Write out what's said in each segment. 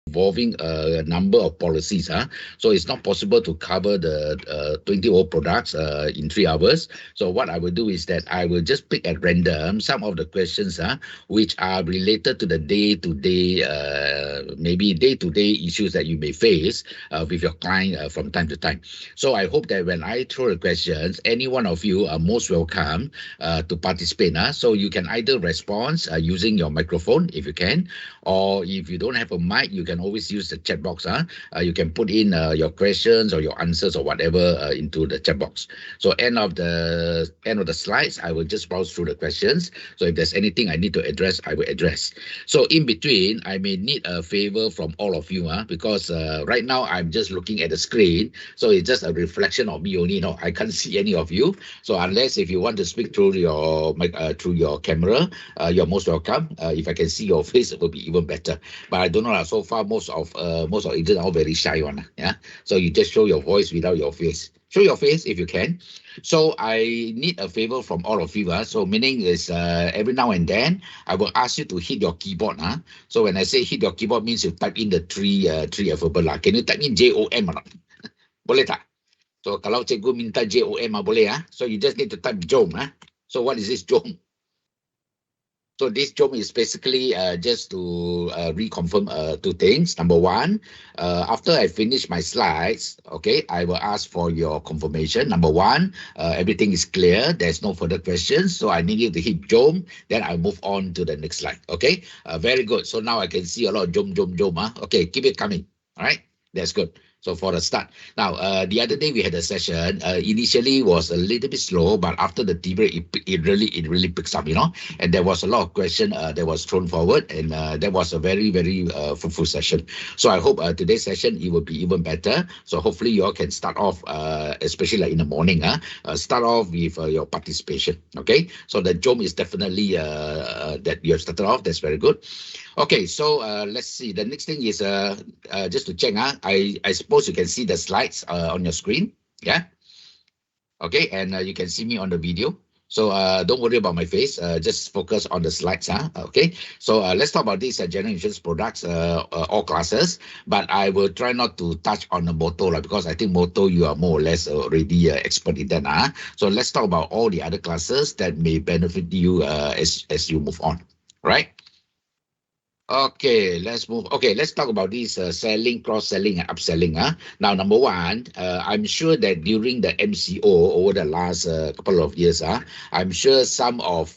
involving a number of policies. So it's not possible to cover the 20 old products in 3 hours. So what I will do is that I will just pick at random some of the questions which are related to the day-to-day, maybe day-to-day issues that you may face with your client from time to time. So I hope that when I throw the questions, any one of you are most welcome to participate. So you can either respond using your microphone if you can, or if you don't have a mic, you can always use the chat box. You can put in your questions or your answers or whatever into the chat box. So end of the slides, I will just browse through the questions. So if there's anything I need to address, I will address. So in between, I may need a favor from all of you, because right now I'm just looking at the screen, so it's just a reflection of me only. I can't see any of you. So unless if you want to speak through your camera, you're most welcome. If I can see your face, it will be even better. But I don't know. So far, most of agents are all very shy one. Yeah. So you just show your voice without your face. Show your face if you can. So I need a favor from all of you. So meaning is every now and then I will ask you to hit your keyboard. So when I say hit your keyboard means you type in the three alphabet. Can you type in JOM or not? Boleh tak? So kalau cikgu minta JOM boleh. So you just need to type JOM. So what is this JOM? So this job is basically just to reconfirm 2 things. Number one, after I finish my slides, okay, I will ask for your confirmation. Number one, everything is clear. There's no further questions. So I need you to hit jom. Then I'll move on to the next slide. Okay, very good. So now I can see a lot of jom. Okay, keep it coming. All right, that's good. So for the start. Now, the other day we had a session. Initially was a little bit slow, but after the tea break, it really picks up, And there was a lot of question that was thrown forward, and that was a very, very fruitful session. So I hope today's session, it will be even better. So hopefully you all can start off, especially like in the morning, start off with your participation, okay? So the JOM is definitely that you have started off. That's very good. Okay, so let's see. The next thing is just to check. I suppose you can see the slides on your screen. Yeah. Okay, and you can see me on the video. So don't worry about my face. Just focus on the slides. Okay. So let's talk about these general insurance products, all classes. But I will try not to touch on the motor because I think motor you are more or less already expert in that. So let's talk about all the other classes that may benefit you as you move on. Right. Okay, let's move. Okay, let's talk about this selling, cross-selling, and upselling. Now, number one, I'm sure that during the MCO over the last couple of years, I'm sure some of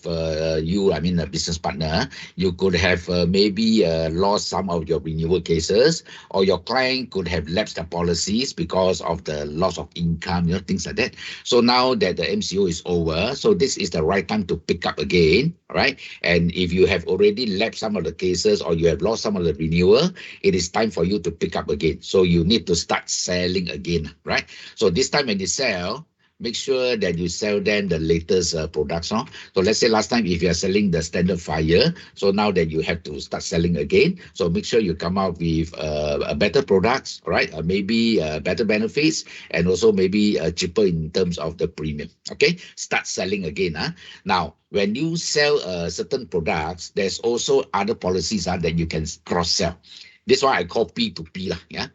you, I mean, a business partner, you could have maybe lost some of your renewal cases, or your client could have lapsed the policies because of the loss of income, things like that. So now that the MCO is over, so this is the right time to pick up again, right? And if you have already lapsed some of the cases, or you have lost some of the renewal, it is time for you to pick up again. So you need to start selling again, right? So this time when you sell, make sure that you sell them the latest products. So let's say last time if you are selling the standard fire, so now that you have to start selling again. So make sure you come out with better products, right? Maybe better benefits, and also maybe cheaper in terms of the premium. Okay, start selling again. Now, when you sell certain products, there's also other policies that you can cross-sell. This is why I call P2P. Yeah.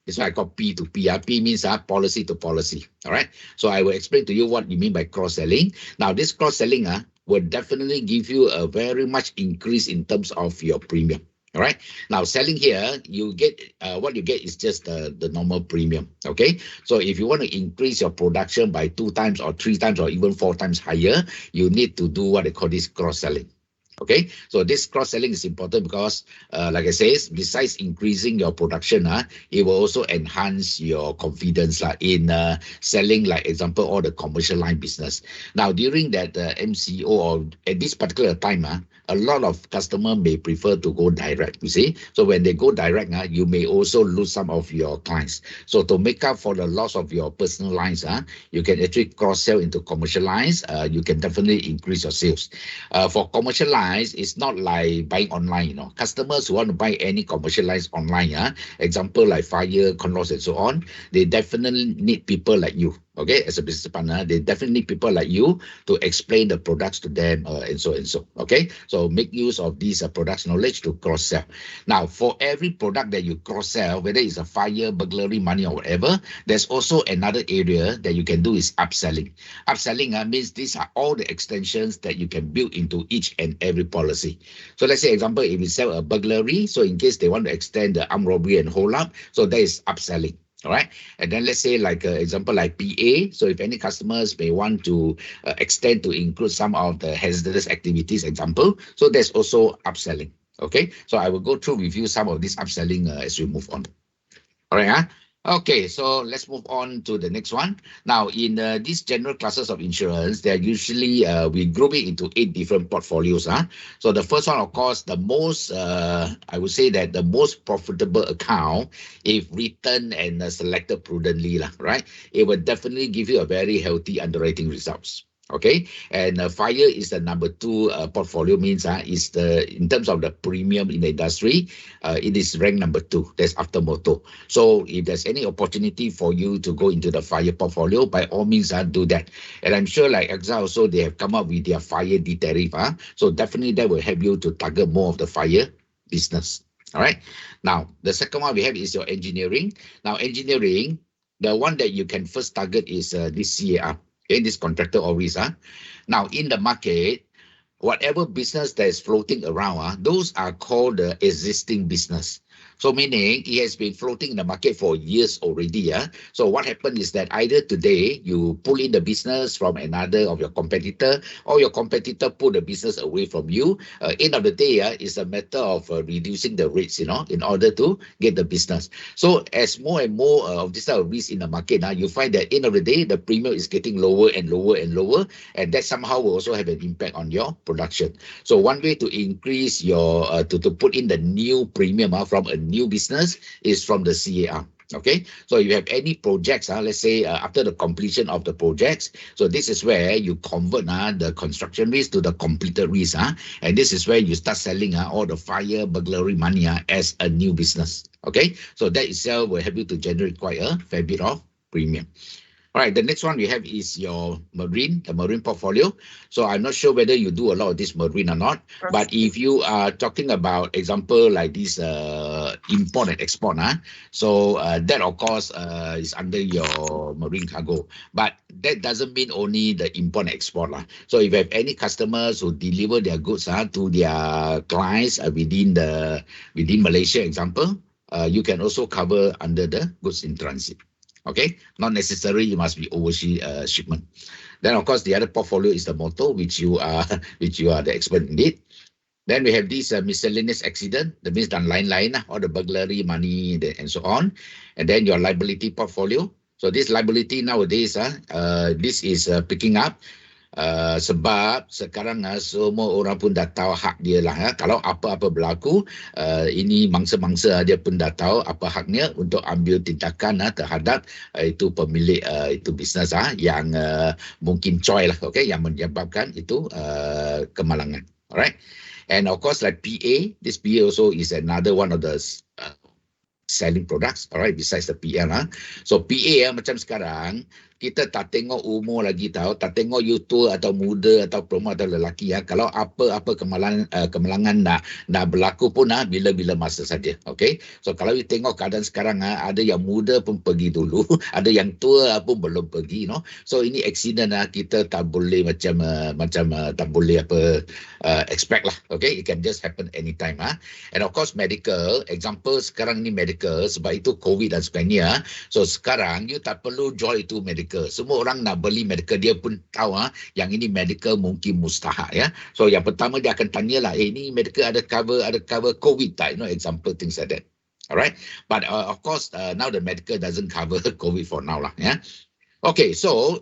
That's why I call P2P. P means policy to policy. All right. So I will explain to you what you mean by cross-selling. Now, this cross-selling will definitely give you a very much increase in terms of your premium. All right. Now, selling here, you get what you get is just the normal premium. Okay. So if you want to increase your production by 2 times or 3 times or even 4 times higher, you need to do what they call this cross-selling. Okay, so this cross-selling is important because, like I say, besides increasing your production, it will also enhance your confidence in selling, like example, all the commercial line business. Now, during that MCO or at this particular time, a lot of customers may prefer to go direct, you see. So when they go direct, you may also lose some of your clients. So to make up for the loss of your personal lines, you can actually cross-sell into commercial lines. You can definitely increase your sales. For commercial lines, it's not like buying online, Customers who want to buy any commercial lines online, example like fire, condos, and so on, they definitely need people like you. Okay, as a business partner, they definitely need people like you to explain the products to them and so and so. Okay, so make use of these products knowledge to cross-sell. Now, for every product that you cross-sell, whether it's a fire, burglary, money, or whatever, there's also another area that you can do is upselling. Upselling means these are all the extensions that you can build into each and every policy. So let's say, example, if you sell a burglary, so in case they want to extend the armed robbery and hold up, so that is upselling. All right. And then let's say like example like PA. So if any customers may want to extend to include some of the hazardous activities, example, so there's also upselling. Okay. So I will go through with you some of this upselling as we move on. All right. Okay, so let's move on to the next one. Now, in these general classes of insurance, they're usually, we group it into 8 different portfolios. So the first one, of course, the most, I would say that the most profitable account, if written and selected prudently, right, it will definitely give you a very healthy underwriting results. Okay, and fire is the number 2 portfolio, means is the, in terms of the premium in the industry, it is ranked number 2. That's after motor. So if there's any opportunity for you to go into the fire portfolio, by all means do that. And I'm sure like AXA also, they have come up with their fire D tariff. So definitely that will help you to target more of the fire business. All right. Now, the second one we have is your engineering. Now, engineering, the one that you can first target is this CAR. Okay, this contractor always. Now, in the market, whatever business that is floating around, those are called the existing business. So meaning it has been floating in the market for years already. So what happened is that either today you pull in the business from another of your competitor, or your competitor pull the business away from you. End of the day, it's a matter of reducing the rates, in order to get the business. So as more and more of this type of risk in the market, you find that end of the day, the premium is getting lower and lower and lower, and that somehow will also have an impact on your production. So one way to increase your, to put in the new premium from a new business is from the CAR. Okay, so if you have any projects, let's say after the completion of the projects, so this is where you convert the construction risk to the completed risk, and this is where you start selling all the fire, burglary money as a new business. Okay, so that itself will help you to generate quite a fair bit of premium. All right, the next one we have is your marine, the marine portfolio. So I'm not sure whether you do a lot of this marine or not, but if you are talking about example like this import and export, so that of course is under your marine cargo. But that doesn't mean only the import and export. So if you have any customers who deliver their goods to their clients within Malaysia, example, you can also cover under the goods in transit. Okay, not necessarily it must be overseas shipment. Then of course the other portfolio is the motor, which you are the expert in it. Then we have this miscellaneous accident, that means the line, or the burglary money and so on. And then your liability portfolio. So this liability nowadays, this is picking up. Sebab sekarang semua orang pun dah tahu hak dia lah. Kalau apa-apa berlaku, ini mangsa-mangsa dia pun dah tahu apa haknya untuk ambil tindakan terhadap itu pemilik itu bisnes yang mungkin coy lah, okay, yang menyebabkan itu kemalangan. Alright, and of course like PA, this PA also is another one of the selling products, alright, besides the PL. So PA macam sekarang, kita tak tengok umur lagi tahu, tak tengok you tua atau muda atau perempuan atau lelaki. Kalau apa-apa kemalangan nak berlaku pun bila-bila masa saja. Okay, so kalau you tengok keadaan sekarang, ada yang muda pun pergi dulu, ada yang tua pun belum pergi. So ini accident kita tak boleh macam tak boleh expect lah. Okay, it can just happen anytime. And of course medical, example sekarang ni medical, sebab itu COVID dan sebagainya. So sekarang you tak perlu jual itu medical. Semua orang nak beli medical, dia pun tahu yang ini medical mungkin mustahak ya. So yang pertama dia akan tanyalah, ini medical ada cover COVID tak? Example things like that. Alright, but of course now the medical doesn't cover COVID for now lah. Yeah. Okay, so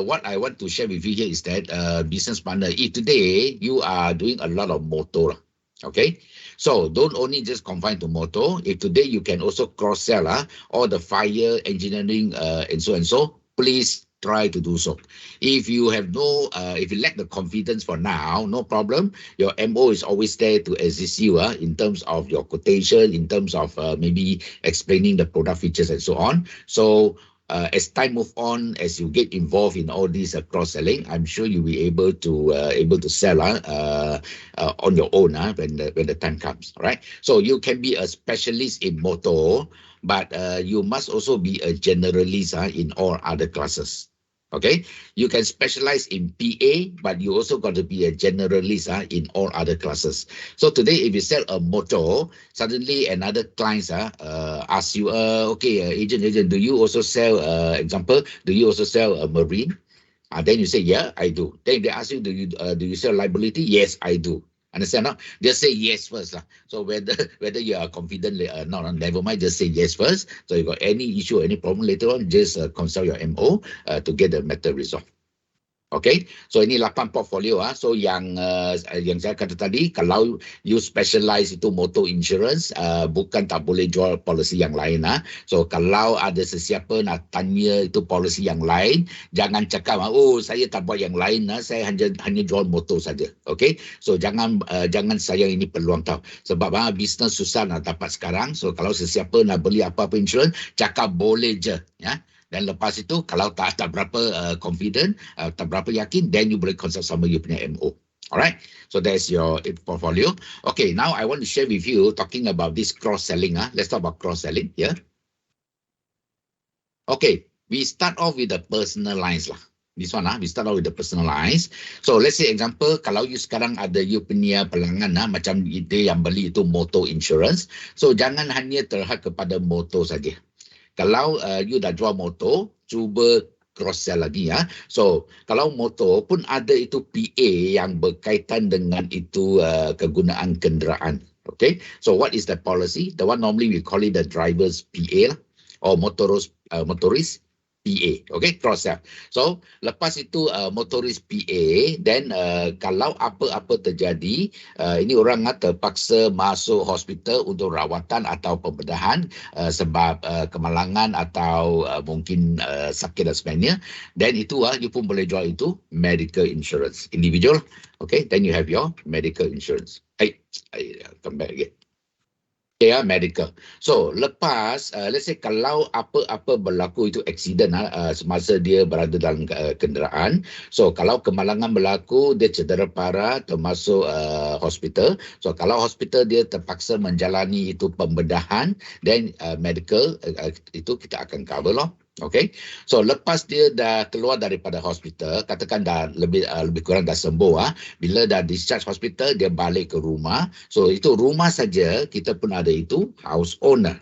what I want to share with you here is that business partner, if today you are doing a lot of motor, okay, so don't only just confine to motor. If today you can also cross-sell all the fire, engineering, and so, please try to do so. If you have if you lack the confidence for now, no problem. Your MO is always there to assist you in terms of your quotation, in terms of maybe explaining the product features and so on. So as time move on, as you get involved in all these cross-selling, I'm sure you'll be able to sell on your own when the time comes. All right. So you can be a specialist in motor, but you must also be a generalist in all other classes. Okay, you can specialize in PA, but you also got to be a generalist in all other classes. So today, if you sell a motor, suddenly another client ask you, agent, do you also sell, example, do you also sell a marine? Then you say, yeah, I do. Then they ask you, do you sell liability? Yes, I do. Understand? No? Just say yes first. So whether you are confident, no, never mind. Just say yes first. So you got any issue, any problem later on, just consult your MO to get the matter resolved. Okay, so ini 8 portfolio So yang saya kata tadi, kalau you specialize itu motor insurance, bukan tak boleh jual polisi yang lain So kalau ada sesiapa nak tanya itu polisi yang lain, jangan cakap oh saya tak buat yang lain saya hanya jual motor saja. Okay, so jangan sayang ini peluang tahu. Sebab bisnes susah nak dapat sekarang. So kalau sesiapa nak beli apa-apa insurance, cakap boleh je ya. Dan lepas itu, kalau tak berapa confident, tak berapa yakin, then you boleh consult sama you punya MO. Alright, so that's your portfolio. Okay, now I want to share with you talking about this cross-selling. Let's talk about cross-selling here. Okay, we start off with the personal lines lah. This one we start off with the personal lines. So let's say example, kalau you sekarang ada you punya pelanggan macam itu yang beli itu motor insurance. So jangan hanya terhad kepada motor saja. Kalau you dah jual motor, cuba cross-sell lagi So, kalau motor pun ada itu PA yang berkaitan dengan itu kegunaan kenderaan. Okay, so what is the policy? The one normally we call it the driver's PA or motorist PA, okay, cross-sell. So, lepas itu motoris PA, then kalau apa-apa terjadi, ini orang terpaksa masuk hospital untuk rawatan atau pembedahan sebab kemalangan atau mungkin sakit dan sebagainya, then itu you pun boleh jual itu medical insurance. Individual, okay, then you have your medical insurance. I come back again. Medical. So, lepas, let's say kalau apa-apa berlaku itu accident semasa dia berada dalam kenderaan. So, kalau kemalangan berlaku, dia cedera parah termasuk hospital. So, kalau hospital dia terpaksa menjalani itu pembedahan, then medical itu kita akan cover loh. Okay, so lepas dia dah keluar daripada hospital, katakan dah lebih kurang dah sembuh bila dah discharge hospital, dia balik ke rumah. So itu rumah saja kita pun ada itu house owner.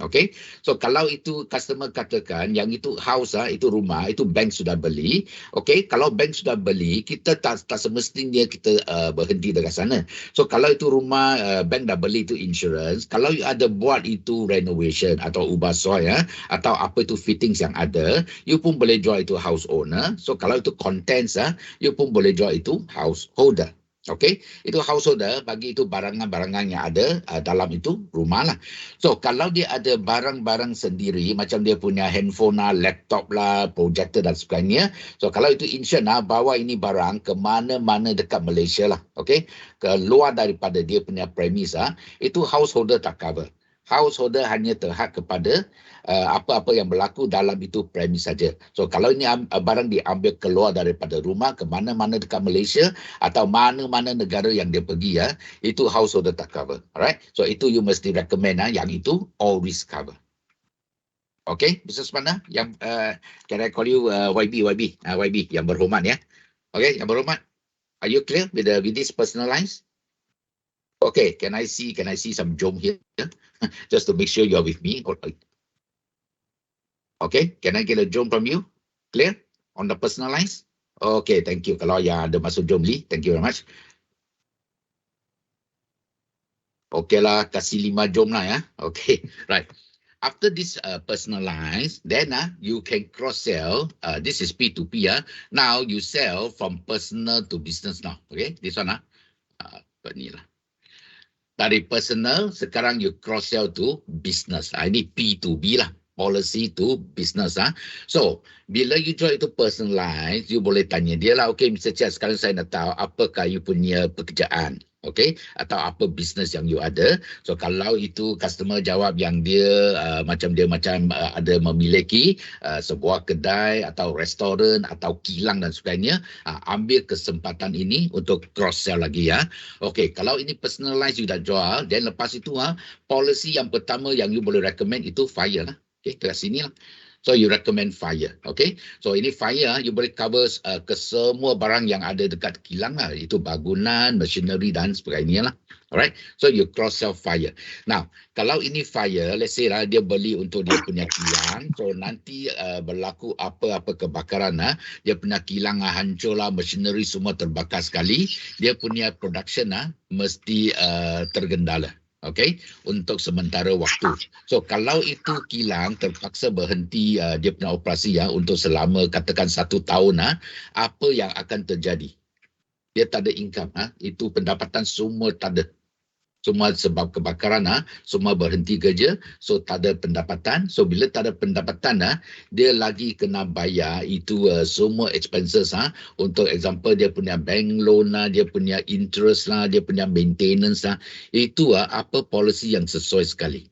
Okay, so kalau itu customer katakan yang itu house itu rumah, itu bank sudah beli. Okay, kalau bank sudah beli, kita tak semestinya kita berhenti dekat sana. So kalau itu rumah bank dah beli itu insurance, kalau you ada buat itu renovation atau ubah soil atau apa itu fittings yang ada, you pun boleh jual itu house owner. So kalau itu contents you pun boleh jual itu householder. Okay, itu householder bagi itu barangan-barangan yang ada dalam itu rumah lah. So, kalau dia ada barang-barang sendiri, macam dia punya handphone laptop projector dan sebagainya. So, kalau itu insure bawa ini barang ke mana-mana dekat Malaysia lah. Okay, keluar daripada dia punya premise itu householder tak cover. Householder hanya terhad kepada apa-apa yang berlaku dalam itu premis saja. So kalau ini barang diambil keluar daripada rumah ke mana-mana dekat Malaysia atau mana-mana negara yang dia pergi itu householder tak cover. Alright. So itu you mesti recommend yang itu all risk cover. Okay, business mana yang can I call you YB yang berhormat ya. Okay, yang berhormat. Are you clear with this personal lines? Okay, can I see some jom here? Just to make sure you're with me. Okay, can I get a jom from you? Clear? On the personal lines? Okay, thank you. Kalau yang ada masuk jom Lee, thank you very much. Okay lah, kasih 5 jom lah ya. Okay, right. After this personal lines, then you can cross-sell. This is P2P. Now you sell from personal to business now. Okay, this one inilah. Dari personal, sekarang you cross-sell to business. Ini P2B lah. Policy to business. So, bila you jual itu personalized, you boleh tanya dia lah, okay, Mr. Cheah, sekarang saya nak tahu apakah you punya pekerjaan. Okay, atau apa bisnes yang you ada. So kalau itu customer jawab yang dia macam ada memiliki sebuah kedai atau restoran atau kilang dan sebagainya, ambil kesempatan ini untuk cross sell lagi ya. Okay, kalau ini personalize you dah jual, then lepas itu policy yang pertama yang you boleh recommend itu fire lah. Okay, dekat sini lah. So you recommend fire, okay? So ini fire, you boleh cover ke semua barang yang ada dekat kilang lah. Itu bangunan, machinery dan sebagainya lah. Alright, so you cross sell fire. Now, kalau ini fire, let's say lah dia beli untuk dia punya kilang, so nanti berlaku apa-apa kebakaran dia punya kilang hancur lah, machinery semua terbakar sekali, dia punya production mesti tergendala. Okay, untuk sementara waktu. So kalau itu kilang terpaksa berhenti dia punya operasi untuk selama katakan 1 tahun, apa yang akan terjadi? Dia tak ada income, itu pendapatan semua tak ada. Semua sebab kebakaran, semua berhenti kerja, so tak ada pendapatan. So bila tak ada pendapatan, dia lagi kena bayar itu semua expenses. Untuk example, dia punya bank loan, dia punya interest, dia punya maintenance. Itu apa policy yang sesuai sekali.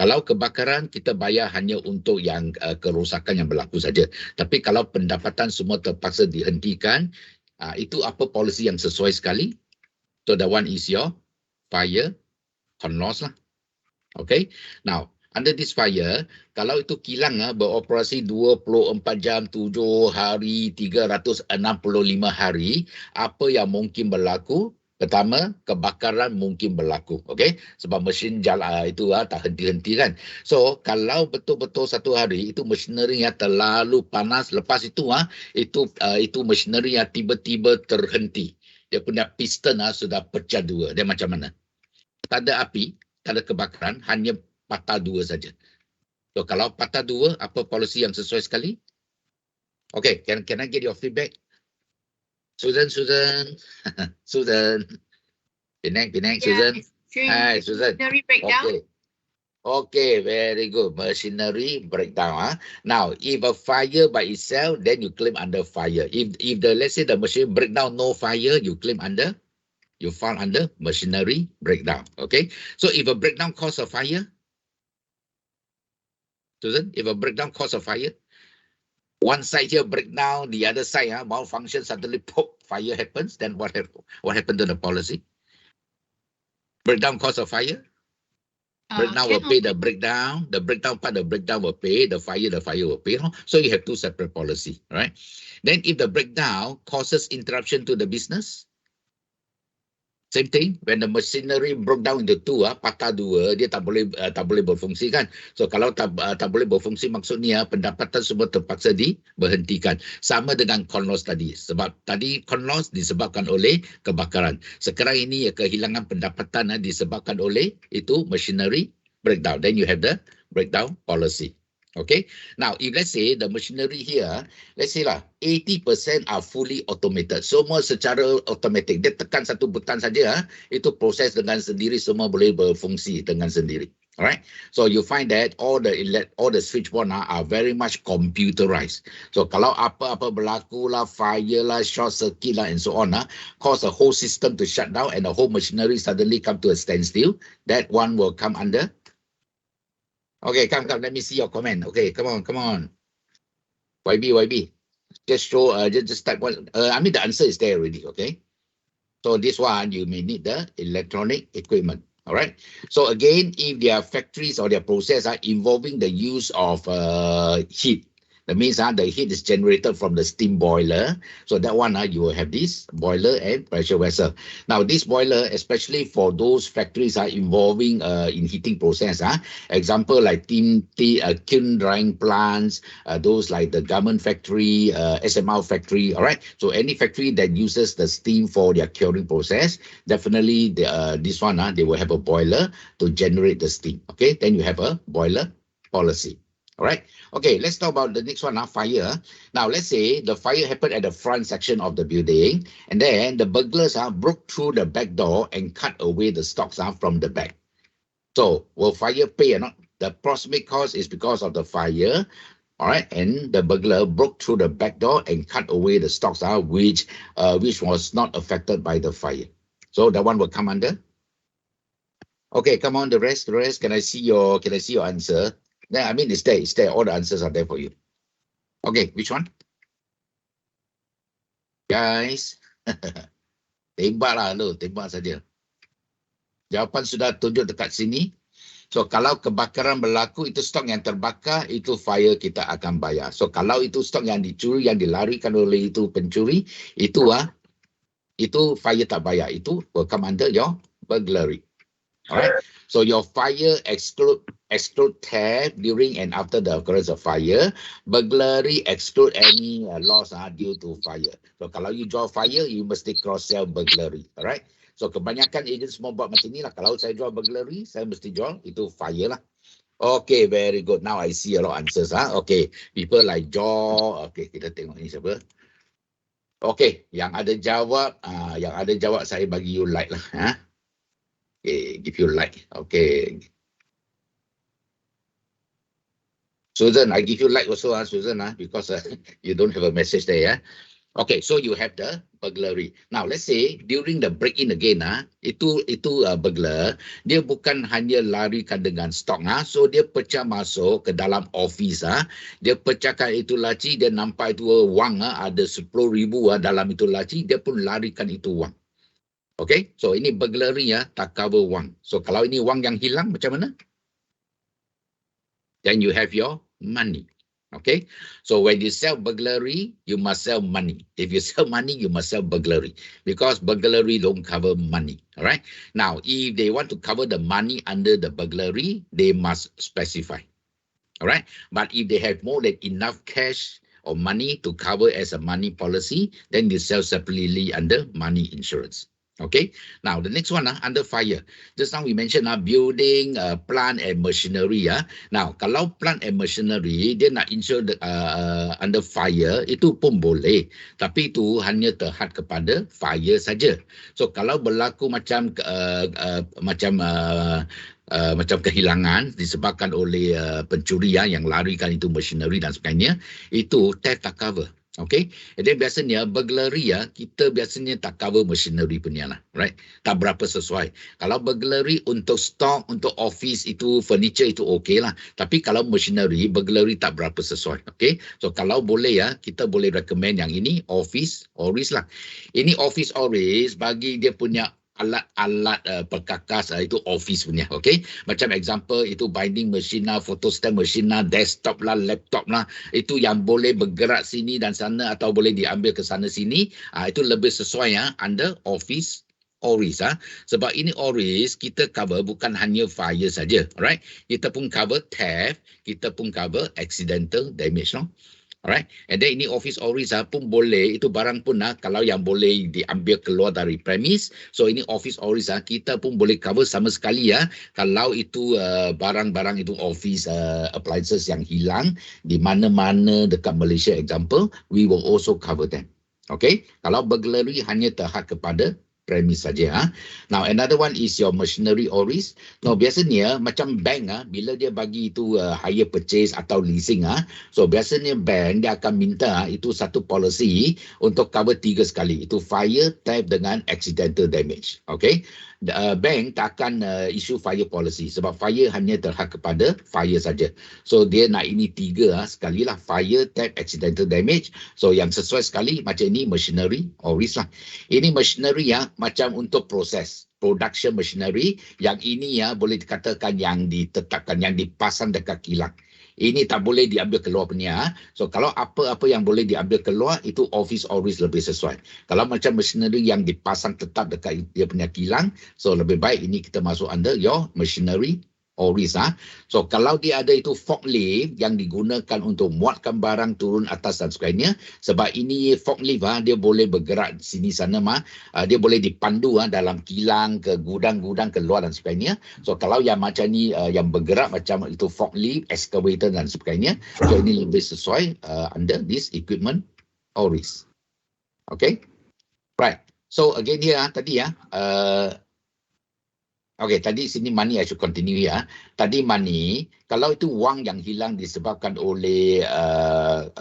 Kalau kebakaran, kita bayar hanya untuk yang kerosakan yang berlaku saja. Tapi kalau pendapatan semua terpaksa dihentikan, itu apa policy yang sesuai sekali. So that one is your fire loss lah. Okay. Now, under this fire, kalau itu kilang beroperasi 24 jam, 7 hari, 365 hari, apa yang mungkin berlaku? Pertama, kebakaran mungkin berlaku. Okay. Sebab mesin jalan itu tak henti-henti kan. So, kalau betul-betul satu hari, itu machinery yang terlalu panas. Lepas itu, itu machinery yang tiba-tiba terhenti. Dia punya piston sudah pecah dua. Dia macam mana? Tak ada api, tak ada kebakaran, hanya patah dua saja. So kalau patah dua, apa policy yang sesuai sekali? Okay, can I get your feedback? Susan. Susan. Penang, Susan. Hi, Susan. Machinery breakdown. Okay, very good. Machinery breakdown. Now, if a fire by itself, then you claim under fire. If let's say the machine breakdown, no fire, you claim under, you fall under machinery breakdown. Okay, so if a breakdown cause a fire, Susan, if a breakdown cause a fire, one side here breakdown, the other side malfunction, suddenly pop, fire happens, then what happened to the policy? Breakdown cause a fire. Breakdown will pay the breakdown part, the breakdown will pay, the fire will pay. So you have two separate policy, right? Then if the breakdown causes interruption to the business, same thing, when the machinery broke down into two, patah dua, dia tak boleh berfungsi kan. So kalau tak boleh berfungsi, maksudnya pendapatan semua terpaksa diberhentikan. Sama dengan con loss tadi. Sebab tadi con loss disebabkan oleh kebakaran. Sekarang ini kehilangan pendapatan disebabkan oleh itu machinery breakdown. Then you have the breakdown policy. Okay. Now, if let's say the machinery here, let's say 80% are fully automated. Semua secara automatic. Dia tekan satu butang saja, itu proses dengan sendiri, semua boleh berfungsi dengan sendiri. Alright. So you find that all the switchboard are very much computerized. So kalau apa-apa berlaku fire short circuit and so on, cause the whole system to shut down and the whole machinery suddenly come to a standstill. That one will come under. Okay, come, let me see your comment. Okay, come on. YB. Just show, just type one. I mean, the answer is there already, okay? So this one, you may need the electronic equipment, all right? So again, if their factories or their process are involving the use of heat, that means the heat is generated from the steam boiler. So that one, you will have this boiler and pressure vessel. Now, this boiler, especially for those factories involving in heating process, example like kiln drying plants, those like the garment factory, SMR factory, all right? So any factory that uses the steam for their curing process, definitely this one, they will have a boiler to generate the steam, okay? Then you have a boiler policy. All right. Okay, let's talk about the next one, fire. Now, let's say the fire happened at the front section of the building, and then the burglars broke through the back door and cut away the stocks from the back. So, will fire pay or not? The proximate cause is because of the fire, all right, and the burglar broke through the back door and cut away the stocks which was not affected by the fire. So that one will come under. Okay, come on, the rest. Can I see your answer? Yeah, I mean, it's there. All the answers are there for you. Okay, which one? Guys, tembak lah lo, tembak saja. Jawapan sudah tunjuk dekat sini. So kalau kebakaran berlaku, itu stok yang terbakar, itu fire kita akan bayar. So kalau itu stok yang dicuri, yang dilarikan oleh itu pencuri, itu fire tak bayar. Itu will come under your burglary. Alright. So your fire exclude theft during and after the occurrence of fire. Burglary exclude any loss due to fire. So kalau you jual fire, you mesti cross-sell burglary. Alright. So kebanyakan agent semua buat macam ni lah. Kalau saya jual burglary, saya mesti jual itu fire lah. Okay, very good. Now I see a lot of answers. Okay, people like Joe. Okay, kita tengok ni siapa. Okay, yang ada jawab saya bagi you like lah. Okay, give you like. Okay. Susan, I give you like also, Susan, because you don't have a message there, yeah. Okay, so you have the burglary. Now, let's say during the break-in again, itu burglar, dia bukan hanya larikan dengan stok, so dia pecah masuk ke dalam office, dia pecahkan itu laci, dia nampak itu wang, ada 10,000 dalam itu laci, dia pun larikan itu wang. Okay, so ini burglary tak cover wang. So kalau ini wang yang hilang, macam mana? Then you have your money. Okay, so when you sell burglary, you must sell money. If you sell money, you must sell burglary, because burglary don't cover money. All right. Now, if they want to cover the money under the burglary, they must specify. All right. But if they have more than enough cash or money to cover as a money policy, then you sell separately under money insurance. Okay, now the next one under fire. Just now we mentioned building, plant and machinery. Now kalau plant and machinery dia nak insure under fire, itu pun boleh, tapi itu hanya terhad kepada fire saja. So kalau berlaku macam kehilangan disebabkan oleh pencuri yang larikan itu machinery dan sebagainya, itu theft tak cover. Okay, dan biasanya burglary kita biasanya tak cover machinery punya lah, right? Tak berapa sesuai. Kalau burglary untuk stock, untuk office itu furniture itu okay lah. Tapi kalau machinery, burglary tak berapa sesuai. Okay, so kalau boleh kita boleh recommend yang ini office ORIS lah. Ini office ORIS bagi dia punya alat-alat perkakas itu office punya, okay? Macam example itu binding machine lah, photostat machine lah, desktop lah, laptop lah, itu yang boleh bergerak sini dan sana atau boleh diambil ke sana sini, itu lebih sesuai under office ORIS. Sebab ini ORIS kita cover bukan hanya fire saja, right? Kita pun cover theft, kita pun cover accidental damage, no? Alright, and then ini office ORIS pun boleh, itu barang pun kalau yang boleh diambil keluar dari premis. So ini office ORIS kita pun boleh cover sama sekali kalau itu barang-barang itu office appliances yang hilang di mana-mana dekat Malaysia example, we will also cover them. Okay, kalau burglary hanya terhad kepada premis saja. Now another one is your machinery ORIS. Now biasanya macam bank bila dia bagi itu hire purchase atau leasing so biasanya bank dia akan minta itu satu policy untuk cover 3 sekali. Itu fire, theft dengan accidental damage. Okay, bank tak akan issue fire policy sebab fire hanya terhad kepada fire saja. So dia nak ini 3 sekali lah, fire, theft, accidental damage. So yang sesuai sekali macam ini machinery ORIS lah. Ini machinery macam untuk proses production machinery, yang ini boleh dikatakan yang ditetapkan, yang dipasang dekat kilang. Ini tak boleh diambil keluar punya. So kalau apa-apa yang boleh diambil keluar, itu office ORIS lebih sesuai. Kalau macam machinery yang dipasang tetap dekat dia punya kilang, so lebih baik ini kita masuk under your machinery ORIS. So kalau dia ada itu forklift yang digunakan untuk muatkan barang turun atas dan sebagainya, sebab ini forklift dia boleh bergerak sini sana dia boleh dipandu dalam kilang ke gudang-gudang keluar dan sebagainya. So kalau yang macam ni yang bergerak macam itu forklift, excavator dan sebagainya, so ini lebih sesuai under this equipment ORIS. Okay, right. So again here tadi Okay, tadi sini money, I should continue ya. Tadi money, kalau itu wang yang hilang disebabkan oleh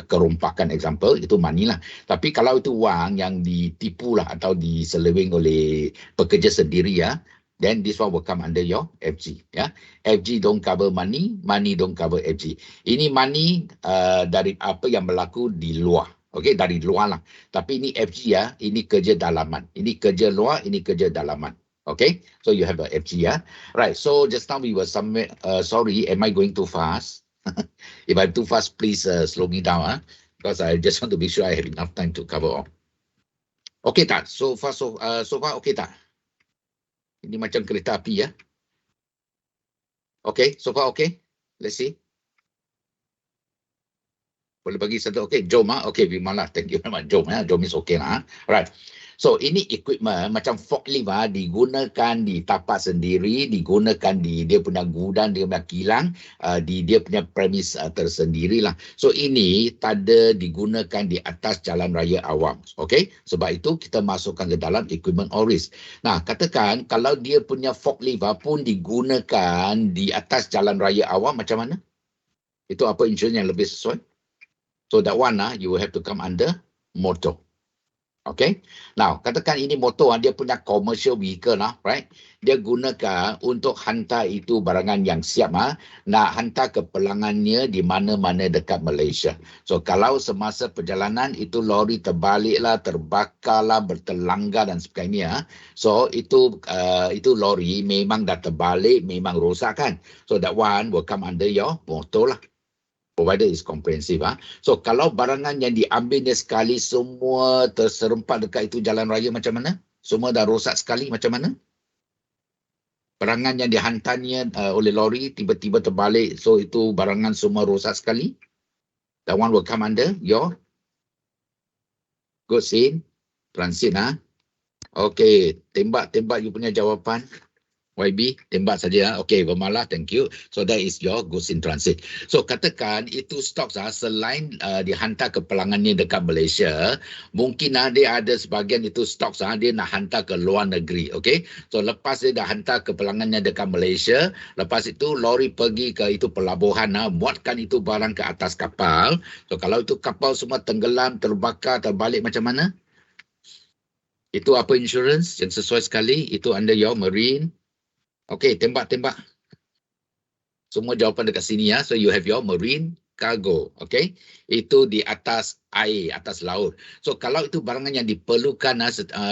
kerompakan example, itu money lah. Tapi kalau itu wang yang ditipu lah atau diseleweng oleh pekerja sendiri ya, then this one will come under your FG ya. FG don't cover money, money don't cover FG. Ini money dari apa yang berlaku di luar. Okey, dari luar lah. Tapi ini FG ya, ini kerja dalaman. Ini kerja luar, ini kerja dalaman. Okay, so you have a FG, yeah? Right, so just now we were somewhere, sorry, am I going too fast? If I'm too fast, please slow me down, because I just want to be sure I have enough time to cover all. Okay tak? So far, okay tak? Ini macam kereta api, ya? Okay, so far okay? Let's see. Boleh bagi satu, okay, jom okay, Bimala, thank you very much, jom jom is okay lah. Right. So ini equipment macam forklift digunakan di tapak sendiri, digunakan di dia punya gudang, dia punya kilang, di dia punya premis tersendiri lah. So ini tak ada digunakan di atas jalan raya awam. Okay, sebab itu kita masukkan ke dalam equipment or risk. Nah, katakan kalau dia punya forklift pun digunakan di atas jalan raya awam, macam mana? Itu apa insurans yang lebih sesuai? So that one you will have to come under motor. Okay. Now, katakan ini motor dia punya commercial vehicle lah, right? Dia gunakan untuk hantar itu barangan yang siap nak hantar ke pelanggannya di mana-mana dekat Malaysia. So kalau semasa perjalanan itu lori terbalik lah, terbakar lah, bertelanggar dan sebagainya, so itu lori memang dah terbalik, memang rosak kan. So that one will come under your motor lah. Provider is comprehensive. So kalau barangan yang diambil dia sekali semua terserempak dekat itu jalan raya, macam mana? Semua dah rosak sekali, macam mana? Barangan yang dihantarnya oleh lori tiba-tiba terbalik, so itu barangan semua rosak sekali. That one will come under your goods in transit. Okay, tembak you punya jawapan. YB, tembak saja. Okay, bermalah, thank you. So that is your goods in transit. So katakan itu stok selain dihantar ke pelanggannya dekat Malaysia, mungkin dia ada sebahagian itu stok dia nak hantar ke luar negeri. Okay, so lepas dia dah hantar ke pelanggannya dekat Malaysia, lepas itu lori pergi ke itu pelabuhan, muatkan itu barang ke atas kapal. So kalau itu kapal semua tenggelam, terbakar, terbalik, macam mana? Itu apa insurance yang sesuai sekali? Itu under your marine. Okay, tembak. Semua jawapan dekat sini ya. So you have your marine cargo. Okay, itu di atas air, atas laut. So kalau itu barangan yang diperlukan,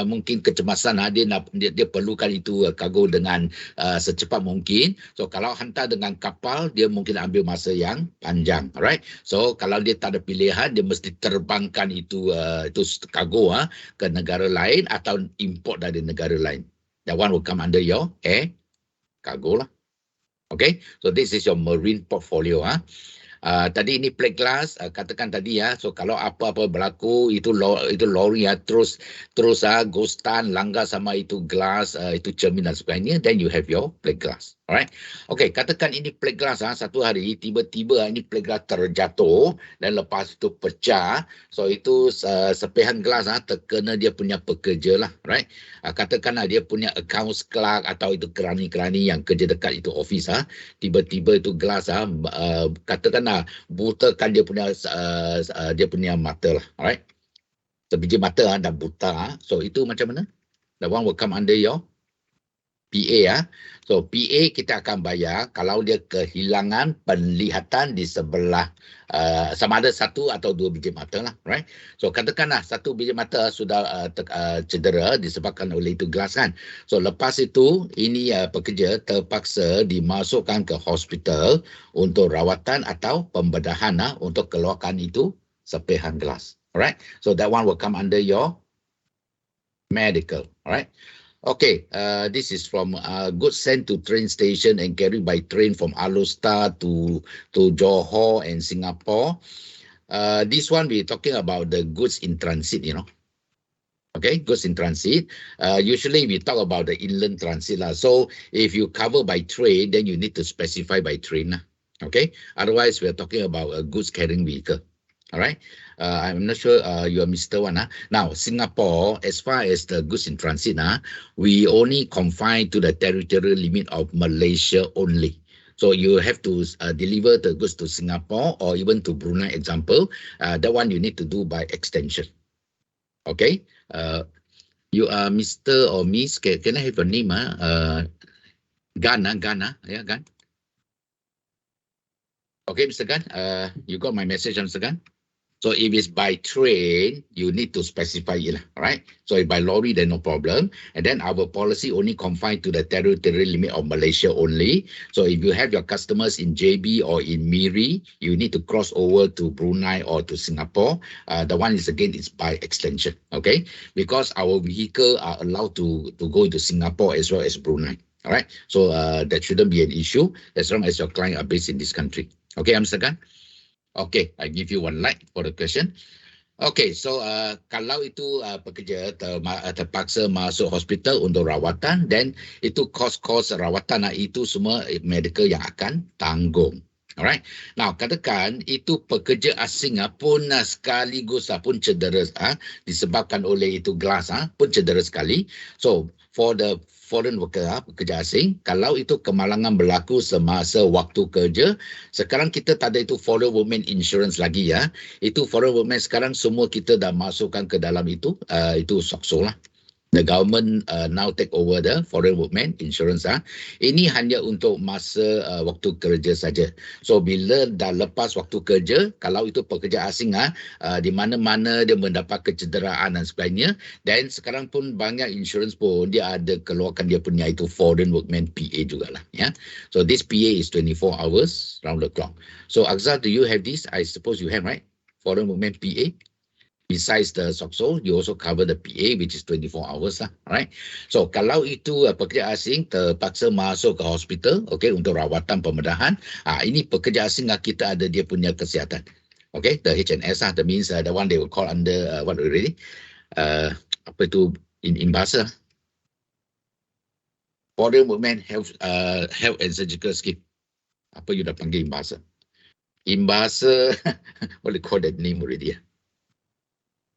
mungkin kecemasan, dia perlukan itu cargo dengan secepat mungkin. So kalau hantar dengan kapal, dia mungkin ambil masa yang panjang. Alright. So kalau dia tak ada pilihan, dia mesti terbangkan itu cargo ke negara lain atau import dari negara lain. That one will come under your air cargo lah. Okay, so this is your marine portfolio. Tadi ini plate glass, katakan tadi ya. So kalau apa-apa berlaku itu lori terus ghostan, langgar sama itu glass, itu cermin dan sebagainya, then you have your plate glass. Alright. Okay, katakan ini plate glass satu hari tiba-tiba ini plate glass terjatuh dan lepas itu pecah. So itu sepihan glass terkena dia punya pekerja lah, right? Katakanlah dia punya accounts clerk atau itu kerani-kerani yang kerja dekat itu office tiba-tiba itu glass katakanlah butakan dia punya mata lah, alright? Sebiji mata dah buta, so itu macam mana? The one will come under your PA. So PA kita akan bayar kalau dia kehilangan penglihatan di sebelah sama ada satu atau dua biji mata lah, right? So katakanlah satu biji mata sudah cedera disebabkan oleh itu glass kan. So lepas itu ini pekerja terpaksa dimasukkan ke hospital untuk rawatan atau pembedahan untuk keluarkan itu sepihan glass. Alright. So that one will come under your medical. Alright. Okay, this is from goods sent to train station and carried by train from Alostar to Johor and Singapore. This one we're talking about the goods in transit, Okay, goods in transit. Usually we talk about the inland transit. So if you cover by train, then you need to specify by train. Okay, otherwise we're talking about a goods carrying vehicle. All right. I'm not sure you are Mr. One. Now, Singapore, as far as the goods in transit, we only confine to the territorial limit of Malaysia only. So you have to deliver the goods to Singapore or even to Brunei, example. That one you need to do by extension. Okay. You are Mr. or Miss. Can I have your name? Gan, yeah, Gan. Okay, Mr. Gan. You got my message, Mr. Gan? So if it's by train, you need to specify it, right? So if by lorry, then no problem. And then our policy only confined to the territorial limit of Malaysia only. So if you have your customers in JB or in Miri, you need to cross over to Brunei or to Singapore. The one is again, it's by extension, okay? Because our vehicle are allowed to go to Singapore as well as Brunei. All right. So that shouldn't be an issue as long as your client are based in this country. Okay, Mr. Gan? Okay, I give you one like for the question. Okay, so kalau itu pekerja terpaksa masuk hospital untuk rawatan, then itu kos-kos rawatan itu semua medical yang akan tanggung. Alright. Now, katakan itu pekerja asing pun sekaligus pun cedera disebabkan oleh itu glass pun cedera sekali. So, for the foreign worker, pekerja asing, kalau itu kemalangan berlaku semasa waktu kerja, sekarang kita tak ada itu foreign workman insurance lagi ya. Itu foreign workman sekarang semua kita dah masukkan ke dalam itu SOCSO lah. The government now take over the foreign workman insurance. Ini hanya untuk masa waktu kerja saja. So bila dah lepas waktu kerja, kalau itu pekerja asing di mana-mana dia mendapat kecederaan dan sebagainya, dan sekarang pun banyak insurance pun dia ada keluarkan dia punya itu foreign workman PA jugalah. Ya. So this PA is 24 hours round the clock. So Aksa, do you have this? I suppose you have, right? Foreign workman PA. Besides the SOCSO, you also cover the PA, which is 24 hours lah, right? So kalau itu pekerja asing terpaksa masuk ke hospital, okay, untuk rawatan pembedahan, ini pekerja asing kita ada dia punya kesihatan, okay, the HNS that means the one they will call under what already, apa itu in bahasa, foreign workman health and surgical scheme, apa you dah panggil in bahasa, what they call that name already.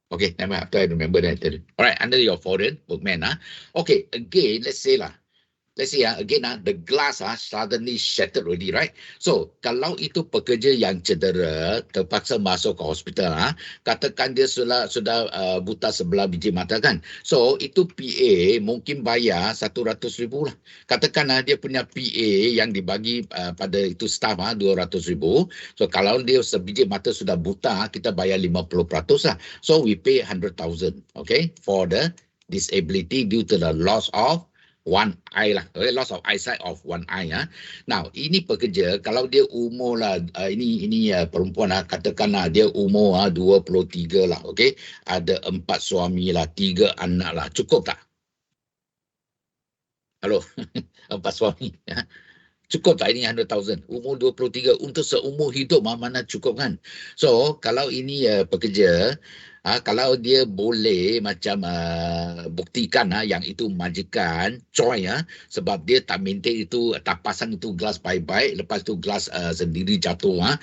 Okay, never mind. After I remember that. All right, under your foreign workman. Okay, again, let's say again, the glass suddenly shattered already, right? So, kalau itu pekerja yang cedera, terpaksa masuk ke hospital, katakan dia sudah buta sebelah biji mata kan. So, itu PA mungkin bayar 100,000 lah. Katakan dia punya PA yang dibagi pada itu staff 200,000. So, kalau dia sebiji mata sudah buta, kita bayar 50% lah. So, we pay 100,000, okay, for the disability due to the loss of one eye lah, loss of eyesight of one eye. Now, ini pekerja, kalau dia umur lah, ini perempuan katakan dia umur 23 lah, okay? Ada 4 suami lah, 3 anak lah, cukup tak? Halo, 4 suami. Cukup tak ini 100,000? Umur 23 untuk seumur hidup mana cukup kan? So, kalau ini pekerja, kalau dia boleh macam buktikan yang itu majikan coy sebab dia tak maintain itu, tak pasang itu gelas baik-baik, lepas itu gelas sendiri jatuh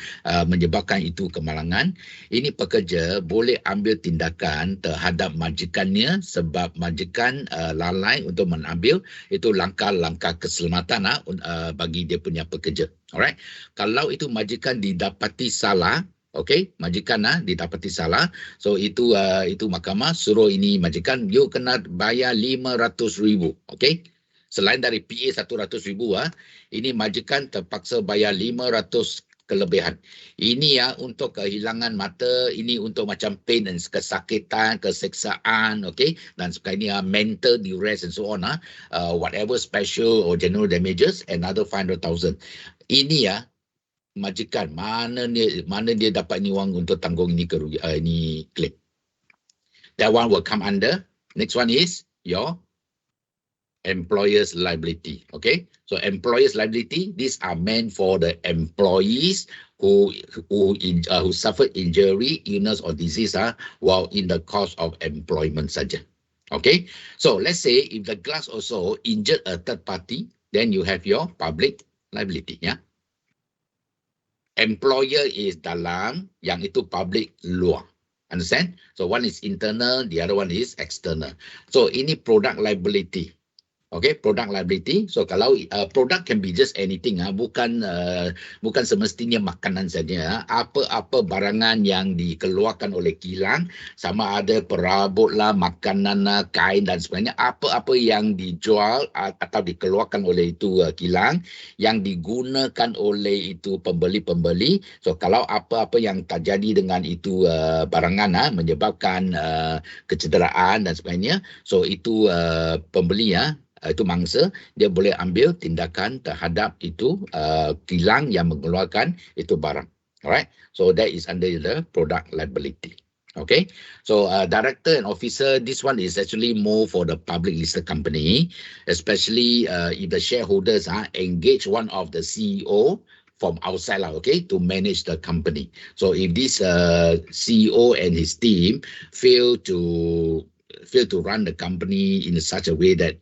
menyebabkan itu kemalangan, ini pekerja boleh ambil tindakan terhadap majikannya sebab majikan lalai untuk mengambil itu langkah-langkah keselamatan bagi dia punya pekerja. Alright, kalau itu majikan didapati salah, okey, majikan didapati salah, so itu mahkamah suruh ini majikan, you kena bayar 500,000, okey. Selain dari PA 100,000 ini majikan terpaksa bayar 500 kelebihan. Ini untuk kehilangan mata, ini untuk macam pain dan kesakitan, keseksaan, okey, dan sebagainya, mental duress and so on, whatever special or general damages, another 500,000. Ini majikan mana dia dapat ni wang untuk tanggung ini ini claim. That one will come under. Next one is your employer's liability. Okay, so employer's liability, these are meant for the employees who suffered injury, illness or disease while in the course of employment saja. Okay, so let's say if the glass also injured a third party, then you have your public liability. employer is dalam, yang itu public luar. Understand? So one is internal, the other one is external. So ini product liability. Okay, product liability. So kalau product can be just anything, bukan semestinya makanan saja. Apa-apa barangan yang dikeluarkan oleh kilang, sama ada perabot lah, makanan lah, kain dan sebagainya, apa-apa yang dijual atau dikeluarkan oleh itu kilang, yang digunakan oleh itu pembeli-pembeli. So kalau apa-apa yang terjadi dengan itu barangan menyebabkan kecederaan dan sebagainya, so itu pembeli itu mangsa, dia boleh ambil tindakan terhadap itu kilang yang mengeluarkan itu barang. Alright, so that is under the product liability. Okay, so director and officer, this one is actually more for the public listed company, especially if the shareholders engage one of the CEO from outside, okay, to manage the company. So if this CEO and his team fail to run the company in such a way that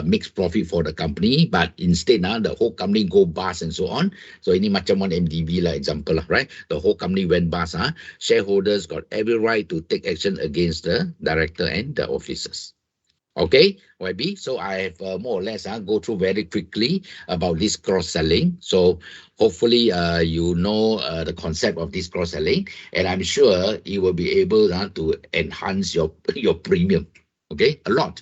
makes profit for the company, but instead the whole company go bust and so on. So ini macam one MDB lah example lah, right? The whole company went bust. Shareholders got every right to take action against the director and the officers. Okay, YB. So I have more or less go through very quickly about this cross-selling. So hopefully you know the concept of this cross-selling, and I'm sure it will be able to enhance your premium. Okay, a lot.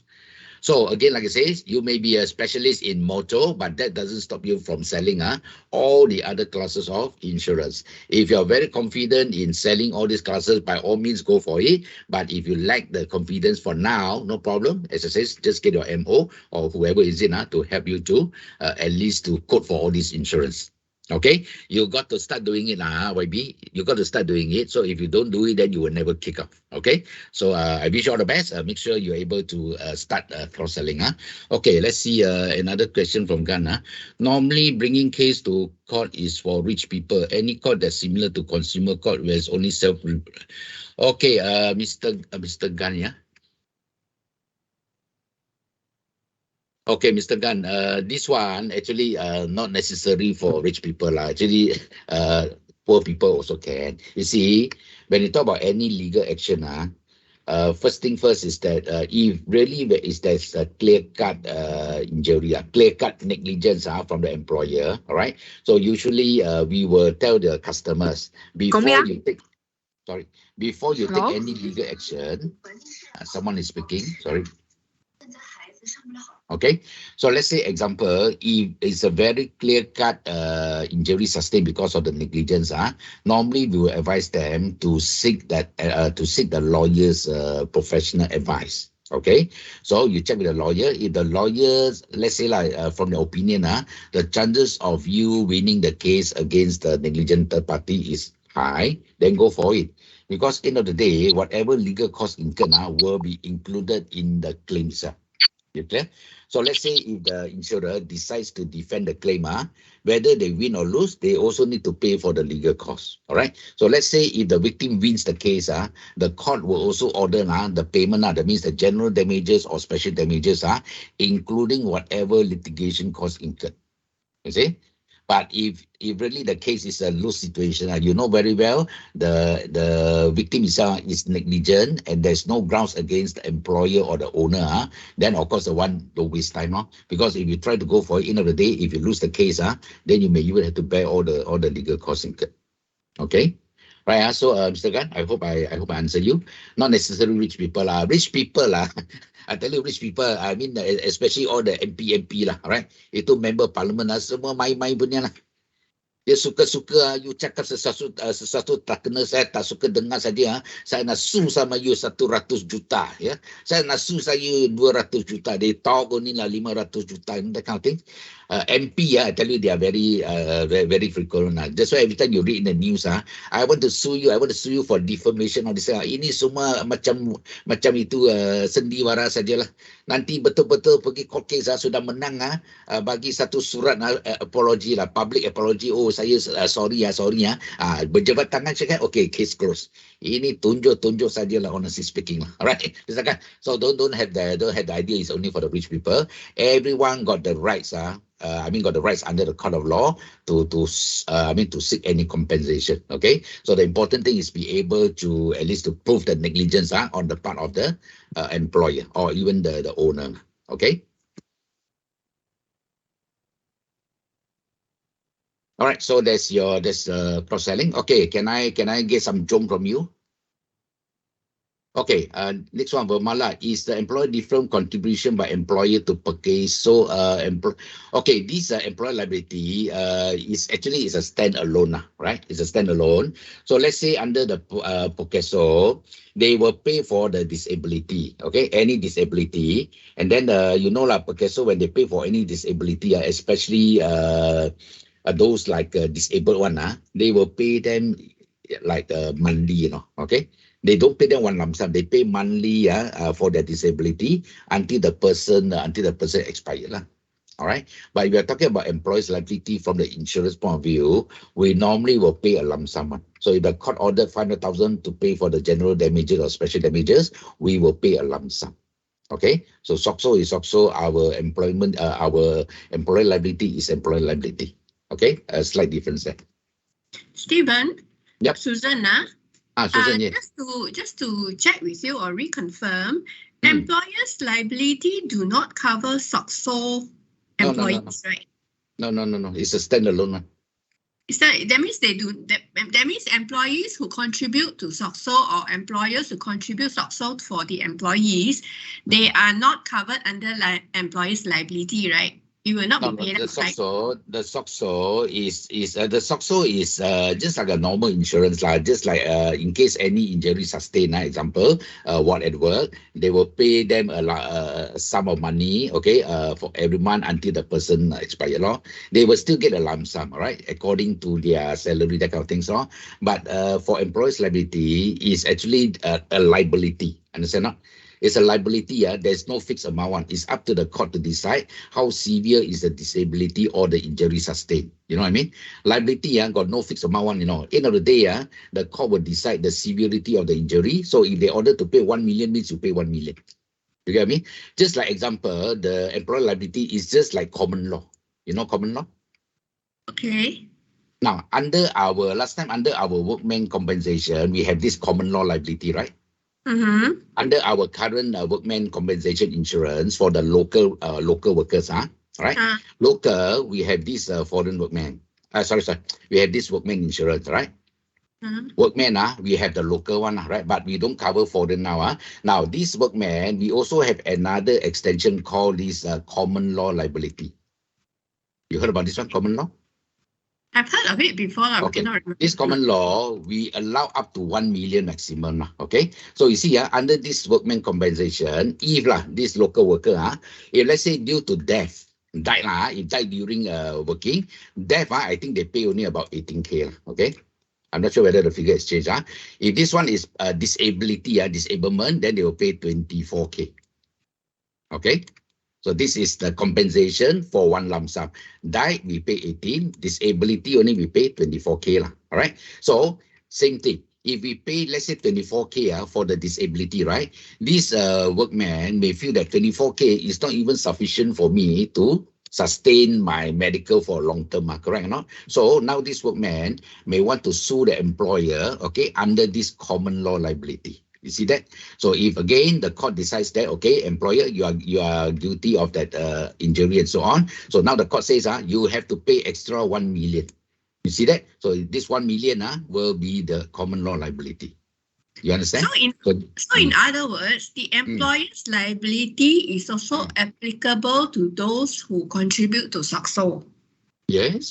So again, like I say, you may be a specialist in motor, but that doesn't stop you from selling all the other classes of insurance. If you're very confident in selling all these classes, by all means, go for it. But if you lack the confidence for now, no problem. As I say, just get your MO or whoever is in to help you to at least to quote for all this insurance. Okay, you got to start doing it, YB. You got to start doing it. So if you don't do it, then you will never kick off. Okay, so I wish you all the best. Make sure you're able to start cross-selling. Okay, let's see another question from Ghana. Normally, bringing case to court is for rich people. Any court that's similar to consumer court where it's only self. Okay, Mr. Gan, yeah. Okay, Mr. Gan, this one actually not necessary for rich people. Actually, poor people also can. You see, when you talk about any legal action, first thing first is that if really there's a clear-cut injury, clear-cut negligence from the employer, all right? So usually we will tell the customers before you take any legal action. Someone is speaking, sorry. Okay, so let's say example, if it's a very clear-cut injury sustained because of the negligence, normally we will advise them to seek the lawyer's professional advice. Okay, so you check with the lawyer. If the lawyers, let's say from the opinion, the chances of you winning the case against the negligent third party is high, then go for it. Because end of the day, whatever legal costs incurred will be included in the claim itself. You clear? So let's say if the insurer decides to defend the claim, whether they win or lose, they also need to pay for the legal costs. All right. So let's say if the victim wins the case, the court will also order the payment. That means the general damages or special damages, including whatever litigation costs incurred. You see? But if really the case is a lose situation, you know very well the victim is negligent and there's no grounds against the employer or the owner, then of course the one don't waste time. Because if you try to go for it, end of the day, if you lose the case, then you may even have to bear all the legal costs incurred. Okay? Right, so Mr. Gan, I hope I answer you. Not necessarily rich people. Rich people, I tell you, rich people, I mean, especially all the MP lah, right? Itu member parliament semua main-main punya lah. Dia suka-suka you cakap sesuatu tak kena, saya tak suka dengar saja. Saya nak sue sama you 100 juta. Ya. Saya nak sue saya 200 juta. They talk only lah 500 juta. That kind of thing. MP, I tell you, they are very frequent. That's why every time you read in the news, I want to sue you for defamation. Ini semua macam itu sendiwara sajalah. Nanti betul-betul pergi court case sudah menang, bagi satu surat apology lah, public apology. Oh, saya sorry. Berjabat tangan cakap, okay, case closed. Ini tunjuk sajalah, honestly speaking lah. Alright, so don't have the idea it's only for the rich people. Everyone got the rights got the rights under the court of law to seek any compensation. Okay, so the important thing is be able to at least to prove the negligence on the part of the employer or even the owner. Okay. All right, so that's cross-selling. Okay, can I get some jump from you? Okay, next one, Vermala, is the employer different contribution by employer to purchase? So, okay, this employer liability is a standalone, right? It's a standalone. So let's say under the Pokeso, they will pay for the disability, okay, any disability, and then Pokeso, when they pay for any disability, especially those like disabled one, they will pay them like monthly, okay. They don't pay them one lump sum. They pay monthly for their disability until the person expires. All right. But if we are talking about employees' liability from the insurance point of view, we normally will pay a lump sum. So if the court ordered 500,000 to pay for the general damages or special damages, we will pay a lump sum. Okay. So SOXO is also our our employee liability is employee liability. Okay. A slight difference there. Stephen. Yep. Susan, Susan, yeah. Just to check with you or reconfirm, employers' liability do not cover SOXO employees, right? No. It's a standalone one. That means they do that means employees who contribute to SOXO or employers who contribute SOXO for the employees, they are not covered under employees' liability, right? You will not be paid the SOXO is just like a normal insurance, just like in case any injury sustained, example, what at work, they will pay them a sum of money, okay, for every month until the person expire. They will still get a lump sum, right, according to their salary, that kind of things. But for employees' liability is actually a liability, understand? It's a liability. There's no fixed amount. It's up to the court to decide how severe is the disability or the injury sustained. You know what I mean? Liability got no fixed amount. End of the day, the court will decide the severity of the injury. So if they order to pay 1 million, means you pay 1 million. You get me? Just like example, the employer liability is just like common law. You know common law? Okay. Now, last time under our workman compensation, we have this common law liability, right? Mm-hmm. Under our current workman compensation insurance for the local workers, right? Local, we have this foreign workman. We have this workman insurance, right? Workman, we have the local one, right? But we don't cover foreign now. Now, this workman, we also have another extension called this common law liability. You heard about this one, common law? I've heard of it before. Okay. This common law, we allow up to 1 million maximum. Okay. So you see, under this workman compensation, if this local worker, if let's say due to death, died during working, death, I think they pay only about 18K. Okay. I'm not sure whether the figure has changed. If this one is disability, disablement, then they will pay 24K. Okay. So this is the compensation for one lump sum. Die, we pay 18. Disability only we pay 24K. All right. So same thing. If we pay, let's say 24K for the disability, right? This workman may feel that 24K is not even sufficient for me to sustain my medical for long term, correct or not? So now this workman may want to sue the employer, okay, under this common law liability. You see that? So if again the court decides that, okay, employer, you are guilty of that injury and so on. So now the court says you have to pay extra 1 million. You see that? So this 1 million will be the common law liability. You understand? So in other words, the employer's liability is also applicable to those who contribute to SOXO. Yes.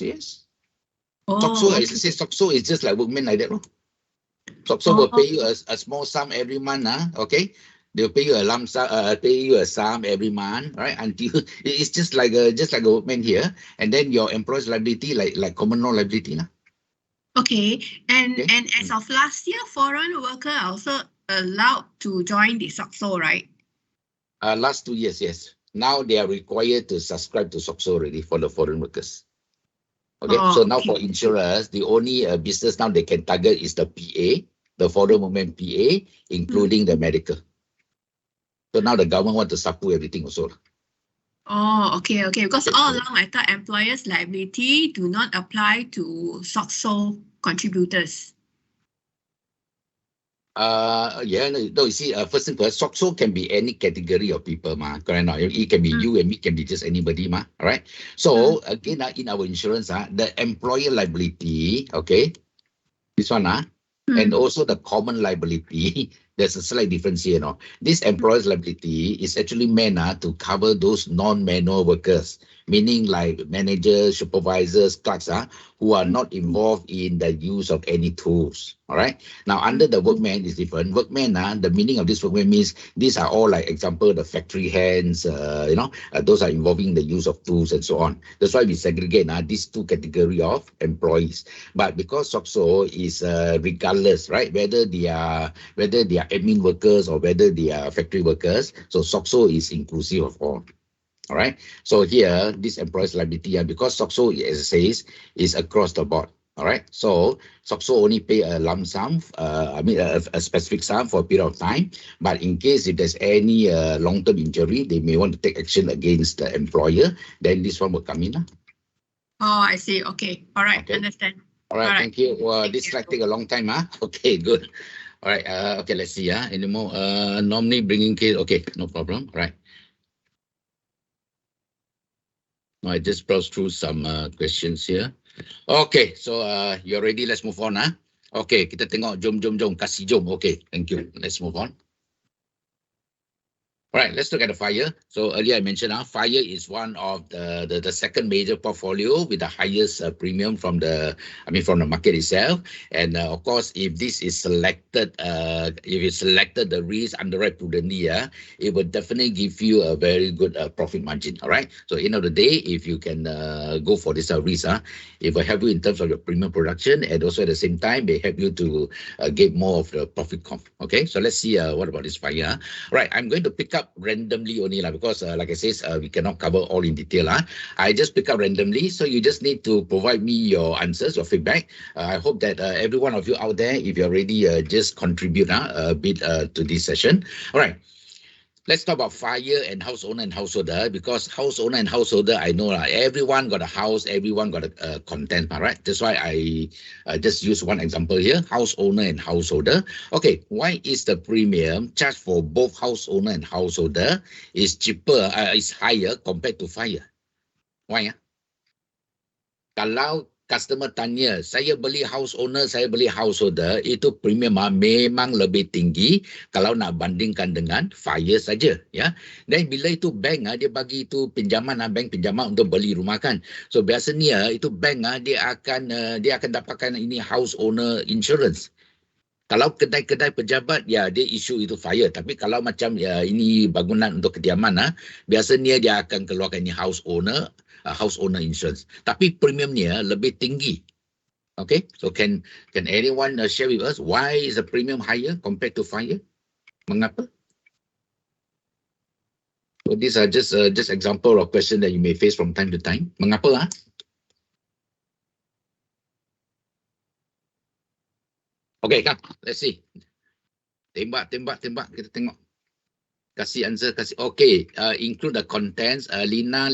SOXO, as I say, SOXO is just like workmen like that. SOXO will pay you a small sum every month, okay? They'll pay you a lump sum, pay you a sum every month, right? Until it's just like a workman here, and then your employer's liability like common law liability, Okay, and as of last year, foreign worker are also allowed to join the SOXO, right? Last 2 years, yes. Now they are required to subscribe to SOXO already for the foreign workers. Okay, so now for insurers, the only business now they can target is the PA, the foreign women PA, including the medical. So now the government want to support everything also. Oh, okay. Because all along I thought employers' liability do not apply to SOCSO contributors. Yeah, no, you see, first thing first, SOCSO can be any category of people, correct or not? It can be you and me, can be just anybody, all right? So, again, in our insurance, the employer liability, okay, this one, and also the common liability, there's a slight difference here, This employer's liability is actually meant to cover those non-manual workers, meaning like managers, supervisors, clerks, who are not involved in the use of any tools. All right. Now, under the workman is different. Workman, the meaning of this workman means these are all like example, the factory hands, those are involving the use of tools and so on. That's why we segregate these two category of employees. But because SOCSO is regardless, right, whether they are admin workers or whether they are factory workers, so SOCSO is inclusive of all. All right. So here, this employer's liability, because SOCSO, as it says, is across the board. All right. So SOCSO only pay a lump sum, a specific sum for a period of time. But in case if there's any long-term injury, they may want to take action against the employer, then this one will come in. Oh, I see. Okay. All right. Okay. Understand. All right. Thank you. This slide take a long time. Okay, good. All right. Okay, let's see. Any more? Normally bringing case. Okay, no problem. All right. I just browse through some questions here. Okay, so you're ready. Let's move on. Okay, kita tengok. Jom. Kasih jom. Okay, thank you. Let's move on. All right, let's look at the fire. So earlier I mentioned fire is one of the second major portfolio with the highest premium from the market itself. And of course, if this is selected, if it's selected the risk underwrite prudently, it will definitely give you a very good profit margin. All right. So end of the day, if you can go for this risk, it will help you in terms of your premium production, and also at the same time, they help you to get more of the profit comp. Okay. So let's see what about this fire. Right. I'm going to pick up randomly only because like I said, we cannot cover all in detail. I just pick up randomly, so you just need to provide me your answers, your feedback. I hope that every one of you out there, if you're ready, just contribute a bit to this session. All right. Let's talk about fire and house owner and householder, because house owner and householder, I know everyone got a house, everyone got a content, all right? That's why I just use one example here, house owner and householder. Okay, why is the premium charged for both house owner and householder is cheaper, is higher compared to fire? Why? Kalau customer tanya, saya beli house owner, saya beli householder, itu premium memang lebih tinggi kalau nak bandingkan dengan fire saja, ya. Dan bila itu bank dia bagi itu pinjaman, bank pinjaman untuk beli rumah kan. So biasanya itu bank dia akan dapatkan ini house owner insurance. Kalau kedai-kedai pejabat, ya dia isu itu fire. Tapi kalau macam ini bangunan untuk kediaman, biasanya dia akan keluarkan ini house owner insurance. Tapi premiumnya lebih tinggi. Okay, so can anyone share with us why is the premium higher compared to fire? Mengapa? So these are just example of question that you may face from time to time. Mengapa? Okay, come, let's see. Tembak. Kita tengok. Kasih answer, kasih. Okay, include the contents. Lina,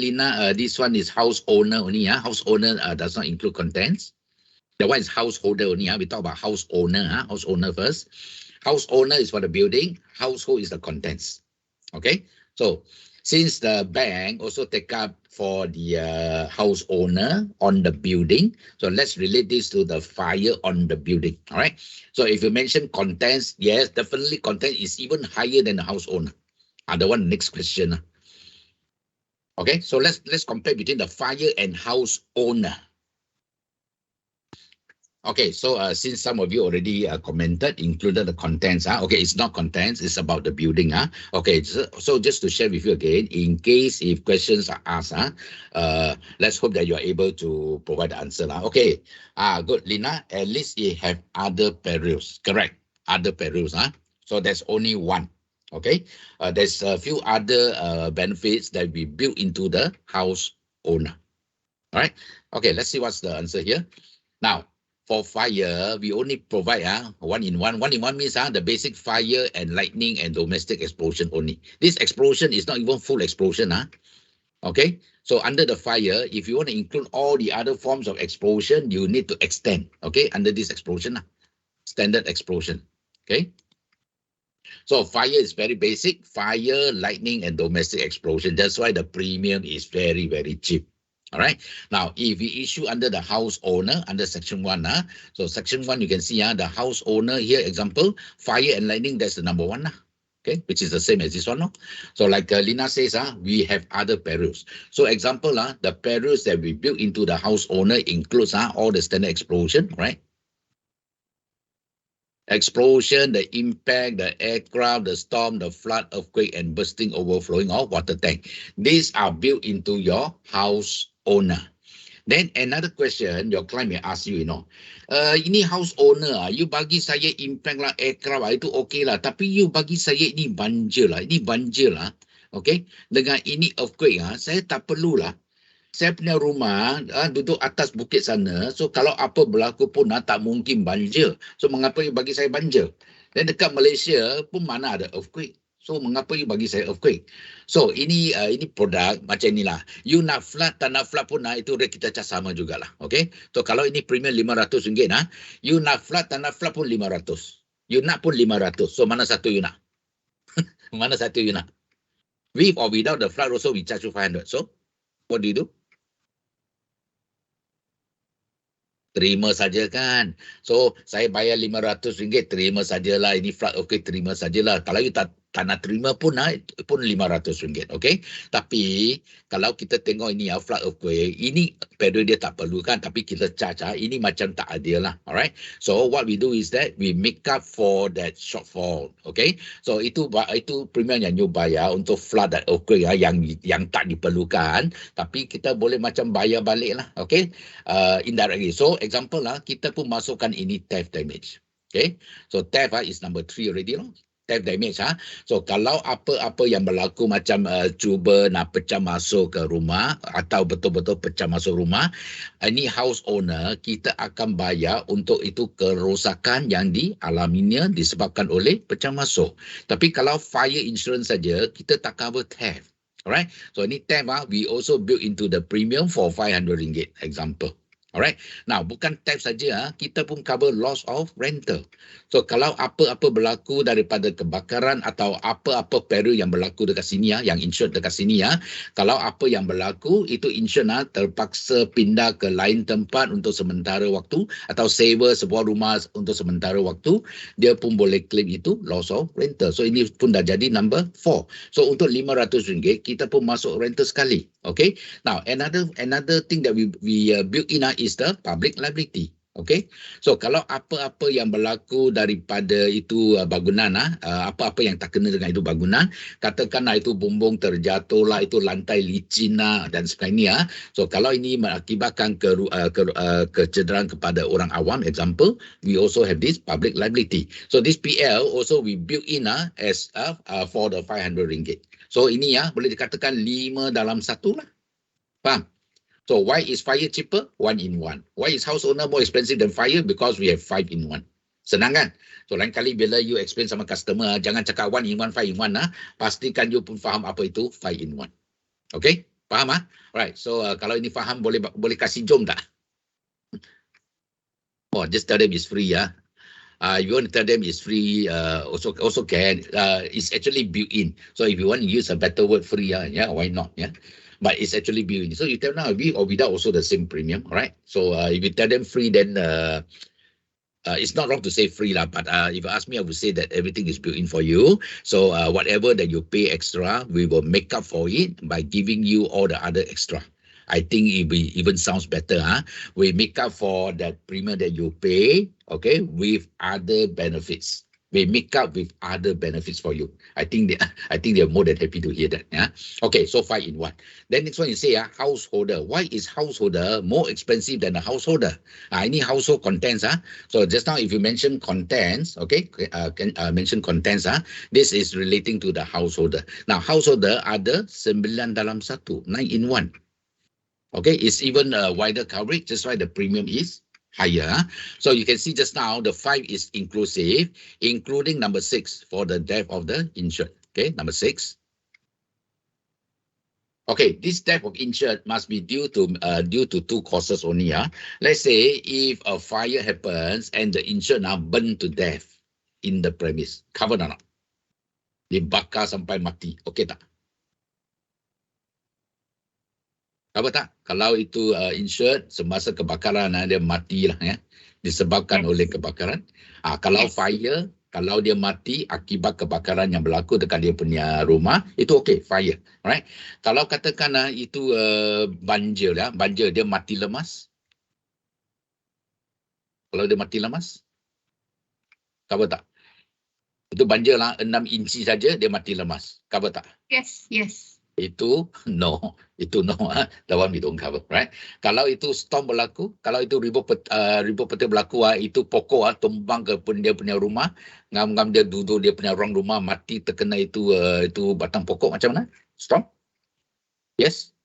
this one is house owner only. House owner does not include contents. That one is householder only. We talk about house owner. House owner first. House owner is for the building. Household is the contents. Okay, so since the bank also take up for the house owner on the building, so let's relate this to the fire on the building. All right. So if you mention contents, yes, definitely content is even higher than the house owner. The one next question. Okay, so let's compare between the fire and house owner. Okay, so since some of you already commented, included the contents. Okay, it's not contents, it's about the building. Okay, so just to share with you again, in case if questions are asked, let's hope that you are able to provide the answer. Okay, good, Lina. At least you have other perils. Correct, other perils. So there's only one. Okay, there's a few other benefits that we built into the house owner. All right. Okay, let's see what's the answer here. Now, for fire, we only provide one in one. One in one means the basic fire and lightning and domestic explosion only. This explosion is not even full explosion. Okay, so under the fire, if you want to include all the other forms of explosion, you need to extend. Okay, under this explosion, standard explosion. Okay. So fire is very basic, fire, lightning, and domestic explosion. That's why the premium is very, very cheap. All right. Now, if we issue under the house owner, under section 1, so section 1, you can see the house owner here, example, fire and lightning, that's the number 1. Okay, which is the same as this one. No? So like Lina says, we have other perils. So example, the perils that we built into the house owner includes all the standard explosion, right? Explosion, the impact, the aircraft, the storm, the flood, earthquake, and bursting, overflowing of water tank. These are built into your house owner. Then another question, your client may ask you, ini house owner, you bagi saya impact lah, aircraft lah, itu okay lah. Tapi you bagi saya ini banjir lah, okay? Dengan ini earthquake, saya tak perlu lah. Saya punya rumah duduk atas bukit sana. So kalau apa berlaku pun tak mungkin banjir. So mengapa you bagi saya banjir? Dan dekat Malaysia pun mana ada earthquake. So mengapa you bagi saya earthquake? So ini produk macam inilah. You nak flood, tak nak flood pun itu rate kita cas sama jugalah. Okay. So kalau ini premium RM500, you nak flood, tak nak flood pun RM500. You nak pun RM500. So mana satu you nak? Mana satu you nak? With or without the flood also we charge you $500. So what do you do? Terima saja kan. So saya bayar RM500, terima sajalah. Ini flood, okay, terima sajalah. Kalau you tak nak terima pun RM500, okay. Tapi kalau kita tengok ini flood, earthquake, ini pedal dia tak perlu kan, tapi kita charge ini macam tak adil lah. Alright. So what we do is that we make up for that shortfall, okay. So itu premium yang you bayar untuk flood dan earthquake yang tak diperlukan, tapi kita boleh macam bayar balik lah, okay. Indirectly. So example kita pun masukkan ini theft damage. Okay. So theft is number 3 already lah. Theft damage. So kalau apa-apa yang berlaku macam cuba nak pecah masuk ke rumah atau betul-betul pecah masuk rumah, ini house owner kita akan bayar untuk itu kerosakan yang dialaminya disebabkan oleh pecah masuk. Tapi kalau fire insurance saja, kita tak cover theft. Alright. So ini theft we also build into the premium for RM500 example. Alright. Now, bukan theft saja, kita pun cover loss of rental. So, kalau apa-apa berlaku daripada kebakaran atau apa-apa peril yang berlaku dekat sini, yang insured dekat sini, kalau apa yang berlaku, itu insured terpaksa pindah ke lain tempat untuk sementara waktu atau sewa sebuah rumah untuk sementara waktu, dia pun boleh claim itu loss of rental. So, ini pun dah jadi number 4. So, untuk RM500, kita pun masuk rental sekali. Okay. Now, another thing that we built in is the public liability. Okay. So kalau apa-apa yang berlaku daripada itu bangunan, apa-apa yang tak kena dengan itu bangunan, katakanlah itu bumbung terjatuh lah, itu lantai licin dan sebagainya. So kalau ini mengakibatkan kecederaan kepada orang awam, example, we also have this public liability. So this PL also we built in as for the RM500. So ini boleh dikatakan 5 dalam 1 lah. Faham? So why is fire cheaper? 1 in 1. Why is house owner more expensive than fire? Because we have 5 in 1. Senang kan? So lain kali bila you explain sama customer, jangan cakap 1 in 1, 5 in 1. Pastikan you pun faham apa itu 5 in 1. Okay? Faham? Right. So kalau ini faham, boleh kasih jom tak? Oh, just tell them it's free. You want to tell them it's free, also can. It's actually built in. So if you want to use a better word, free, why not? Yeah. But it's actually built in. So you tell them with or without also the same premium, all right? So if you tell them free, then it's not wrong to say free lah. But if you ask me, I would say that everything is built in for you. So whatever that you pay extra, we will make up for it by giving you all the other extra. I think it even sounds better. We make up for that premium that you pay, okay, with other benefits. We make up with other benefits for you. I think they're more than happy to hear that. Yeah. Okay, so 5 in 1. Then next one you say householder. Why is householder more expensive than a householder? Ini household contents. So just now if you mention contents, okay, mention contents. This is relating to the householder. Now householder ada 9 dalam 1, 9 in 1. Okay, it's even a wider coverage. That's why the premium is higher. So you can see just now the 5 is inclusive, including number 6 for the death of the insured. Okay, number 6. Okay, this type of insured must be due to two causes only. Let's say if a fire happens and the insured now burned to death in the premise, covered or not? Dibakar sampai mati, okay tak? Cover tak? Kalau itu insured semasa kebakaran dia mati lah ya, disebabkan oleh kebakaran. Kalau fire, kalau dia mati akibat kebakaran yang berlaku dekat dia punya rumah, itu okey, fire, right? Kalau katakan itu banjir ya, banjir dia mati lemas. Kalau dia mati lemas, cover tak? Itu banjir lah 6 inci saja dia mati lemas, cover tak? Yes. Itu no. That one we don't cover, right? Kalau itu storm berlaku, kalau itu ribuan petir berlaku, itu pokok tumbang ke dia punya rumah, ngam-ngam dia duduk dia punya ruang rumah mati terkena itu batang pokok, macam mana? Storm? Yes.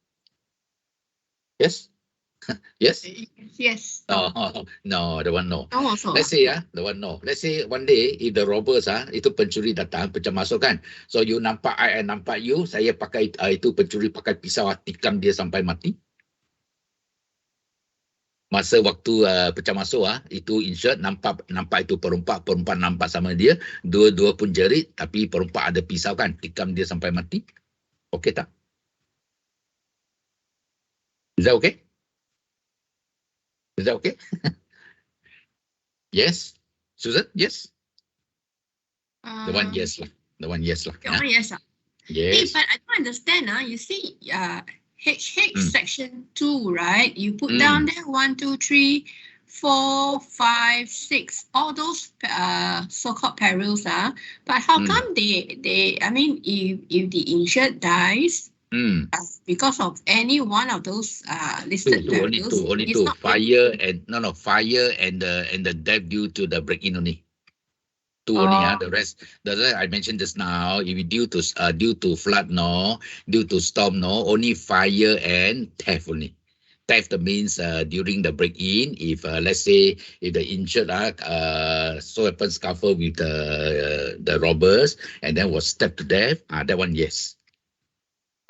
No, the one no. Let's say the one no. Let's say one day if the robbers itu pencuri datang pecah masuk kan. So you nampak I nampak you, saya pakai itu pencuri pakai pisau tikam dia sampai mati. Masa waktu pecah masuk itu insured nampak itu perempat nampak sama dia, dua pun jerit tapi perempat ada pisau kan, tikam dia sampai mati. Okey tak? Is that okay? Is that okay? Yes. Susan, yes? The one yes lah. The one yes lah. Yes. Hey, but I don't understand. You see, HH section 2, right? You put down there 1, 2, 3, 4, 5, 6, all those so-called perils. But how come they? I mean, if the insured dies because of any one of those listed perils, only two. Fire and the death due to the break-in only. Two only. The rest I mentioned just now. If due to flood, no. Due to storm, no. Only fire and theft only. Theft means during the break-in, if let's say if the insured so happens scuffle with the robbers and then was stabbed to death, that one yes.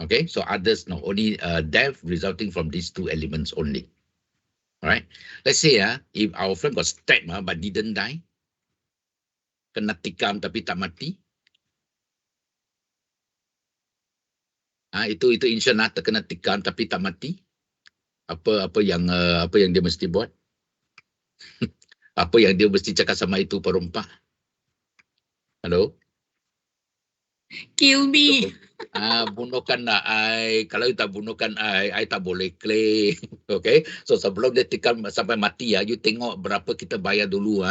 Okay, so others no. Only death resulting from these two elements only. All right. Let's say if our friend got stabbed but didn't die, kena tikam tapi tak mati. Itu insurance terkena tikam tapi tak mati. Apa yang dia mesti buat? Apa yang dia mesti cakap sama itu perempat? Hello? Kill me. Bunuhkan I. Kalau you tak bunuhkan I tak boleh claim. Okay. So sebelum dia tikam sampai mati you tengok berapa kita bayar dulu.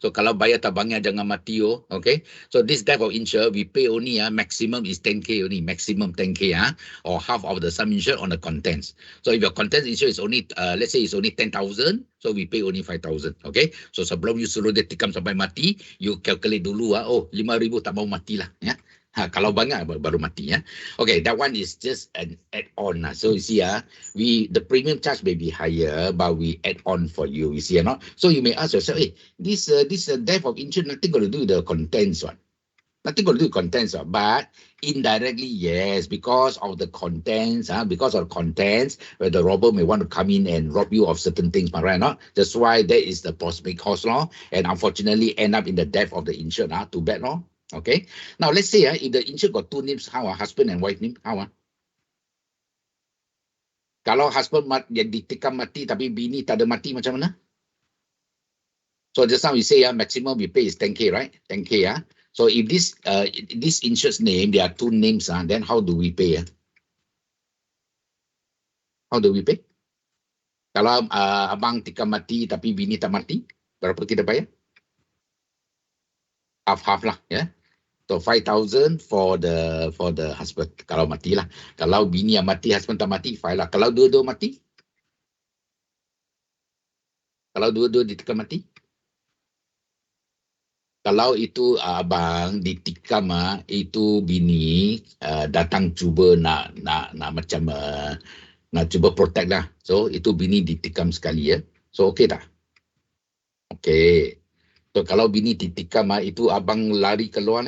So kalau bayar tak banyak jangan mati. Okay. So this type of insure we pay only maximum is 10k only. Maximum 10k or half of the sum insured on the contents. So if your contents insure is only let's say it's only 10,000, so we pay only 5,000. Okay. So sebelum you suruh dia tikam sampai mati, you calculate dulu 5,000 tak mau matilah ya. Kalau banyak baru mati Okay, that one is just an add-on So you see the premium charge may be higher, but we add on for you. You see or not? So you may ask yourself, hey, this death of insurance nothing got to do with the contents one. Nothing got to do with contents but indirectly yes, because of the contents where the robber may want to come in and rob you of certain things, right? Not that's why that is the proximate cause law, and unfortunately end up in the death of the insured. Too bad law. Okay. Now let's say if the insured got two names, how husband and wife name, how Kalau husband ditikam mati tapi bini tak ada mati macam mana? So just now we say maximum we pay is 10k, right? 10k So if this insured's name there are two names then how do we pay How do we pay? Kalau abang tikam mati tapi bini tak mati, berapa kita bayar? Half lah ya. So 5,000 for the husband kalau matilah. Kalau bini yang mati, husband tak mati, 5 lah. Kalau dua-dua mati? Kalau dua-dua ditikam mati? Kalau itu abang ditikam itu bini datang cuba nak macam nak cuba protect lah. So itu bini ditikam sekali ya. So okey tak? Okey. So kalau bini ditikam itu abang lari keluar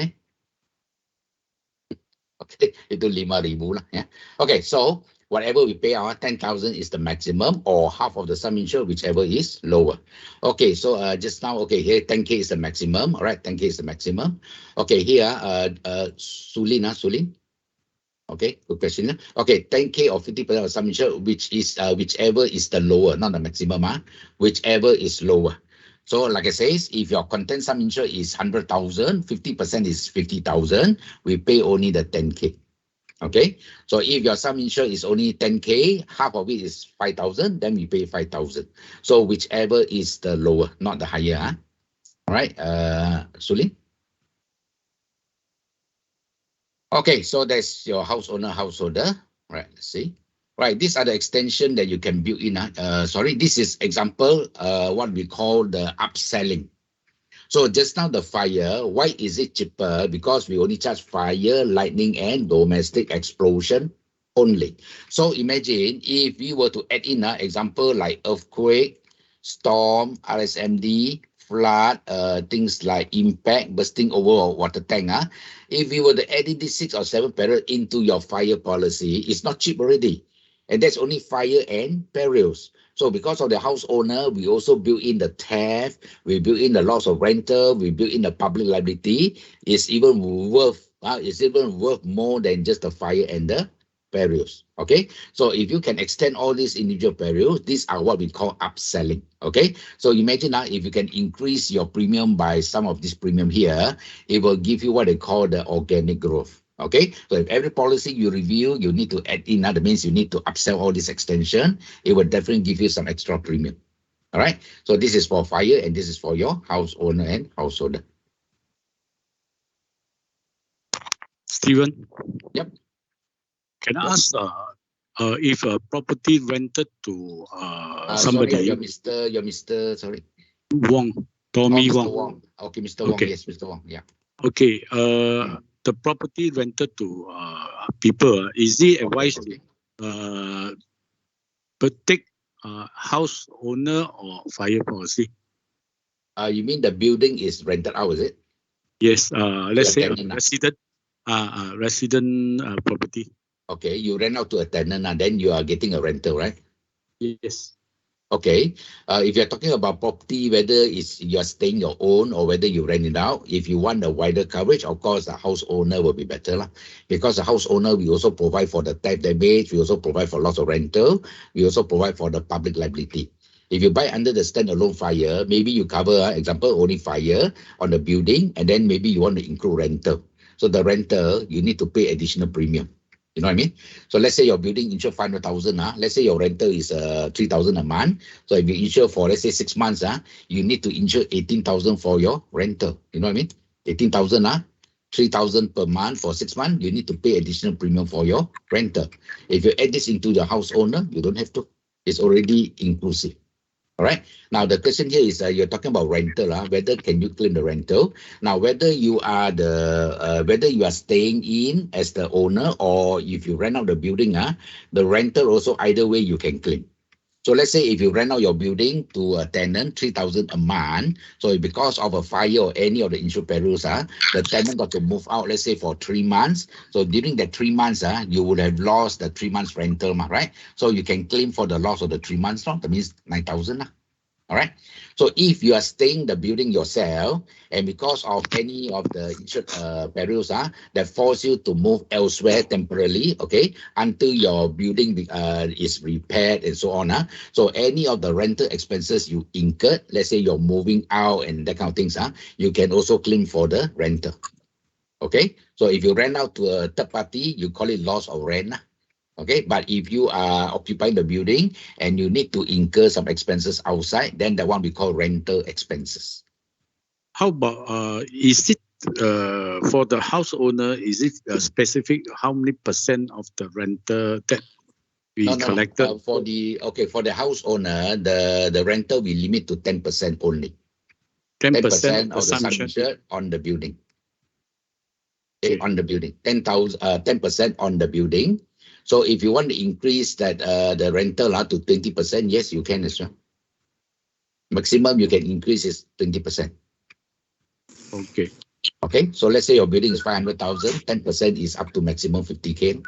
Okay, itu 5,000 lah. Yeah. Okay, so whatever we pay out, 10,000 is the maximum or half of the sum insured, whichever is lower. Okay, so just now, okay, here 10K is the maximum. All right, 10K is the maximum. Okay, here, Sulin. Okay, good question. Okay, 10K or 50% of sum insured, whichever is the lower, not the maximum, whichever is lower. So like I says, if your content sum insured is 100,000, 50% is 50,000, we pay only the 10K. Okay, so if your sum insured is only 10K, half of it is 5,000, then we pay 5,000. So whichever is the lower, not the higher. All right, Sulin. Okay, so that's your house owner, householder. Right, let's see. Right, these are the extension that you can build in. Sorry, this is example, what we call the upselling. So just now the fire, why is it cheaper? Because we only charge fire, lightning, and domestic explosion only. So imagine if we were to add in example like earthquake, storm, RSMD, flood, things like impact, bursting over or water tank. If we were to add in these 6 or 7 perils into your fire policy, it's not cheap already. And that's only fire and perils. So because of the house owner, we also build in the theft, we build in the loss of rental, we build in the public liability. It's even worth more than just the fire and the perils. Okay, so if you can extend all these individual perils, these are what we call upselling. Okay, so imagine now if you can increase your premium by some of this premium here, it will give you what they call the organic growth. Okay, so if every policy you review, you need to add in, that means you need to upsell all this extension. It will definitely give you some extra premium. All right, so this is for fire and this is for your house owner and householder. Stephen? Yep. Can I ask if a property rented to somebody? Sorry, you're Mr. Sorry. Wong. Tommy Mr. Wong. Wong. Okay, Mr. Wong. Yes, Mr. Wong. Yeah. Okay. The property rented to people, is it advised to take house owner or fire policy? You mean the building is rented out, is it? Yes. Let's say a resident property. Okay, you rent out to a tenant, then you are getting a rental, right? Yes. Okay, if you're talking about property, whether you're staying your own or whether you rent it out, if you want a wider coverage, of course, the house owner will be better. Because the house owner, we also provide for the theft damage, we also provide for loss of rental, we also provide for the public liability. If you buy under the standalone fire, maybe you cover, example, only fire on the building, and then maybe you want to include rental. So the rental, you need to pay additional premium. You know what I mean? So let's say your building insure 500,000. Let's say your rental is 3,000 a month. So if you insure for, let's say 6 months, you need to insure 18,000 for your rental. You know what I mean? 18,000, 3,000 per month for 6 months. You need to pay additional premium for your rental. If you add this into your house owner, you don't have to. It's already inclusive. All right. Now the question here is you're talking about rental. Whether can you claim the rental? Now whether you are staying in as the owner or if you rent out the building, the rental also either way you can claim. So let's say if you rent out your building to a tenant, 3,000 a month. So because of a fire or any of the insured perils, the tenant got to move out, let's say for 3 months. So during that 3 months, you would have lost the 3 months rental, right? So you can claim for the loss of the 3 months, that means 9,000. All right. So if you are staying in the building yourself, and because of any of the insured perils that force you to move elsewhere temporarily, okay, until your building is repaired and so on. So any of the rental expenses you incurred, let's say you're moving out and that kind of things, you can also claim for the rental. Okay. So if you rent out to a third party, you call it loss of rent. Okay, but if you are occupying the building and you need to incur some expenses outside, then that one we call rental expenses. How about is it for the house owner? Is it specific how many percent of the rental that we collected? No. For the house owner, the rental we limit to 10% only. 10% of the sum insured on the building. Okay, on the building, 10% on the building. So if you want to increase that the rental to 20%, yes, you can as well. Maximum you can increase is 20%. Okay. Okay, so let's say your building is 500,000, 10% is up to maximum 50K.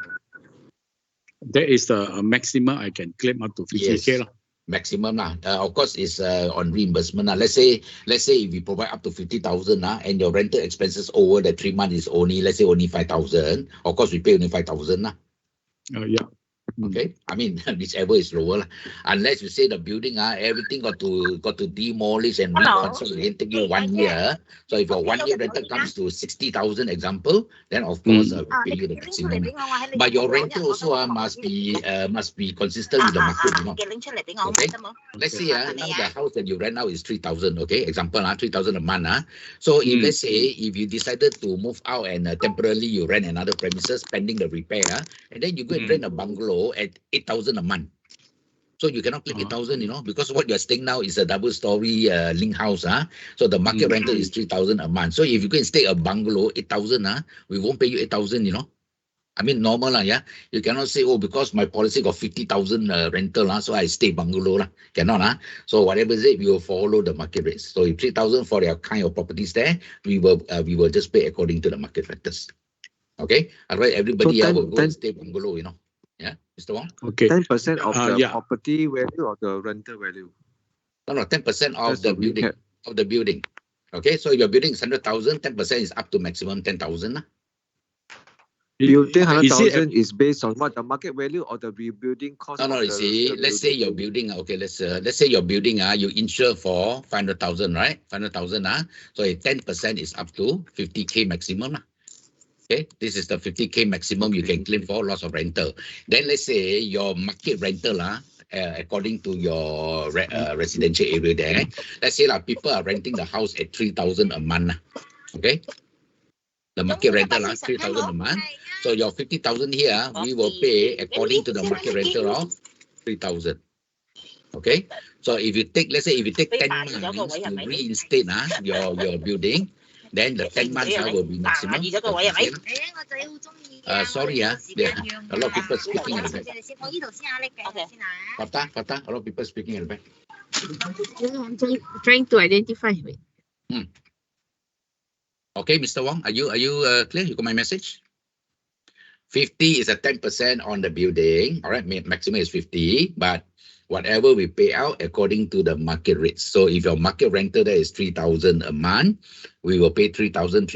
That is the maximum I can claim up to 50K. Yes. Maximum lah. Of course, is on reimbursement. Let's say if we provide up to 50,000 and your rental expenses over the 3 months is only, let's say only 5,000. Of course, we pay only 5,000 Yeah. Okay, I mean whichever is lower, unless you say the building everything got to demolish and reconstruct, it take you 1 year. So if your 1 year rental comes to 60,000 example, then of course we pay you the maximum. But your rental also must be consistent with the market, you know. Okay, let's say now the house that you rent out is 3,000. Okay, example 3,000 a month. So if let's say if you decided to move out and temporarily you rent another premises pending the repair, and then you go and rent a bungalow at 8,000 a month. So you cannot claim 8,000, you know, because what you're staying now is a double-story link house. So the market rental is 3,000 a month. So if you go and stay a bungalow, 8,000, we won't pay you 8,000, you know. I mean, normal, yeah. You cannot say, oh, because my policy got 50,000 rental, so I stay bungalow. Cannot. So whatever is it, we will follow the market rates. So if 3,000 for your kind of properties there, we will just pay according to the market rentals. Okay. Otherwise, everybody will go and stay bungalow, you know. Yeah, Mr. Wong? Okay. 10% of the property value or the rental value? No, 10% of the building. Of the building. Okay, so your building is 100,000, 10% is up to maximum 10,000. Building 100,000 is based on what, the market value or the rebuilding cost? No, you see, let's say your building, okay, let's say your building, you insure for 500,000, right? 500,000, so 10% is up to 50K maximum. Okay, this is the 50K maximum you can claim for loss of rental. Then let's say your market rental, according to your residential area there, let's say people are renting the house at 3,000 a month. Okay, the market rental 3,000 a month. So your 50,000 here, we will pay according to the market rental of 3,000. Okay, so if you take, let's say if you take 10 months to reinstate your building, then the 10 months will be maximum. Sorry, there are a lot of people speaking at the back. Fatah, a lot of people speaking at the back. I'm trying to identify. Okay, Mr. Wong, are you clear? You got my message? 50 is a 10% on the building. All right, maximum is 50, but whatever we pay out according to the market rates. So if your market rental there is 3,000 a month, we will pay 3,000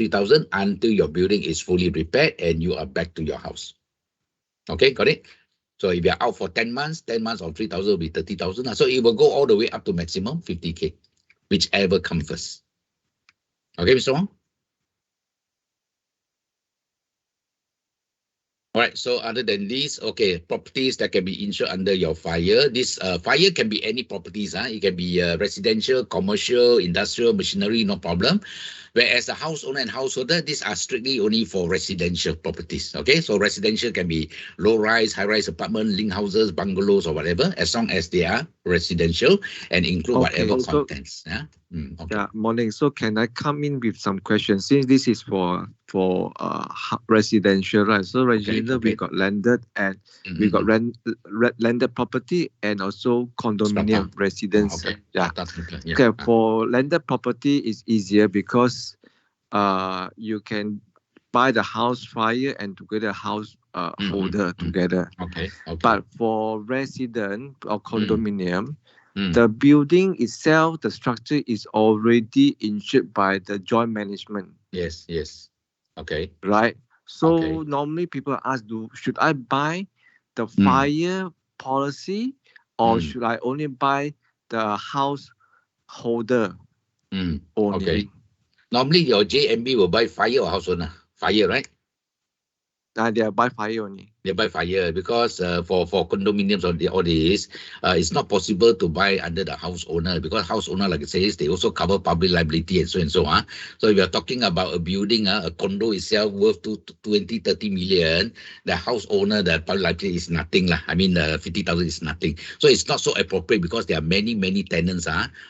until your building is fully repaired and you are back to your house. Okay, got it? So if you're out for 10 months of 3,000 will be 30,000. So it will go all the way up to maximum 50K, whichever comes first. Okay, Mr. Wong? All right, so other than this, okay, properties that can be insured under your fire. This fire can be any properties. It can be residential, commercial, industrial, machinery, no problem. Whereas the house owner and householder, these are strictly only for residential properties. Okay, so residential can be low-rise, high-rise apartment, link houses, bungalows, or whatever, as long as they are residential and include whatever contents. Yeah, morning. So can I come in with some questions? Since this is for residential, right? So residential, we got landed and we got landed property and also condominium residence. Okay, for landed property is easier because you can buy the house fire and together house holder together. Okay. But for resident or condominium, the building itself, the structure is already insured by the joint management. Yes. Okay. Right. So normally people ask, should I buy the fire policy or should I only buy the house holder only? Okay. Normally your JMB will buy fire or house owner? Fire, right? They buy fire only. They buy fire because for condominiums or all this, it's not possible to buy under the house owner because house owner, like it says, they also cover public liability and so and so on. So if you're talking about a building, a condo itself worth 20-30 million, the house owner, the public liability is nothing. I mean, 50,000 is nothing. So it's not so appropriate because there are many tenants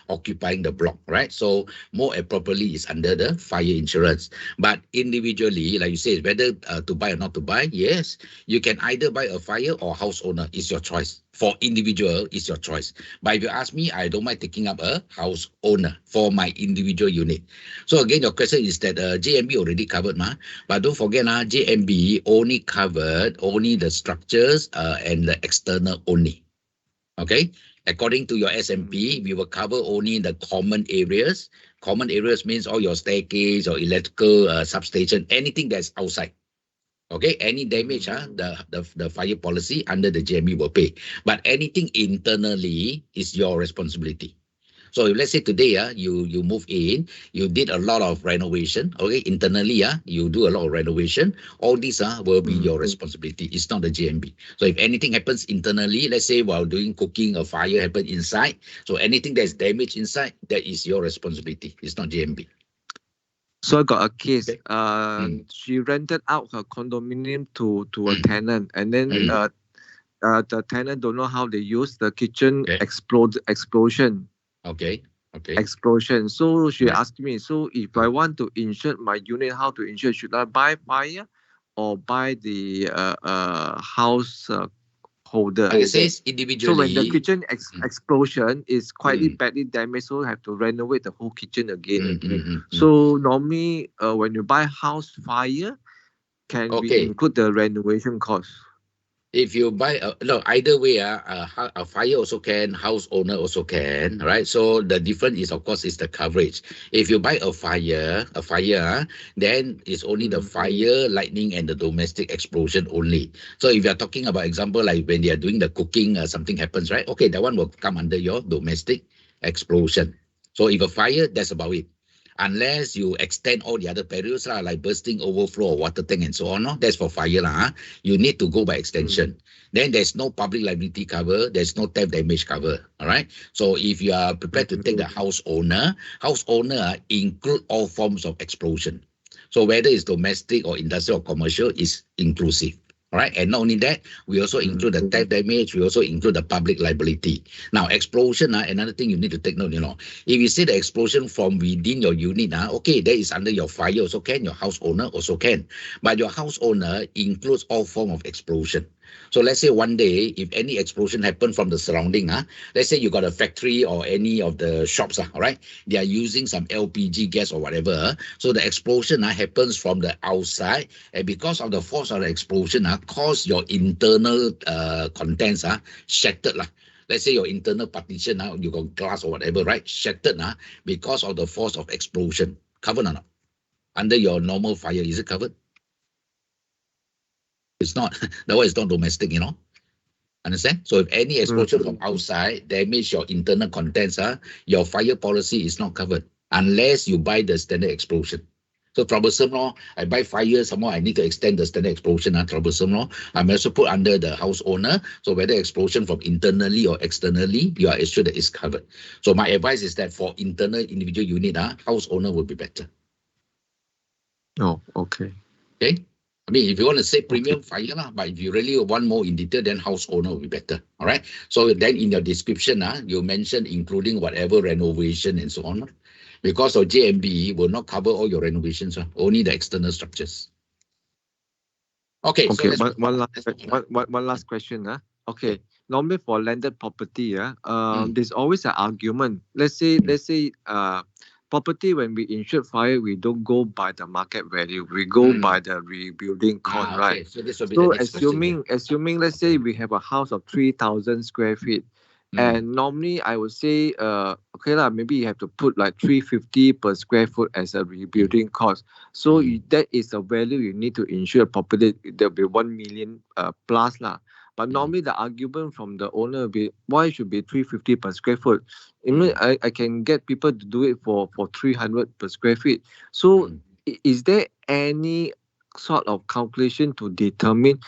occupying the block, right? So more appropriately is under the fire insurance. But individually, like you say, whether to buy or not to buy, yes, you you can either buy a fire or house owner. It's your choice. For individual, it's your choice. But if you ask me, I don't mind taking up a house owner for my individual unit. So again, your question is that JMB already covered, but don't forget, JMB only covered only the structures and the external only. Okay, according to your SMP, we will cover only the common areas. Common areas means all your staircase or electrical substation, anything that's outside. Okay, any damage, the fire policy under the JMB will pay. But anything internally is your responsibility. So if let's say today, you move in, you did a lot of renovation, okay, internally, you do a lot of renovation, all these will be your responsibility. It's not the JMB. So if anything happens internally, let's say while doing cooking, a fire happened inside, so anything that's damaged inside, that is your responsibility. It's not JMB. So I got a case. She rented out her condominium to a tenant, and then the tenant don't know how they use the kitchen explosion. Okay. Explosion. So she asked me, so if I want to insure my unit, how to insure? Should I buy fire or buy the house holder? It says individually. So when the kitchen explosion is quite badly damaged, so you have to renovate the whole kitchen again. So normally, when you buy house fire, can we include the renovation cost? If you buy either way, a fire also can, house owner also can, right? So the difference is, of course, is the coverage. If you buy a fire, then it's only the fire, lightning, and the domestic explosion only. So if you're talking about example like when they are doing the cooking, something happens, right? Okay, that one will come under your domestic explosion. So if a fire, that's about it. Unless you extend all the other perils, like bursting, overflow, or water tank, and so on, that's for fire. You need to go by extension. Then there's no public liability cover. There's no theft damage cover. All right. So if you are prepared to take the house owner include all forms of explosion. So whether it's domestic or industrial or commercial, is inclusive. All right, and not only that, we also include the theft damage. We also include the public liability. Now, explosion, another thing you need to take note, if you see the explosion from within your unit, okay, that is under your fire also can, your house owner also can. But your house owner includes all form of explosion. So let's say one day, if any explosion happen from the surrounding, let's say you got a factory or any of the shops, all right, they are using some LPG gas or whatever. So the explosion happens from the outside, and because of the force of the explosion, cause your internal contents shattered. Let's say your internal partition, you got glass or whatever, right, shattered because of the force of explosion. Covered or not? Under your normal fire, is it covered? It's not. That one is not domestic, Understand? So if any explosion from outside damage your internal contents, your fire policy is not covered unless you buy the standard explosion. So troublesome, I buy fire, somehow I need to extend the standard explosion, troublesome, I'm also put under the house owner. So whether explosion from internally or externally, you are assured that it's covered. So my advice is that for internal individual unit, house owner would be better. Oh, okay. Okay. I mean, if you want to say premium, fire, but if you really want more in detail, then house owner will be better. All right. So then in your description, you mentioned including whatever renovation and so on. Because of JMB will not cover all your renovations, only the external structures. Okay. Okay. So one last question. Okay. Normally for landed property, there's always an argument. Let's say property, when we insure fire, we don't go by the market value. We go by the rebuilding cost, right? So this will be so the next assuming, let's say we have a house of 3,000 square feet, and normally I would say, maybe you have to put like 350 per square foot as a rebuilding cost. So that is the value you need to insure property. There'll be 1 million plus . But normally the argument from the owner will be, why should be 350 per square foot? I can get people to do it for 300 per square feet. So is there any sort of calculation to determine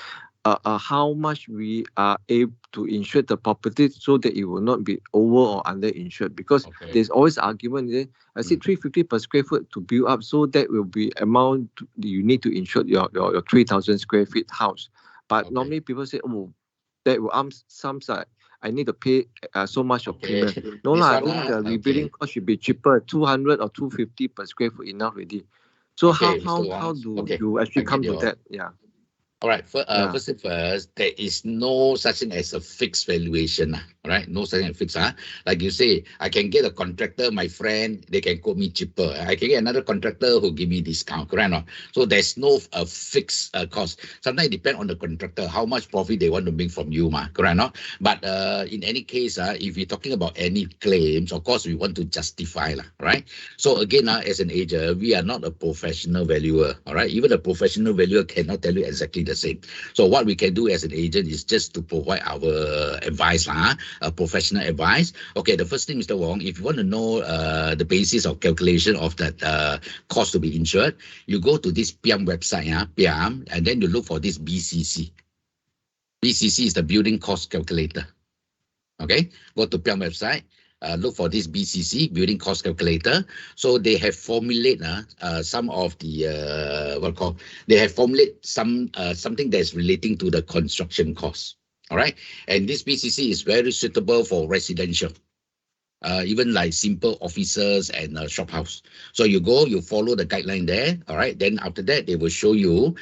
how much we are able to insure the property so that it will not be over or under insured? Because there's always argument there. I say 350 per square foot to build up, so that will be amount you need to insure your 3,000 square feet house. But normally people say, that will some side I need to pay so much of premium. No lah, I think the rebuilding cost should be cheaper, 200 or 250 per square foot enough already. So how do you actually come to that? Yeah. All right. First and first, there is no such thing as a fixed valuation. All right. No such thing as fixed. Like you say, I can get a contractor, my friend, they can quote me cheaper. I can get another contractor who give me discount. Correct? No? So there's no fixed cost. Sometimes it depends on the contractor, how much profit they want to make from you. Correct? No? But in any case, if we're talking about any claims, of course, we want to justify. Right? So again, as an agent, we are not a professional valuer. All right. Even a professional valuer cannot tell you exactly the same. So what we can do as an agent is just to provide our advice, professional advice. Okay, the first thing, Mr. Wong, if you want to know the basis of calculation of that cost to be insured, you go to this PIAM website, PIAM, and then you look for this BCC. BCC is the Building Cost Calculator. Okay, go to PIAM website. Look for this BCC, Building Cost Calculator. So they have formulate some of the they have formulate something that's relating to the construction cost. All right, and this BCC is very suitable for residential, even like simple offices and shop house. So you go, you follow the guideline there. All right, then after that they will show you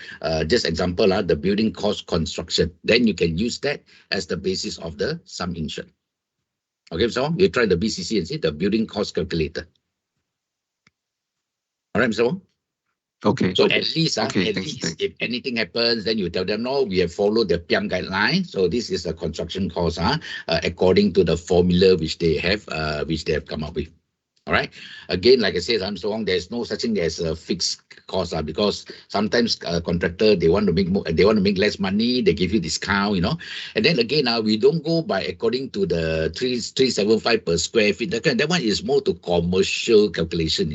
just example the building cost construction. Then you can use that as the basis of the sum insured. Okay, so you try the BCC and see the building cost calculator. All right, Mr. Wong? Okay. So at least, thanks. If anything happens, then you tell them, no, we have followed the PIAM guideline. So this is the construction cost, according to the formula which they have come up with. All right. Again, like I said, Mr. Wong, there's no such thing as a fixed cost, because sometimes contractor they want to make more, they want to make less money, they give you discount, And then again, we don't go by according to the 375 per square feet. That one is more to commercial calculation,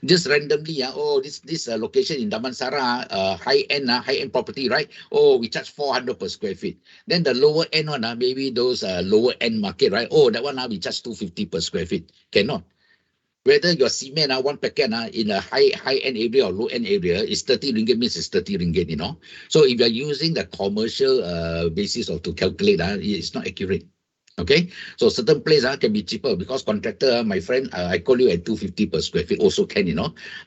Just randomly, this location in Damansara, high-end property, right? Oh, we charge 400 per square feet. Then the lower end one, maybe those lower end market, right? Oh, that one we charge 250 per square feet. Cannot. Whether your cement, one packet in a high-end area or low-end area is 30 ringgit means it's 30 ringgit, So if you're using the commercial basis to calculate, it's not accurate. Okay, so certain place can be cheaper because contractor, my friend, I call you at 250 per square feet also can,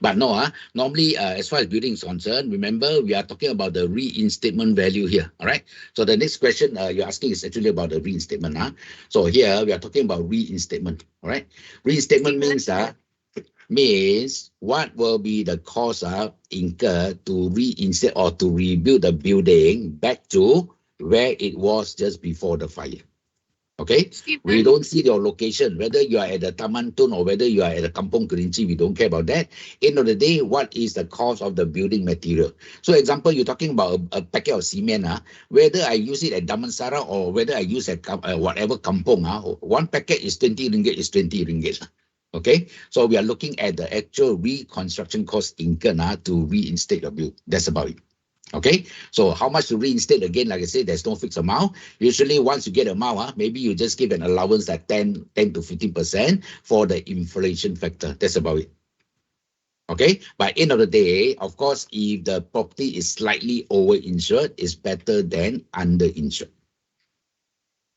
But no, normally as far as building is concerned, remember we are talking about the reinstatement value here. All right. So the next question you're asking is actually about the reinstatement. So here we are talking about reinstatement. All right. Reinstatement means what will be the cost incurred to reinstate or to rebuild the building back to where it was just before the fire. Okay, we don't see your location, whether you are at the Taman Tun or whether you are at the Kampung Kerinci, we don't care about that. End of the day, what is the cost of the building material? So example, you're talking about a packet of cement, whether I use it at Damansara or whether I use at whatever kampung, one packet is 20 ringgit is 20 ringgit. Okay, so we are looking at the actual reconstruction cost incurred to reinstate the build. That's about it. Okay, so how much to reinstate? Again, like I said, there's no fixed amount. Usually once you get an amount, maybe you just give an allowance at 10 to 15% for the inflation factor. That's about it. Okay, by end of the day, of course, if the property is slightly over-insured, it's better than under-insured.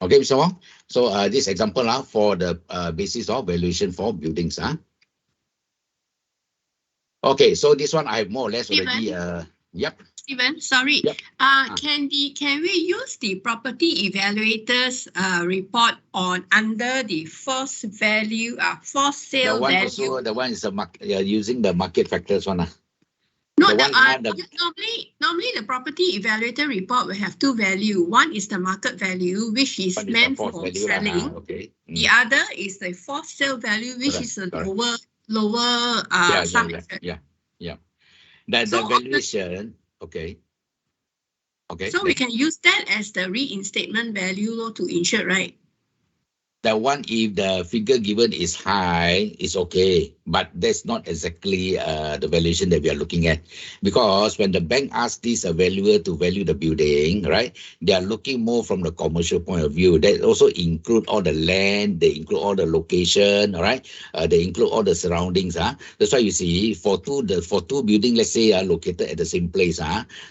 Okay, Mr. Wong. So this example for the basis of valuation for buildings. Okay, so this one I have more or less already. Yep. Stephen, sorry. Yep. Can we use the property evaluators report on under the forced sale value? The one is using the market factors one. No, normally the property evaluator report will have two value. One is the market value, which is meant for selling. Okay. The other is the forced sale value, which is a lower sum. Yeah. The valuation. Okay. So we can use that as the reinstatement value to insure, right? That one, if the figure given is high, it's okay. But that's not exactly the valuation that we are looking at. Because when the bank asks this valuer to value the building, right, they are looking more from the commercial point of view. They also include all the land, they include all the location, all right? They include all the surroundings. That's why you see, for two buildings, let's say, located at the same place,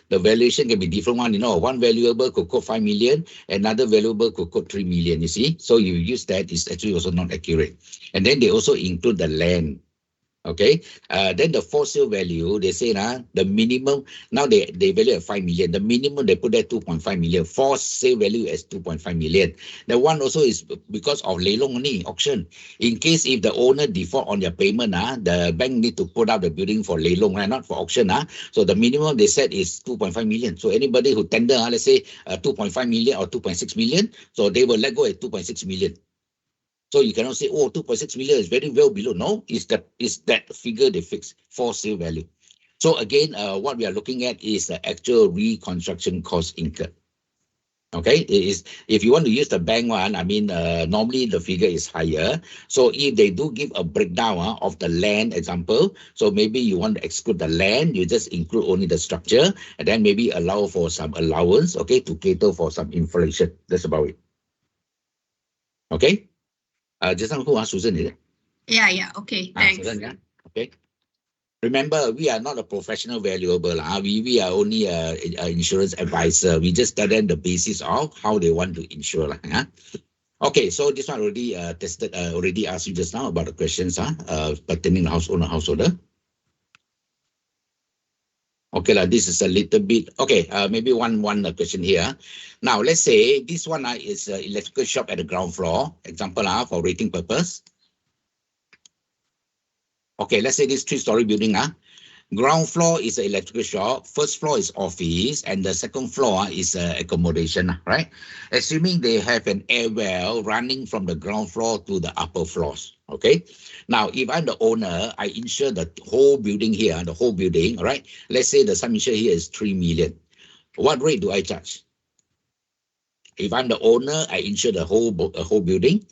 the valuation can be different one. One valuable could quote 5 million, another valuable could quote 3 million, you see? So you use that is actually also not accurate. And then they also include the land. Okay, then the for sale value, they say the minimum, now they value at 5 million. The minimum they put there 2.5 million. For sale value as 2.5 million. The one also is because of lelong only, auction. In case if the owner default on their payment, the bank need to put up the building for lelong, not for auction. So the minimum they said is 2.5 million. So anybody who tender, let's say 2.5 million or 2.6 million, so they will let go at 2.6 million. So you cannot say, oh, 2.6 million is very well below. No, it's that figure they fix for sale value. So again, what we are looking at is the actual reconstruction cost incurred. Okay, it is, if you want to use the bank one, I mean, normally the figure is higher. So if they do give a breakdown of the land example, so maybe you want to exclude the land, you just include only the structure, and then maybe allow for some allowance, okay, to cater for some inflation. That's about it. Okay. Just now who asked Susan, is it? Yeah. Okay, thanks. Susan, yeah. Okay. Remember, we are not a professional valuable. We are only an insurance advisor. We just tell them the basis of how they want to insure. Okay, so this one already tested, already asked you just now about the questions pertaining to house owner, householder. Okay, this is a little bit, okay, maybe one question here. Now, let's say this one is electrical shop at the ground floor, example for rating purpose. Okay, let's say this 3-story building. Ground floor is an electrical shop, first floor is office, and the second floor is accommodation, right? Assuming they have an air well running from the ground floor to the upper floors, okay? Now, if I'm the owner, I insure the whole building here, the whole building, right? Let's say the sum insured here is 3 million. What rate do I charge? If I'm the owner, I insure the whole building,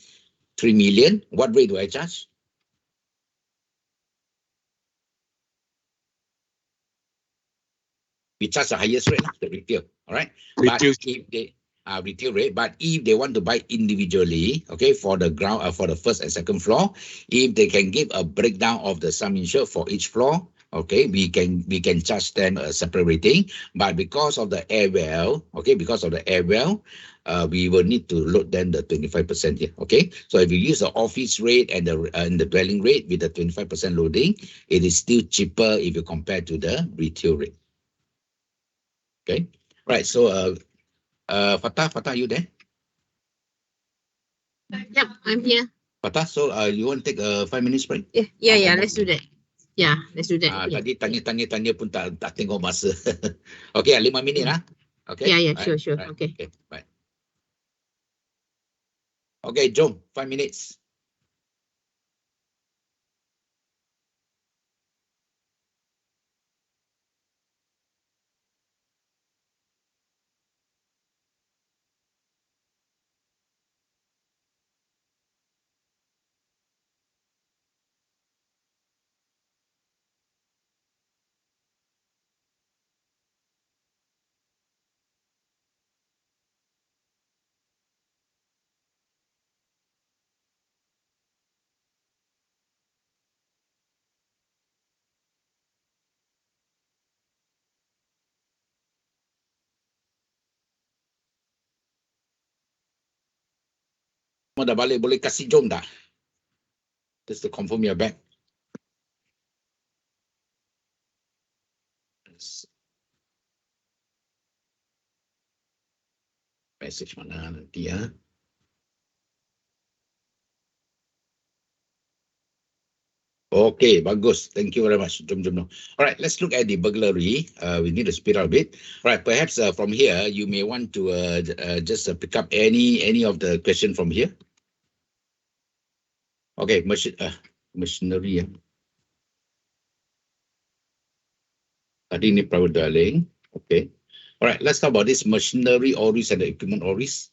3 million. What rate do I charge? We charge the highest rate, the retail, all right? Retail. But if they retail rate, but if they want to buy individually, okay, for the ground, for the first and second floor, if they can give a breakdown of the sum insured for each floor, okay, we can charge them a separate rating. But because of the air well, okay, we will need to load them the 25% here, okay? So if you use the office rate and the dwelling rate with the 25% loading, it is still cheaper if you compare to the retail rate. Okay, right. So, Fatah, are you there? Yep, I'm here. Fatah, so you want to take a 5 minutes break? Yeah. Let's do that. Yeah, let's do that. Tadi tanya pun tak tengok masa. Okay, 5 minit lah. Okay. Yeah, right, sure. right. Okay. Right. Okay, jom 5 minutes. Dah balik, boleh kasih jom tak? Just to confirm you're back. Message mana nanti ya? Okay, bagus. Thank you very much. Jom. All right, let's look at the burglary. We need to speed up a bit. All right, perhaps from here, you may want to just pick up any of the question from here. Okay, machinery. Tadi ni private dwelling. Okay. All right, let's talk about this machinery ORIS and the equipment ORIS.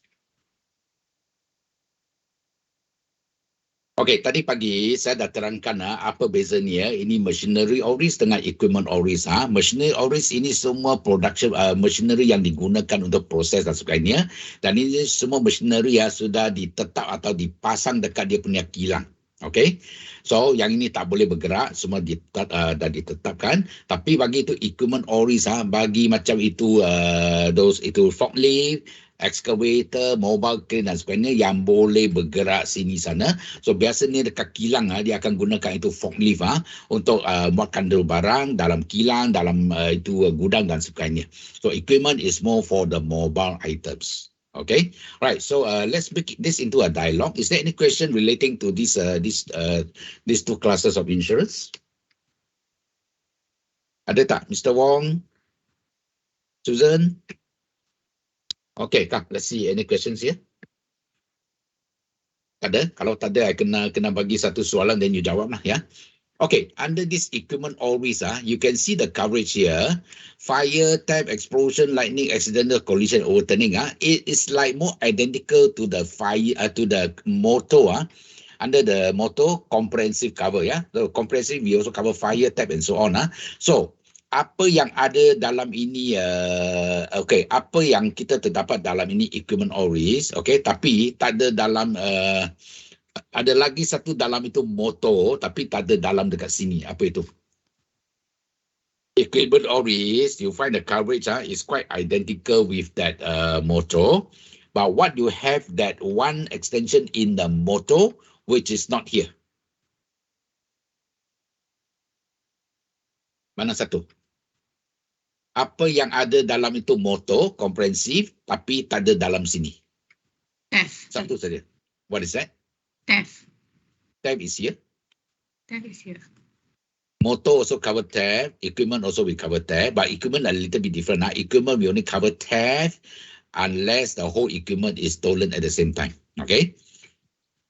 Okay, tadi pagi saya dah terangkan apa bezanya ini machinery ORIS dengan equipment ORIS. Machinery ORIS ini semua production machinery yang digunakan untuk proses dan sebagainya. Dan ini semua machinery sudah ditetap atau dipasang dekat dia punya kilang. Okay, so yang ini tak boleh bergerak, semua dah ditetapkan. Tapi bagi itu equipment ORIS, bagi macam itu itu forklift, excavator, mobile crane dan sebagainya yang boleh bergerak sini sana. So biasanya dekat kilang dia akan gunakan itu forklift untuk muat kandil barang dalam kilang, dalam itu gudang dan sebagainya. So equipment is more for the mobile items. Okay, right. So let's make this into a dialogue. Is there any question relating to these two classes of insurance? Ada tak, Mr. Wong, Susan? Okay, Kak, let's see. Any questions here? Ada? Kalau tak ada, I kena bagi satu soalan, then you jawab lah, ya. Okay, under this equipment always, you can see the coverage here. Fire, theft, explosion, lightning, accidental collision, overturning. It is like more identical to the fire, to the motto. Under the motto, comprehensive cover. So comprehensive, we also cover fire, theft, and so on. So apa yang ada dalam ini, okay, apa yang kita terdapat dalam ini equipment all risk, okay, tapi tak ada dalam ada lagi satu dalam itu motor tapi tak ada dalam dekat sini. Apa itu? Equipment all risk, you find the coverage is quite identical with that motor, but what you have that one extension in the motor which is not here. Mana satu? Apa yang ada dalam itu motor komprehensif tapi tak ada dalam sini? Theft. Satu saja. What is that? Theft. Theft is here. Theft is here. Motor also cover theft. Equipment also we cover theft. But equipment a little bit different. Equipment we only cover theft unless the whole equipment is stolen at the same time. Okay.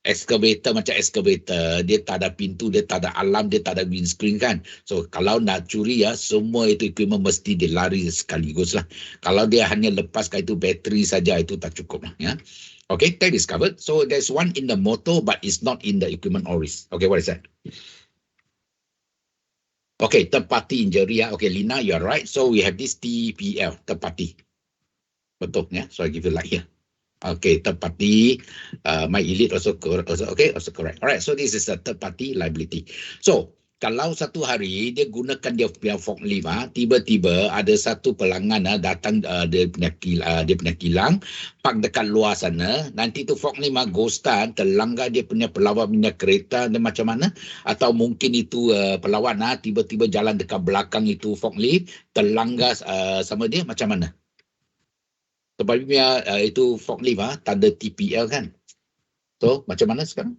Excavator macam excavator, dia tak ada pintu, dia tak ada alarm, dia tak ada windscreen kan. So kalau nak curi semua itu equipment mesti dia lari sekaligus lah. Kalau dia hanya lepaskan itu bateri saja, itu tak cukup lah. Okay, that is covered. So there's one in the motor but it's not in the equipment all risk. Okay, what is that? Okay, third party injury. Okay, Lina, you're right. So we have this TPL, third party. Betul, so I give you light here. Okay, third party, my elite also okay, also correct. Alright, so this is the third party liability. So kalau satu hari dia gunakan dia punya forklift, tiba-tiba ada satu pelanggan datang dia punya kilang, park dekat luar sana, nanti tu forklift go start, terlanggar dia punya pelawat minyak kereta dan macam mana, atau mungkin itu pelawat tiba-tiba jalan dekat belakang itu forklift, terlanggar sama dia macam mana? Sebabnya itu forklift tak ada TPL kan. So macam mana sekarang?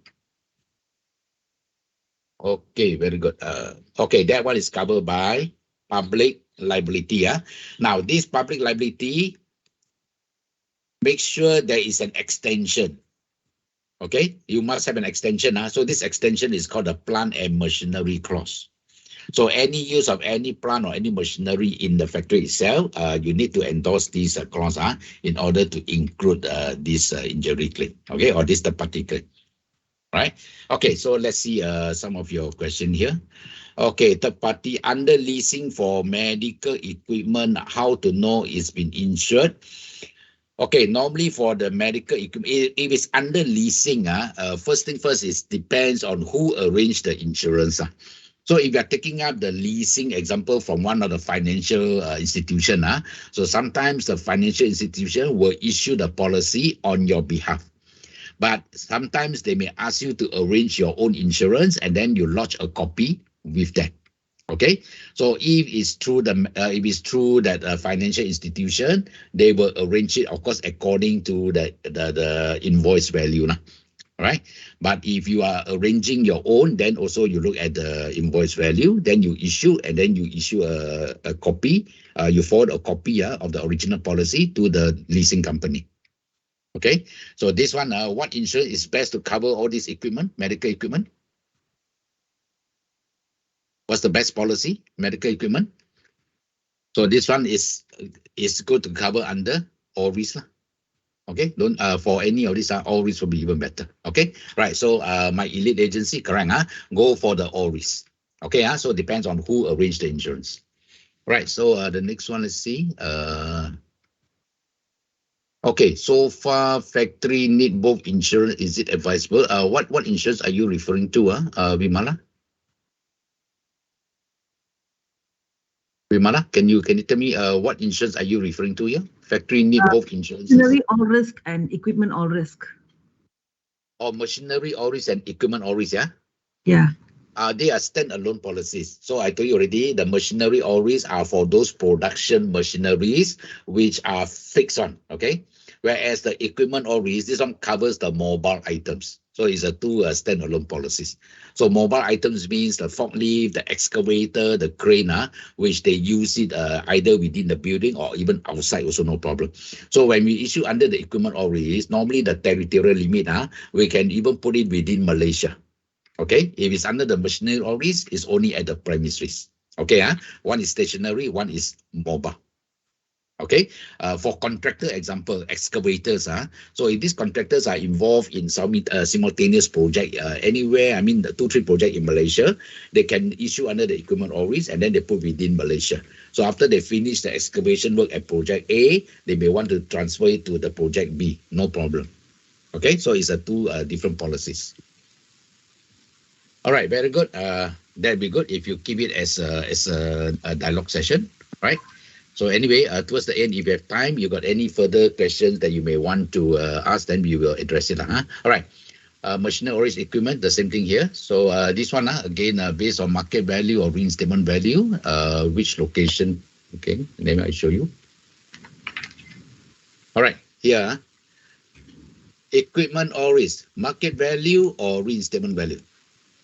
Okay, very good. Okay, that one is covered by public liability. Now this public liability, make sure there is an extension. Okay, you must have an extension. So this extension is called the plant and machinery clause. So any use of any plant or any machinery in the factory itself, you need to endorse this clause in order to include this injury claim, okay, or this third party claim. Right? Okay, so let's see some of your question here. Okay, third party under leasing for medical equipment, how to know it's been insured? Okay, normally for the medical equipment, if it's under leasing, first thing first is depends on who arranged the insurance. So if you are taking up the leasing example from one of the financial institution, so sometimes the financial institution will issue the policy on your behalf. But sometimes they may ask you to arrange your own insurance and then you lodge a copy with that. Okay, so if it's through that financial institution, they will arrange it, of course, according to the invoice value. Right? But if you are arranging your own, then also you look at the invoice value, then you issue a copy, you forward a copy of the original policy to the leasing company. Okay, so this one, what insurance is best to cover all this equipment, medical equipment? What's the best policy, medical equipment? So this one is good to cover under all risk. Okay, don't for any of these, all risk will be even better. Okay, right. So my elite agency, correct? Go for the all risk. Okay, so it depends on who arranged the insurance. Right. So the next one, let's see. Okay, so far factory need both insurance. Is it advisable? What insurance are you referring to, Vimala? Vimala, can you tell me what insurance are you referring to here? Factory need both insurances. Machinery all risk and equipment all risk. Or machinery all risk and equipment all risk, yeah? Yeah. They are standalone policies. So I told you already, the machinery all risk are for those production machineries which are fixed on, okay? Whereas the equipment all risk, this one covers the mobile items. So it's a two standalone policies. So mobile items means the forklift, the excavator, the crane, which they use it either within the building or even outside also no problem. So when we issue under the equipment all risk, normally the territorial limit, we can even put it within Malaysia. Okay, if it's under the machinery all risk, it's only at the premises. Okay, one is stationary, one is mobile. Okay, for contractor example, excavators, so if these contractors are involved in some simultaneous project anywhere, I mean the 2-3 project in Malaysia, they can issue under the equipment all risk and then they put within Malaysia. So after they finish the excavation work at project A, they may want to transfer it to the project B, no problem. Okay, so it's a two different policies. All right, very good. That'd be good if you keep it as a dialogue session, right? So anyway, towards the end, if you have time, you got any further questions that you may want to ask, then we will address it. All right. Machinery or equipment, the same thing here. So this one, again, based on market value or reinstatement value, which location? Okay, then I show you. All right, here, equipment or risk, market value or reinstatement value.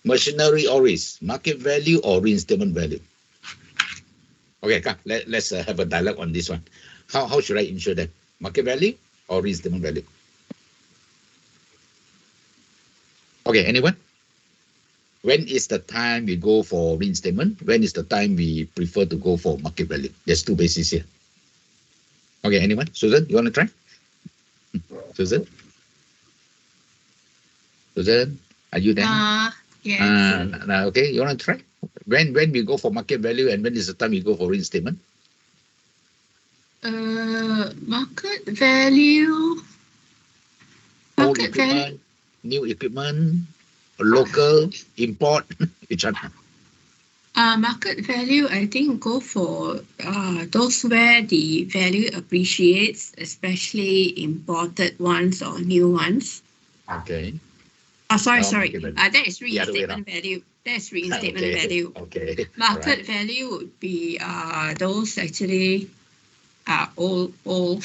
Machinery or risk, market value or reinstatement value. Okay, come, let's have a dialogue on this one. How should I insure that? Market value or reinstatement value? Okay, anyone? When is the time we go for reinstatement? When is the time we prefer to go for market value? There's two bases here. Okay, anyone? Susan, you want to try? Susan? Susan, are you there? Yes. Okay, you want to try? When we go for market value and when is the time we go for reinstatement? Market value. Old equipment, new equipment, local, import, which one? Market value, I think go for those where the value appreciates, especially imported ones or new ones. Okay. Sorry. That is reinstatement value. That's reinstatement value. Okay. Market value would be those actually are old or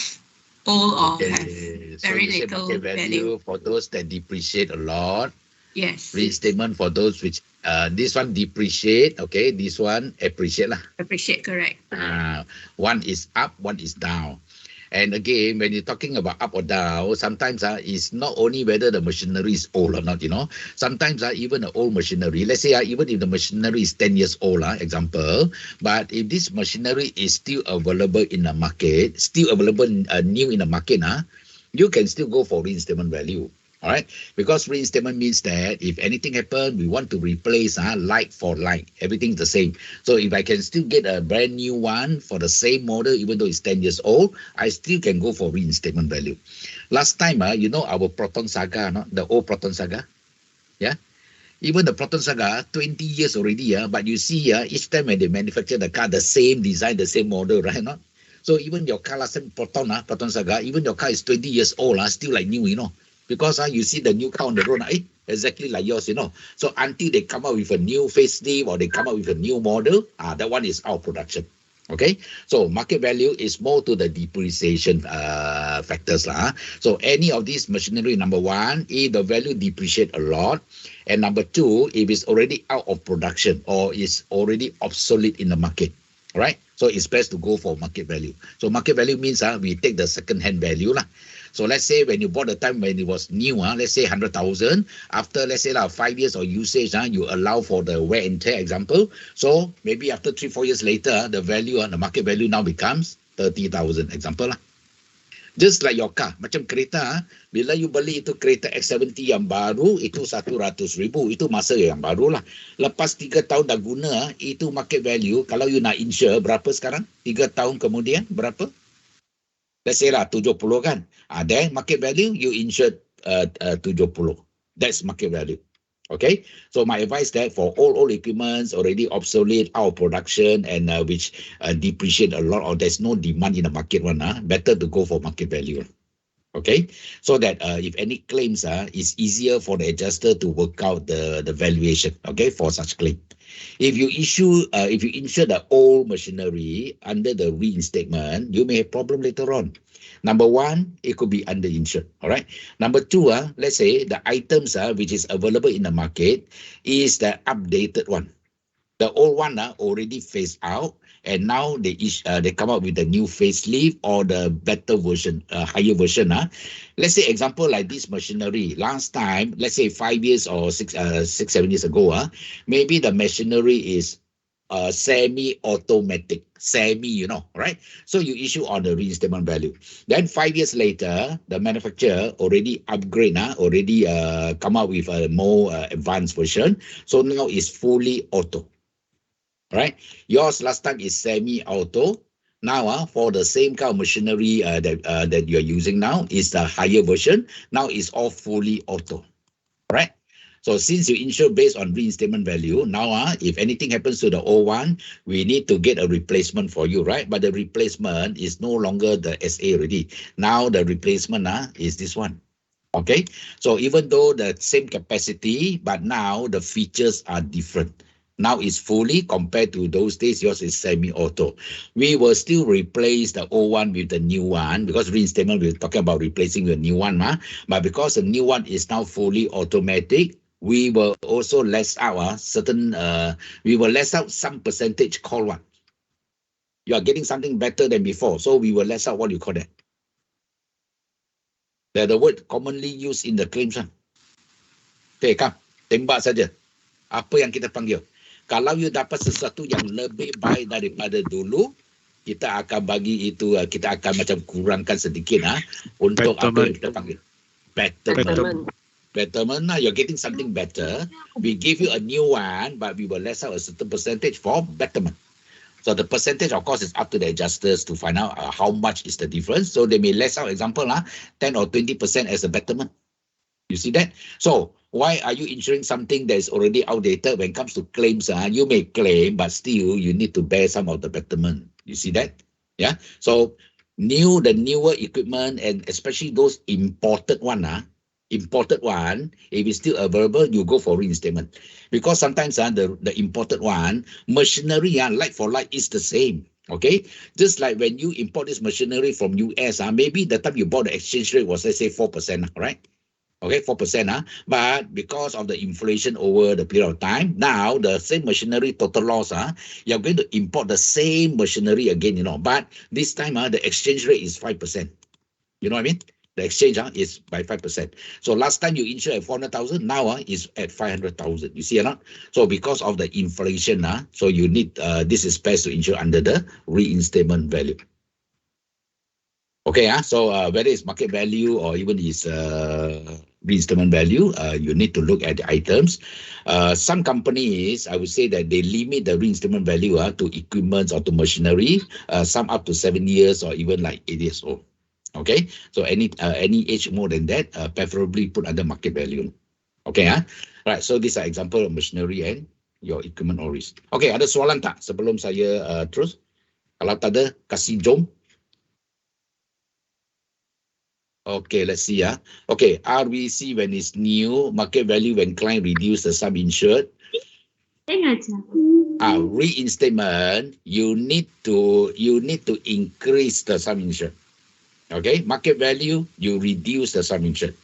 have very little value. For those that depreciate a lot. Yes. Reinstatement for those which this one depreciate. Okay, this one appreciate lah. Appreciate, correct. One is up, one is down. And again, when you're talking about up or down, sometimes it's not only whether the machinery is old or not, Sometimes even the old machinery, let's say even if the machinery is 10 years old, example, but if this machinery is still available in the market, still available new in the market, you can still go for reinstatement value. All right, because reinstatement means that if anything happens, we want to replace like for like, everything's the same. So if I can still get a brand new one for the same model, even though it's 10 years old, I still can go for reinstatement value. Last time, our Proton Saga, the old Proton Saga, yeah? Even the Proton Saga, 20 years already, but you see, each time when they manufacture the car, the same design, the same model, right? Not? So even your car last time, Proton Saga, even your car is 20 years old, still like new, Because you see the new car on the road, exactly like yours, So until they come out with a new facelift or they come out with a new model, that one is our production. Okay, so market value is more to the depreciation factors. So any of these machinery, number one, if the value depreciate a lot, and number two, if it's already out of production or is already obsolete in the market. Right, so it's best to go for market value. So market value means we take the second-hand value lah. So let's say when you bought the time when it was new, let's say 100,000. After let's say 5 years of usage, you allow for the wear and tear example. So maybe after 3-4 years later, the value, the market value now becomes 30,000 example lah. Just like your car, macam kereta, bila you beli itu kereta X70 yang baru, itu 100,000, itu masa yang baru lah. Lepas 3 tahun dah guna, itu market value, kalau you nak insure, berapa sekarang? 3 tahun kemudian, berapa? Let's say 70 kan. Then market value, you insured 70. That's market value. Okay, so my advice that for all equipments already obsolete, out of production, and which depreciate a lot, or there's no demand in the market one, better to go for market value. Okay, so that if any claims it's easier for the adjuster to work out the valuation, okay, for such claim. If you insure the old machinery under the reinstatement, you may have problem later on. Number one, it could be underinsured. All right. Number two, let's say the items which is available in the market is the updated one. The old one already phased out, and now they come up with the new facelift or the better version, higher version. Let's say example like this machinery. Last time, let's say 5 years or 7 years ago, maybe the machinery is semi-automatic, right? So you issue on the reinstatement value. Then 5 years later, the manufacturer already upgrade, already come out with a more advanced version. So now it's fully auto. Right, yours last time is semi-auto. Now, for the same kind of machinery that you're using now is the higher version. Now it's all fully auto. Right. So since you insure based on reinstatement value, now if anything happens to the old one, we need to get a replacement for you, right? But the replacement is no longer the SA already. Now the replacement is this one. Okay. So even though the same capacity, but now the features are different. Now it's fully compared to those days, yours is semi-auto. We will still replace the old one with the new one because reinstatement, we're talking about replacing the new one. But because the new one is now fully automatic, we will also less out we will less out some percentage called what? You are getting something better than before. So we will less out, what do you call that? The word commonly used in the claims. Okay, come, tembak saja. Apa yang kita panggil? Kalau you dapat sesuatu yang lebih baik daripada dulu, kita akan bagi itu, kita akan macam kurangkan sedikit untuk apa yang kita panggil betterment. You're getting something better. We give you a new one, but we will less out a certain percentage for betterment. So the percentage, of course, is up to the adjusters to find out how much is the difference. So they may less out, example, 10 or 20% as a betterment. You see that? So why are you insuring something that is already outdated? When it comes to claims, you may claim, but still you need to bear some of the betterment. You see that? Yeah. So the newer equipment, and especially those imported one, if it's still available, you go for reinstatement. Because sometimes the imported one, machinery, like for like, is the same. Okay, just like when you import this machinery from US, maybe the time you bought the exchange rate was, let's say, 4%, right? Okay, 4%, but because of the inflation over the period of time, now the same machinery total loss, you're going to import the same machinery again, but this time the exchange rate is 5%. You know what I mean? The exchange is by 5%. So last time you insured at 400,000, now is at 500,000. You see or not? So because of the inflation, so you need this is best to insure under the reinstatement value. Okay, so whether it's market value or even is reinstatement value, you need to look at the items. Some companies, I would say that they limit the reinstatement value to equipment or to machinery, some up to 7 years or even like 8 years old. Okay, so any age more than that, preferably put under market value. Okay, right. So these are example of machinery and your equipment or risk. Okay, ada soalan tak sebelum saya terus? Kalau tak ada, kasih jom. Okay, let's see. Okay, RVC when it's new, market value when client reduce the sum insured. Reinstatement, you need to increase the sum insured. Okay, market value, you reduce the sum insured.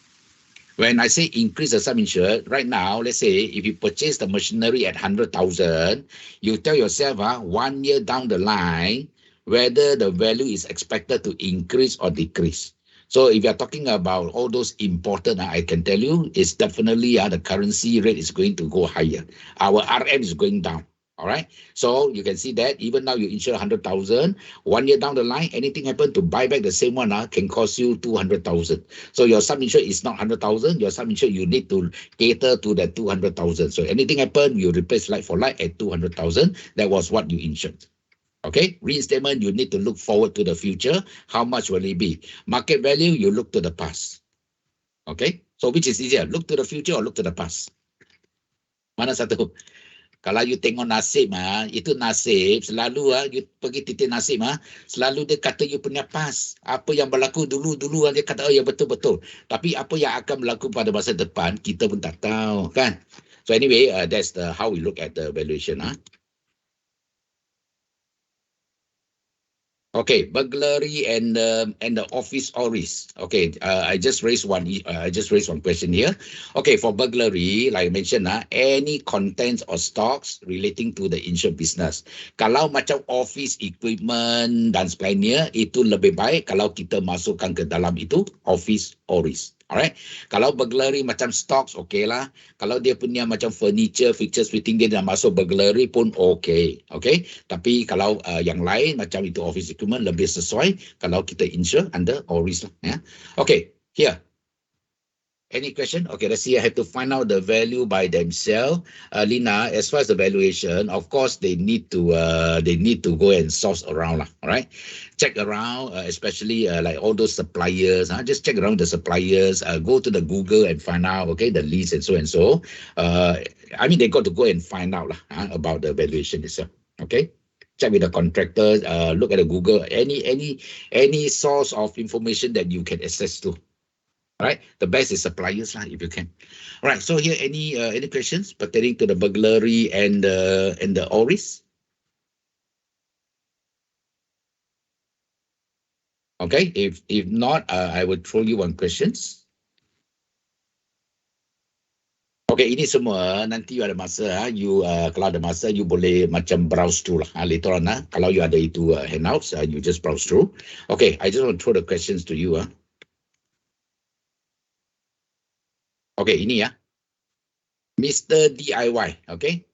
When I say increase the sum insured, right now, let's say if you purchase the machinery at 100,000, you tell yourself 1 year down the line whether the value is expected to increase or decrease. So if you're talking about all those imported, I can tell you it's definitely the currency rate is going to go higher. Our RM is going down. All right. So you can see that even now you insure 100,000, 1 year down the line, anything happen to buy back the same one can cost you 200,000. So your sum insured is not 100,000. Your sum insured, you need to cater to that 200,000. So anything happen, you replace like for like at 200,000. That was what you insured. Okay, reinstatement, you need to look forward to the future. How much will it be? Market value, you look to the past. Okay, so which is easier, look to the future or look to the past? Mana satu? Kalau you tengok nasib, itu nasib selalu you pergi titik nasib, selalu dia kata you punya past. Apa yang berlaku dulu dia kata ya betul. Tapi apa yang akan berlaku pada masa depan kita pun tak tahu, kan? So anyway, that's how we look at the valuation. Okay, burglary and the office or risk. Okay, I just raised one question here. Okay, for burglary, like I mentioned, any contents or stocks relating to the insured business. Kalau macam office equipment dan sebagainya, itu lebih baik kalau kita masukkan ke dalam itu office or risk. Alright, kalau burglary macam stocks, okay lah. Kalau dia punya macam furniture, fixtures, fitting, dia dah masuk burglary pun okay. Okay, tapi kalau yang lain macam itu office equipment lebih sesuai kalau kita insure under all risk lah. Yeah. Okay, here. Any question? Okay, let's see. I have to find out the value by themselves. Lina, as far as the valuation, of course, they need to go and source around lah. All right, check around, especially like all those suppliers. Just check around the suppliers. Go to the Google and find out. Okay, the leads and so and so. I mean, they got to go and find out lah about the valuation itself. Okay. Check with the contractors. Look at the Google. Any source of information that you can access to. All right, the best is suppliers lah, if you can. All right, so here any questions pertaining to the burglary and the ORIS? Okay, if not, I will throw you one questions. Okay, ini semua nanti you ada masa, you kalau ada masa you boleh macam browse through lah later on lah. Kalau you ada itu handouts, you just browse through. Okay, I just want to throw the questions to you. Okay, ini ya. Mr. DIY, okay?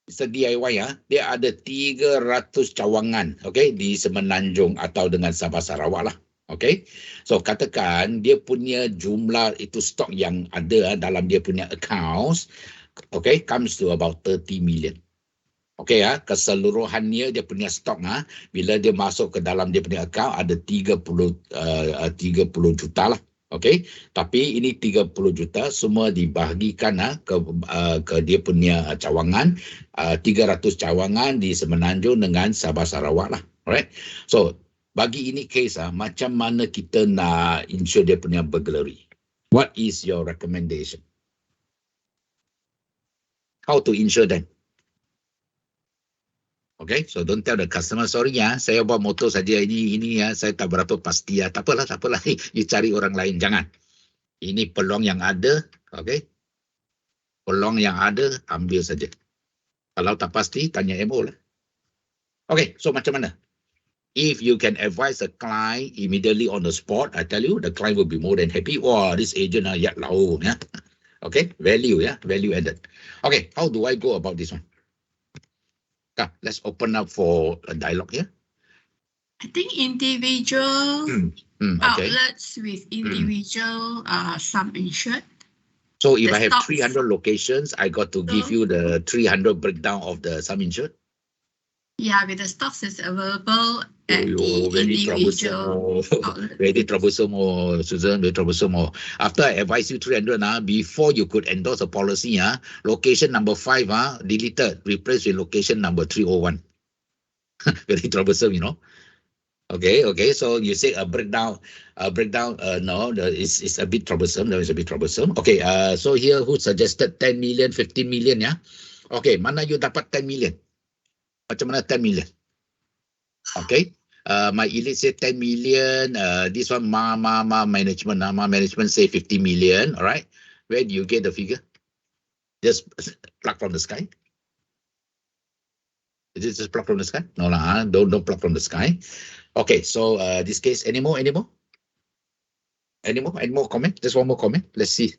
Mr. DIY dia ada 300 cawangan, okay, di Semenanjung atau dengan Sabah Sarawak lah, okay? So, katakan dia punya jumlah itu stok yang ada dalam dia punya accounts, okay, comes to about 30 million. Okay, keseluruhannya dia punya stok, bila dia masuk ke dalam dia punya account ada 30 juta lah. Okay, tapi ini 30 juta semua dibahagikan ke dia punya cawangan, 300 cawangan di Semenanjung dengan Sabah Sarawak lah. Alright, so bagi ini case macam mana kita nak insure dia punya burglary? What is your recommendation? How to insure them? Okay, so don't tell the customer, sorry saya bawa motor saja ini saya tak berapa pasti tak apalah, you cari orang lain, jangan. Ini peluang yang ada, okay? Peluang yang ada, ambil saja. Kalau tak pasti, tanya MO lah. Okay, so macam mana? If you can advise a client immediately on the spot, I tell you, the client will be more than happy. Wow, this agent yat lau, Okay, value, value added. Okay, how do I go about this one? Let's open up for a dialogue here. I think individual outlets with individual sum insured. So if I have 300 locations, I got to give you the 300 breakdown of the sum insured? Yeah, with the stocks that's available at the individual outlet. Very troublesome, Susan, very troublesome. After I advise you 300, before you could endorse a policy, location number 5, deleted, replaced with location number 301. Very troublesome, Okay, so you say a breakdown, no, it's a bit troublesome. That is a bit troublesome. Okay, so here who suggested 10 million, 15 million, Okay, mana you dapat 10 million? Macam mana 10 million? Okay, my elite say 10 million. This one, management. Management say 50 million. All right. Where do you get the figure? Just pluck from the sky? Is it just pluck from the sky? No lah. Don't pluck from the sky. Okay. So this case, any more? Any more comment? Just one more comment. Let's see.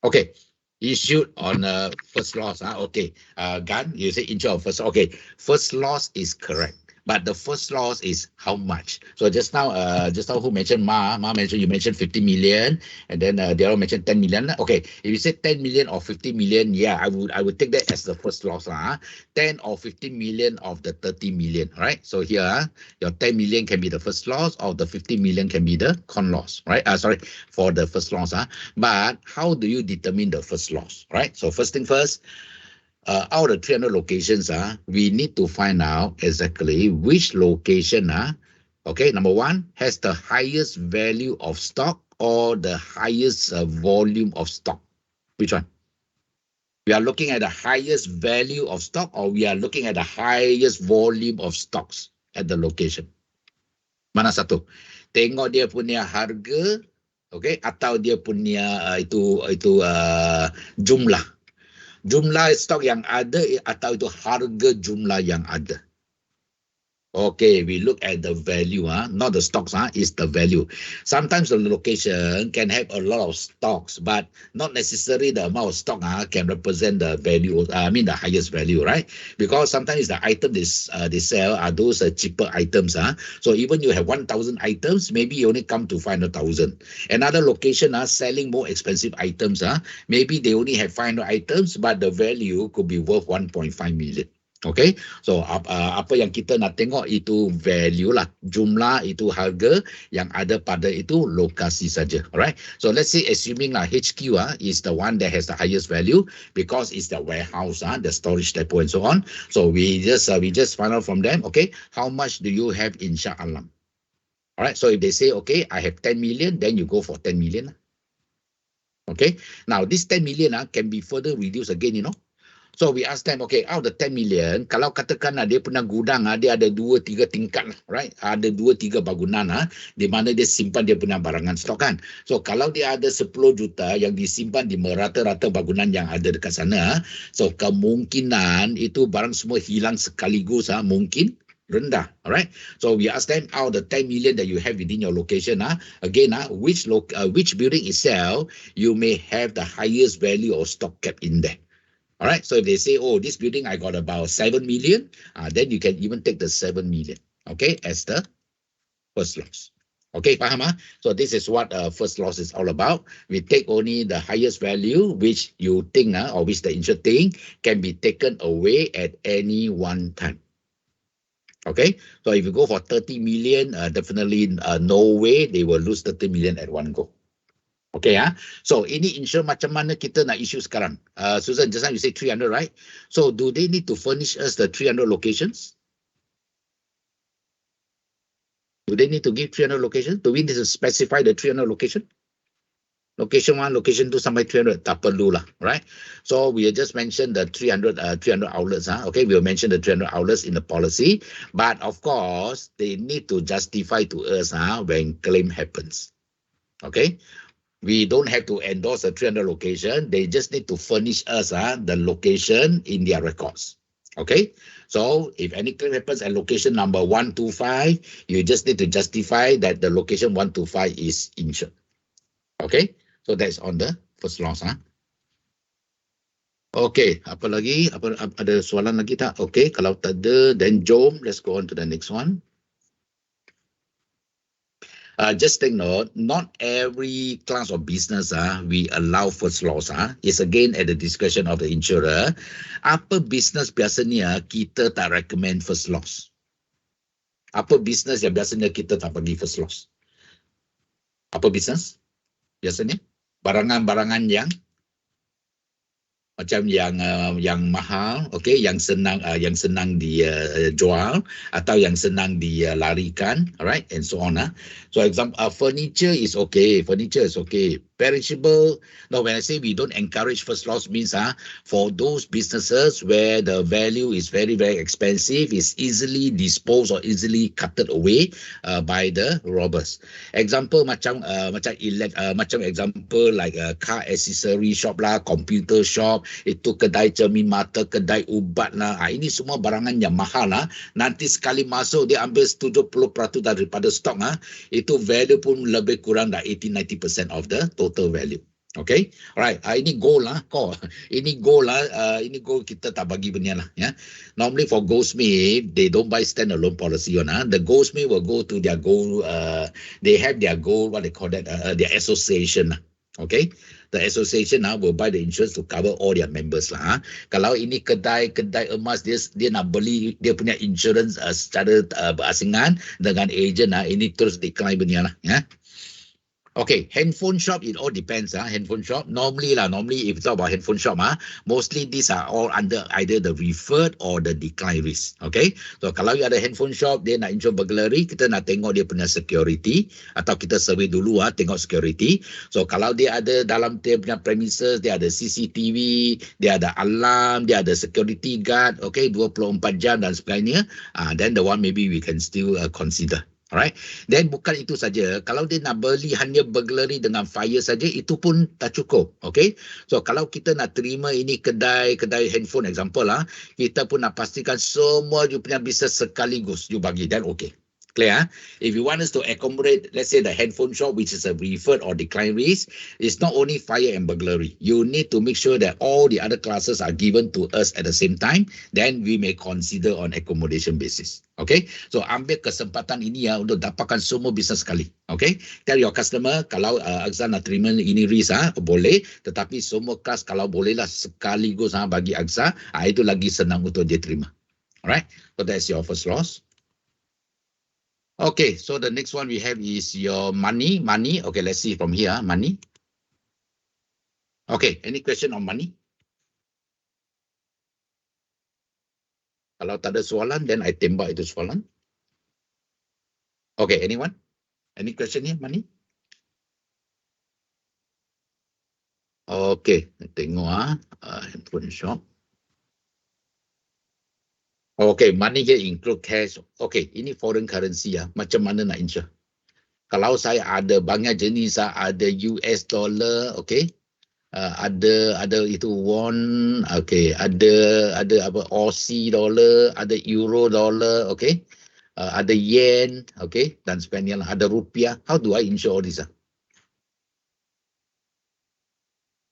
Okay. Issued on first loss. Okay. Gan, you say insure first. Okay. First loss is correct. But the first loss is how much. So just now who mentioned Ma mentioned, you mentioned 50 million, and then the other mentioned 10 million. Okay, if you say 10 million or 50 million, yeah, I would take that as the first loss. 10 or 50 million of the 30 million, right? So here, your 10 million can be the first loss, or the 50 million can be the con loss, right? Sorry, for the first loss. But how do you determine the first loss, right? So first thing first, out of 300 locations, we need to find out exactly which location, okay, number one, has the highest value of stock or the highest volume of stock. Which one? We are looking at the highest value of stock, or we are looking at the highest volume of stocks at the location. Mana satu? Tengok dia punya harga, okay, atau dia punya jumlah. Jumlah stok yang ada atau itu harga jumlah yang ada. Okay, we look at the value, not the stocks, is the value. Sometimes the location can have a lot of stocks, but not necessarily the amount of stock can represent the value, the highest value, right? Because sometimes the item they sell are those cheaper items. So even you have 1,000 items, maybe you only come to 500,000. Another location selling more expensive items, maybe they only have 500 items, but the value could be worth 1.5 million. Okay, so apa yang kita nak tengok itu value lah, jumlah itu harga yang ada pada itu lokasi saja. Alright, so let's say assuming HQ is the one that has the highest value because it's the warehouse, the storage depot and so on. So we just find out from them, okay, how much do you have in Shah Alam? Alright, so if they say, okay, I have 10 million, then you go for 10 million. Okay, now this 10 million can be further reduced again, So we ask them, okay, out of the 10 million, kalau katakan dia punya gudang, dia ada 2-3 tingkat, right? Ada 2-3 bangunan, di mana dia simpan dia punya barangan stok kan. So kalau dia ada 10 juta yang disimpan di merata-rata bangunan yang ada dekat sana, so kemungkinan itu barang semua hilang sekaligus, mungkin rendah, alright? So we ask them, out of the 10 million that you have within your location, again, which building itself you may have the highest value of stock kept in there. All right, so if they say, oh, this building I got about 7 million, then you can even take the 7 million, okay, as the first loss. Okay, faham? So this is what first loss is all about. We take only the highest value which you think, or which the insured think can be taken away at any one time. Okay, so if you go for 30 million, definitely no way they will lose 30 million at one go. Okay, so ini insure macam mana kita nak issue sekarang? Susan, just now you say 300, right? So do they need to furnish us the 300 locations? Do they need to give 300 locations? Do we need to specify the 300 location? Location 1, location 2 sampai 300, tak perlu lah, right? So we just mentioned the 300 outlets. Okay, we will mention the 300 outlets in the policy, but of course they need to justify to us when claim happens. Okay. We don't have to endorse a 300 location. They just need to furnish us the location in their records. Okay. So if any claim happens at location number 125, you just need to justify that the location 125 is insured. Okay. So that's on the first loss. Okay. Apa lagi? Ada soalan lagi tak? Okay. Kalau tak ada, then jom, let's go on to the next one. Just take note, not every class of business we allow first loss. It's again at the discretion of the insurer. Apa business biasanya kita tak recommend first loss? Apa business yang biasanya kita tak bagi first loss? Apa business? Biasanya barangan-barangan yang macam yang mahal, okay, yang senang dijual atau yang senang dilarikan, alright, and so on. So example, furniture is okay. Perishable. No, when I say we don't encourage first loss means for those businesses where the value is very, very expensive, is easily disposed or easily cutted away by the robbers. Example macam example like a car accessory shop lah, computer shop, itu kedai cermin mata, kedai ubat lah. Ini semua barangan yang mahal lah. Nanti sekali masuk dia ambil 70% daripada stok itu value pun lebih kurang dah 80-90% of the total value. Okay, alright. Ini goal lah, kau. Ini goal lah. Ini goal kita tak bagi punya lah. Ya. Normally for goldsmith, they don't buy standalone policy on. The goldsmith will go to their goal. They have their goal. What they call that? Their association lah. Okay, the association will buy the insurance to cover all their members lah. Kalau ini kedai emas dia nak beli dia punya insurance secara berasingan dengan agent ini terus decline punya lah. Ya. Okay, handphone shop, it all depends. Handphone shop, normally if you talk about handphone shop, mostly these are all under either the referred or the decline risk. Okay, so kalau you ada handphone shop, dia nak insure burglary, kita nak tengok dia punya security, atau kita survey dulu, tengok security. So kalau dia ada dalam dia punya premises, dia ada CCTV, dia ada alarm, dia ada security guard, okay, 24 jam dan sebagainya, then the one maybe we can still consider. Alright, then bukan itu saja. Kalau dia nak beli hanya burglary dengan fire saja, itu pun tak cukup. Okay, so kalau kita nak terima ini kedai handphone example kita pun nak pastikan semua you punya bisnes sekaligus you bagi, then okay. Clear? If you want us to accommodate, let's say the handphone shop, which is a referred or decline risk, it's not only fire and burglary. You need to make sure that all the other classes are given to us at the same time. Then we may consider on accommodation basis. Okay? So ambil kesempatan ini untuk dapatkan semua bisnes sekali. Okay? Tell your customer, kalau AXA nak terima ini risk, boleh. Tetapi semua kelas kalau bolehlah sekaligus bagi AXA, itu lagi senang untuk dia terima. Alright? So that's your first loss. Okay, so the next one we have is your money. Okay, let's see from here, money. Okay, any question on money? Kalau tak ada soalan, then I tembak itu soalan. Okay, anyone? Any question here, money? Okay, tengok handphone shop. Okay, money here include cash. Okay, ini foreign currency macam mana nak insure? Kalau saya ada banyak jenis ada US dollar, okay, ada itu won, okay, ada apa Aussie dollar, ada euro dollar, okay, ada yen, okay, dan sebagainya, ada rupiah. How do I insure all this?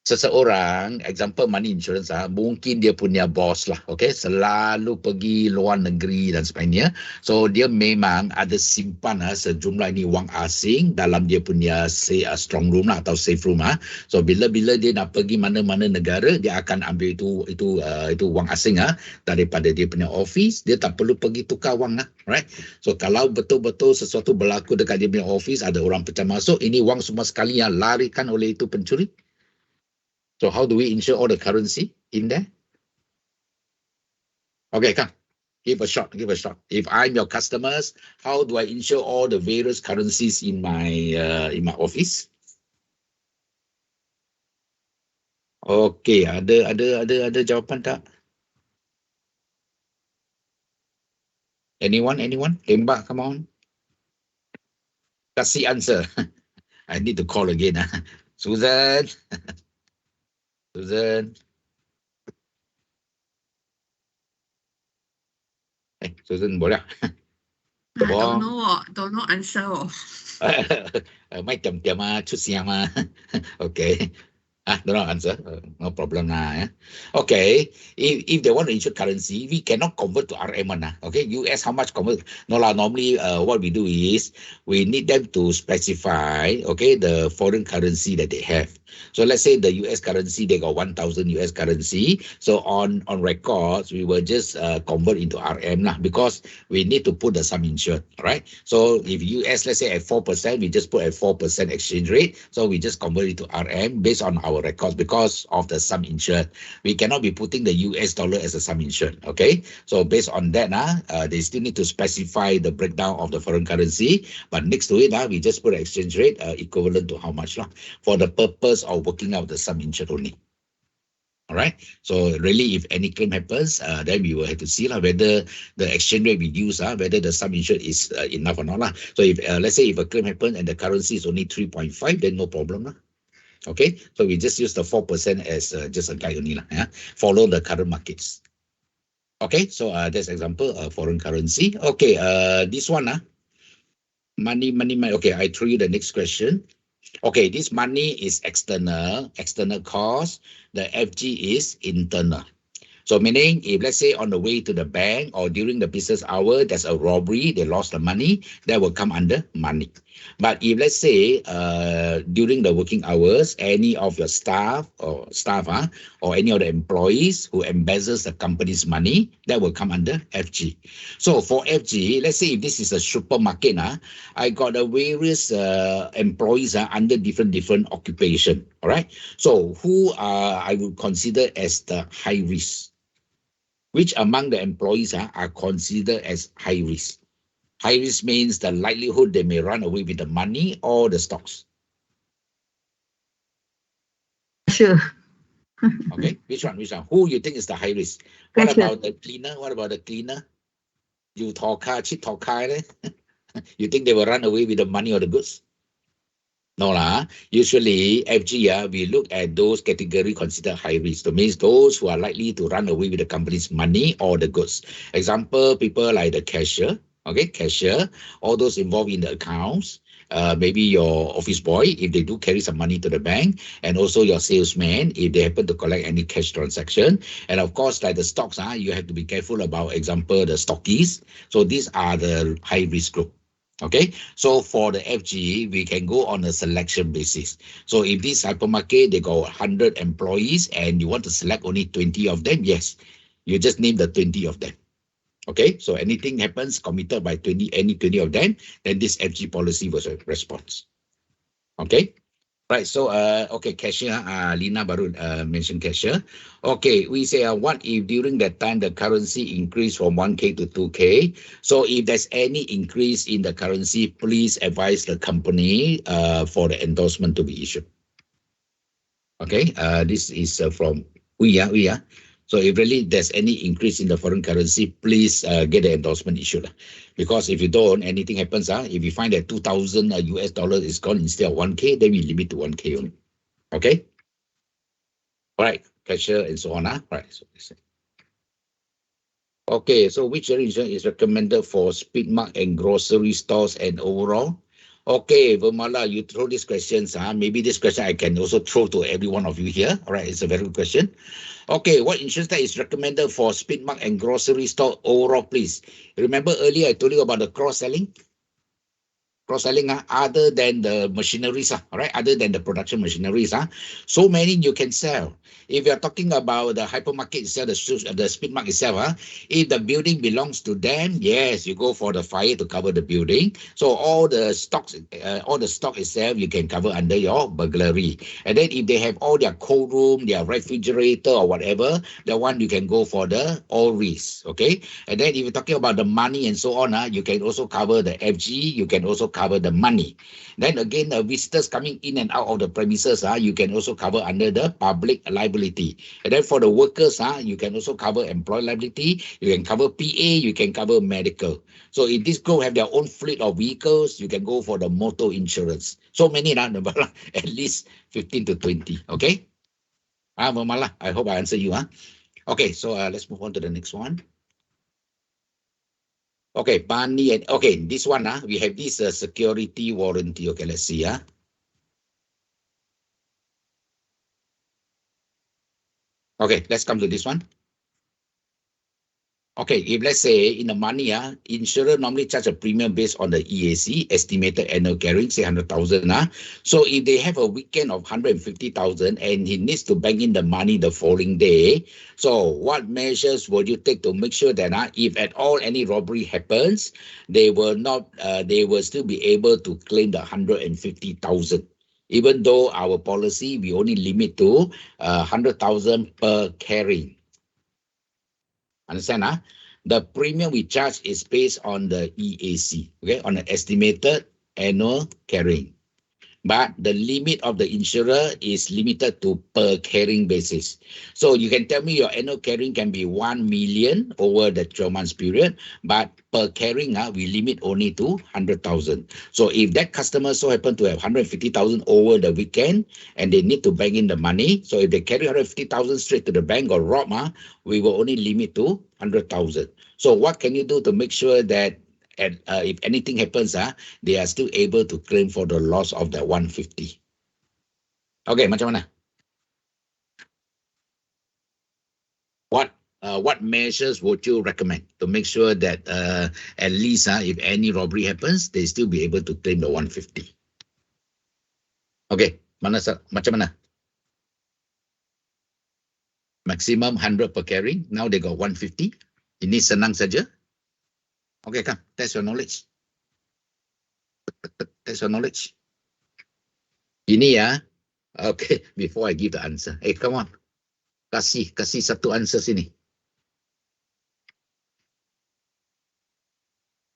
Seseorang, example money insurance mungkin dia punya bos lah, okay, selalu pergi luar negeri dan sebagainya. So dia memang ada simpan sejumlah ini wang asing dalam dia punya strong room atau safe room. So bila dia nak pergi mana-mana negara, dia akan ambil itu wang asing daripada dia punya office. Dia tak perlu pergi tukar wang right? So kalau betul-betul sesuatu berlaku dekat dia punya office, ada orang pecah masuk, ini wang semua sekali larikan oleh itu pencuri. So how do we insure all the currency in there? Okay, come. Give a shot. If I'm your customers, how do I insure all the various currencies in my office? Okay, ada jawapan tak? Anyone? Tembak, come on. Kasih answer. I need to call again. Susan. Susan. Susan boleh? Don't know answer. Mai tiam-tiam chút xiang Okay. Don't know answer. No problem Okay. If they want to insure currency, we cannot convert to RM Okay. US how much convert? No lah. Normally, what we do is we need them to specify the foreign currency that they have. So let's say the US currency, they got 1,000 US currency. So on records, we will just convert into RM because we need to put the sum insured, right? So if US, let's say at 4%, we just put at 4% exchange rate. So we just convert it to RM based on our records because of the sum insured. We cannot be putting the US dollar as a sum insured, okay? So based on that, they still need to specify the breakdown of the foreign currency. But next to it, we just put an exchange rate equivalent to how much for the purpose of working out the sum insured only. All right. So really, if any claim happens, then we will have to see whether the exchange rate we use, whether the sum insured is enough or not. So if let's say if a claim happens and the currency is only 3.5, then no problem. Okay. So we just use the 4% as just a guide only. Follow the current markets. Okay. So that's example foreign currency. Okay. This one money. Okay. I throw you the next question. Okay, this money is external cost. The FG is internal. So meaning if let's say on the way to the bank or during the business hour, there's a robbery, they lost the money, that will come under money. But if let's say during the working hours, any of your staff or any of the employees who embezzles the company's money, that will come under FG. So for FG, let's say if this is a supermarket, I got a various employees under different occupation. All right. So who I would consider as the high risk? Which among the employees are considered as high risk? High risk means the likelihood they may run away with the money or the stocks. Sure. Okay, which one? Who you think is the high risk? What about the cleaner? You talk car, cheat talk car. You think they will run away with the money or the goods? No lah. Usually FG we look at those category considered high risk. That means those who are likely to run away with the company's money or the goods. Example, people like the cashier, all those involved in the accounts, maybe your office boy, if they do carry some money to the bank, and also your salesman, if they happen to collect any cash transaction. And of course, like the stocks, you have to be careful about, example, the stockies. So these are the high risk group. Okay, so for the FG, we can go on a selection basis. So if this hypermarket, they got 100 employees and you want to select only 20 of them, yes, you just name the 20 of them. Okay, so anything happens committed by any 20 of them, then this FG policy was a response. Okay. Right, so, okay, cashier, Lina baru mentioned cashier. Okay, we say, what if during that time the currency increased from 1K to 2K? So if there's any increase in the currency, please advise the company for the endorsement to be issued. Okay, this is from we are. So if really there's any increase in the foreign currency, please get the endorsement issued. Because if you don't, anything happens, if you find that 2,000 US dollars is gone instead of 1K, then we limit to 1K only. Okay? All right, cashier and so on. Right. Okay, so which insurance is recommended for speed mark and grocery stores and overall? Okay, Vermala, you throw these questions. Maybe this question I can also throw to every one of you here. All right, it's a very good question. Okay, what insurance that is recommended for speed mark and grocery store overall, please? Remember earlier I told you about the cross-selling? Cross-selling, other than the machineries, all right, other than the production machineries, so many you can sell. If you're talking about the hypermarket itself, the speed mark itself, if the building belongs to them, yes, you go for the fire to cover the building. So all the stocks, all the stock itself, you can cover under your burglary. And then if they have all their cold room, their refrigerator or whatever, the one you can go for the all risk, okay? And then if you're talking about the money and so on, you can also cover the FG, you can also cover the money. Then again, the visitors coming in and out of the premises, you can also cover under the public liability. And then for the workers, you can also cover employee liability, you can cover PA, you can cover medical. So if this group have their own fleet of vehicles, you can go for the motor insurance. So many, at least 15 to 20, okay? Mamala, I hope I answer you. Okay, so let's move on to the next one. Okay, Bani, and okay, this one, we have this security warranty. Okay, let's see. Okay, let's come to this one. Okay, if let's say in the money, insurer normally charge a premium based on the EAC, estimated annual carrying, say 100,000. So if they have a weekend of 150,000 and he needs to bank in the money the following day, so what measures will you take to make sure that if at all any robbery happens, they will not, they will still be able to claim the 150,000? Even though our policy, we only limit to 100,000 per carrying. Understand? The premium we charge is based on the EAC, okay, on the estimated annual carrying. But the limit of the insurer is limited to per carrying basis. So you can tell me your annual carrying can be 1 million over the 12 months period, but per carrying, we limit only to 100,000. So if that customer so happen to have 150,000 over the weekend and they need to bank in the money, so if they carry 150,000 straight to the bank or rob, we will only limit to 100,000. So what can you do to make sure that And if anything happens, they are still able to claim for the loss of the 150. Okay, macam mana? What measures would you recommend to make sure that at least if any robbery happens, they still be able to claim the 150? Okay, macam mana? Maximum 100 per carrying. Now they got 150. Ini senang saja. Okay, come. Test your knowledge. Test your knowledge. Ini ya. Okay, before I give the answer. Hey, come on. Kasih satu answer sini.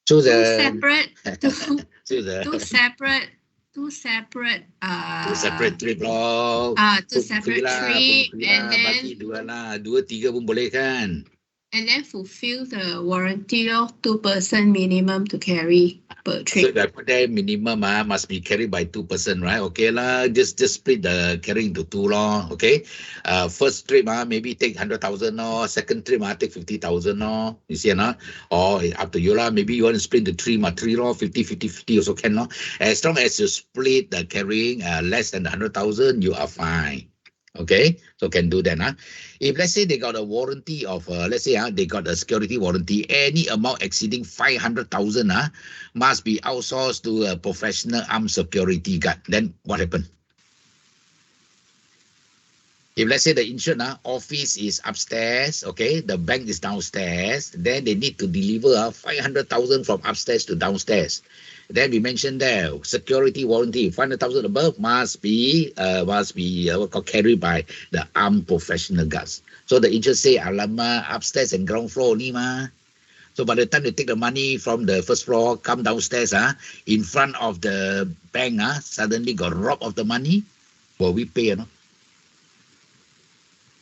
Susan. Two separate trip loh. Two separate trip, and then bagi dua lah, 2-3 pun boleh kan? And then fulfill the warranty of 2 person minimum to carry per trip. So put there minimum must be carried by 2 person, right? Okay lah, just split the carrying into 2 lor. Okay, first trip maybe take 100,000 lor. Second trip take 50,000 lor. You see or not? Or up to you lah. Maybe you want to split the 3 lor, 50 also can lor. As long as you split the carrying less than 100,000, you are fine. Okay, so can do that. If let's say they got a warranty of, let's say they got a security warranty, any amount exceeding 500,000 must be outsourced to a professional armed security guard. Then what happened? If let's say the insured office is upstairs, okay, the bank is downstairs, then they need to deliver 500,000 from upstairs to downstairs. Then we mentioned there, security warranty, 500,000 above must be carried by the armed professional guards. So the insured say, alamak, upstairs and ground floor only mah. So by the time they take the money from the first floor, come downstairs, in front of the bank, suddenly got robbed of the money. Will we pay,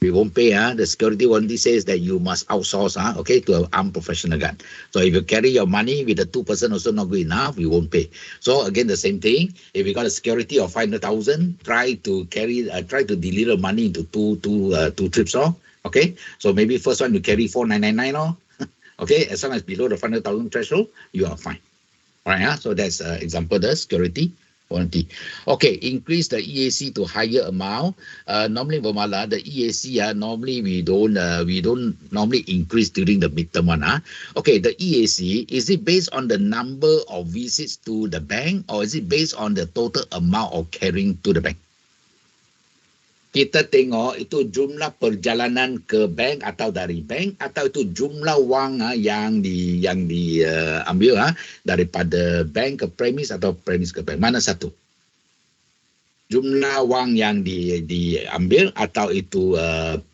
We won't pay. The security warranty says that you must outsource, okay, to an armed professional guard. So if you carry your money with the 2 person also not good enough, we won't pay. So again, the same thing. If you got a security of 500,000, try to deliver money into two trips, okay. So maybe first one you carry 4,999, okay. As long as below the 500,000 threshold, you are fine. All right. So that's example the security warranty. Okay, increase the EAC to higher amount. Normally, the EAC normally we don't normally increase during the midterm one. Okay, the EAC, is it based on the number of visits to the bank or is it based on the total amount of carrying to the bank? Kita tengok itu jumlah perjalanan ke bank atau dari bank atau itu jumlah wang yang diambil daripada bank ke premis atau premis ke bank. Mana satu? Jumlah wang yang diambil atau itu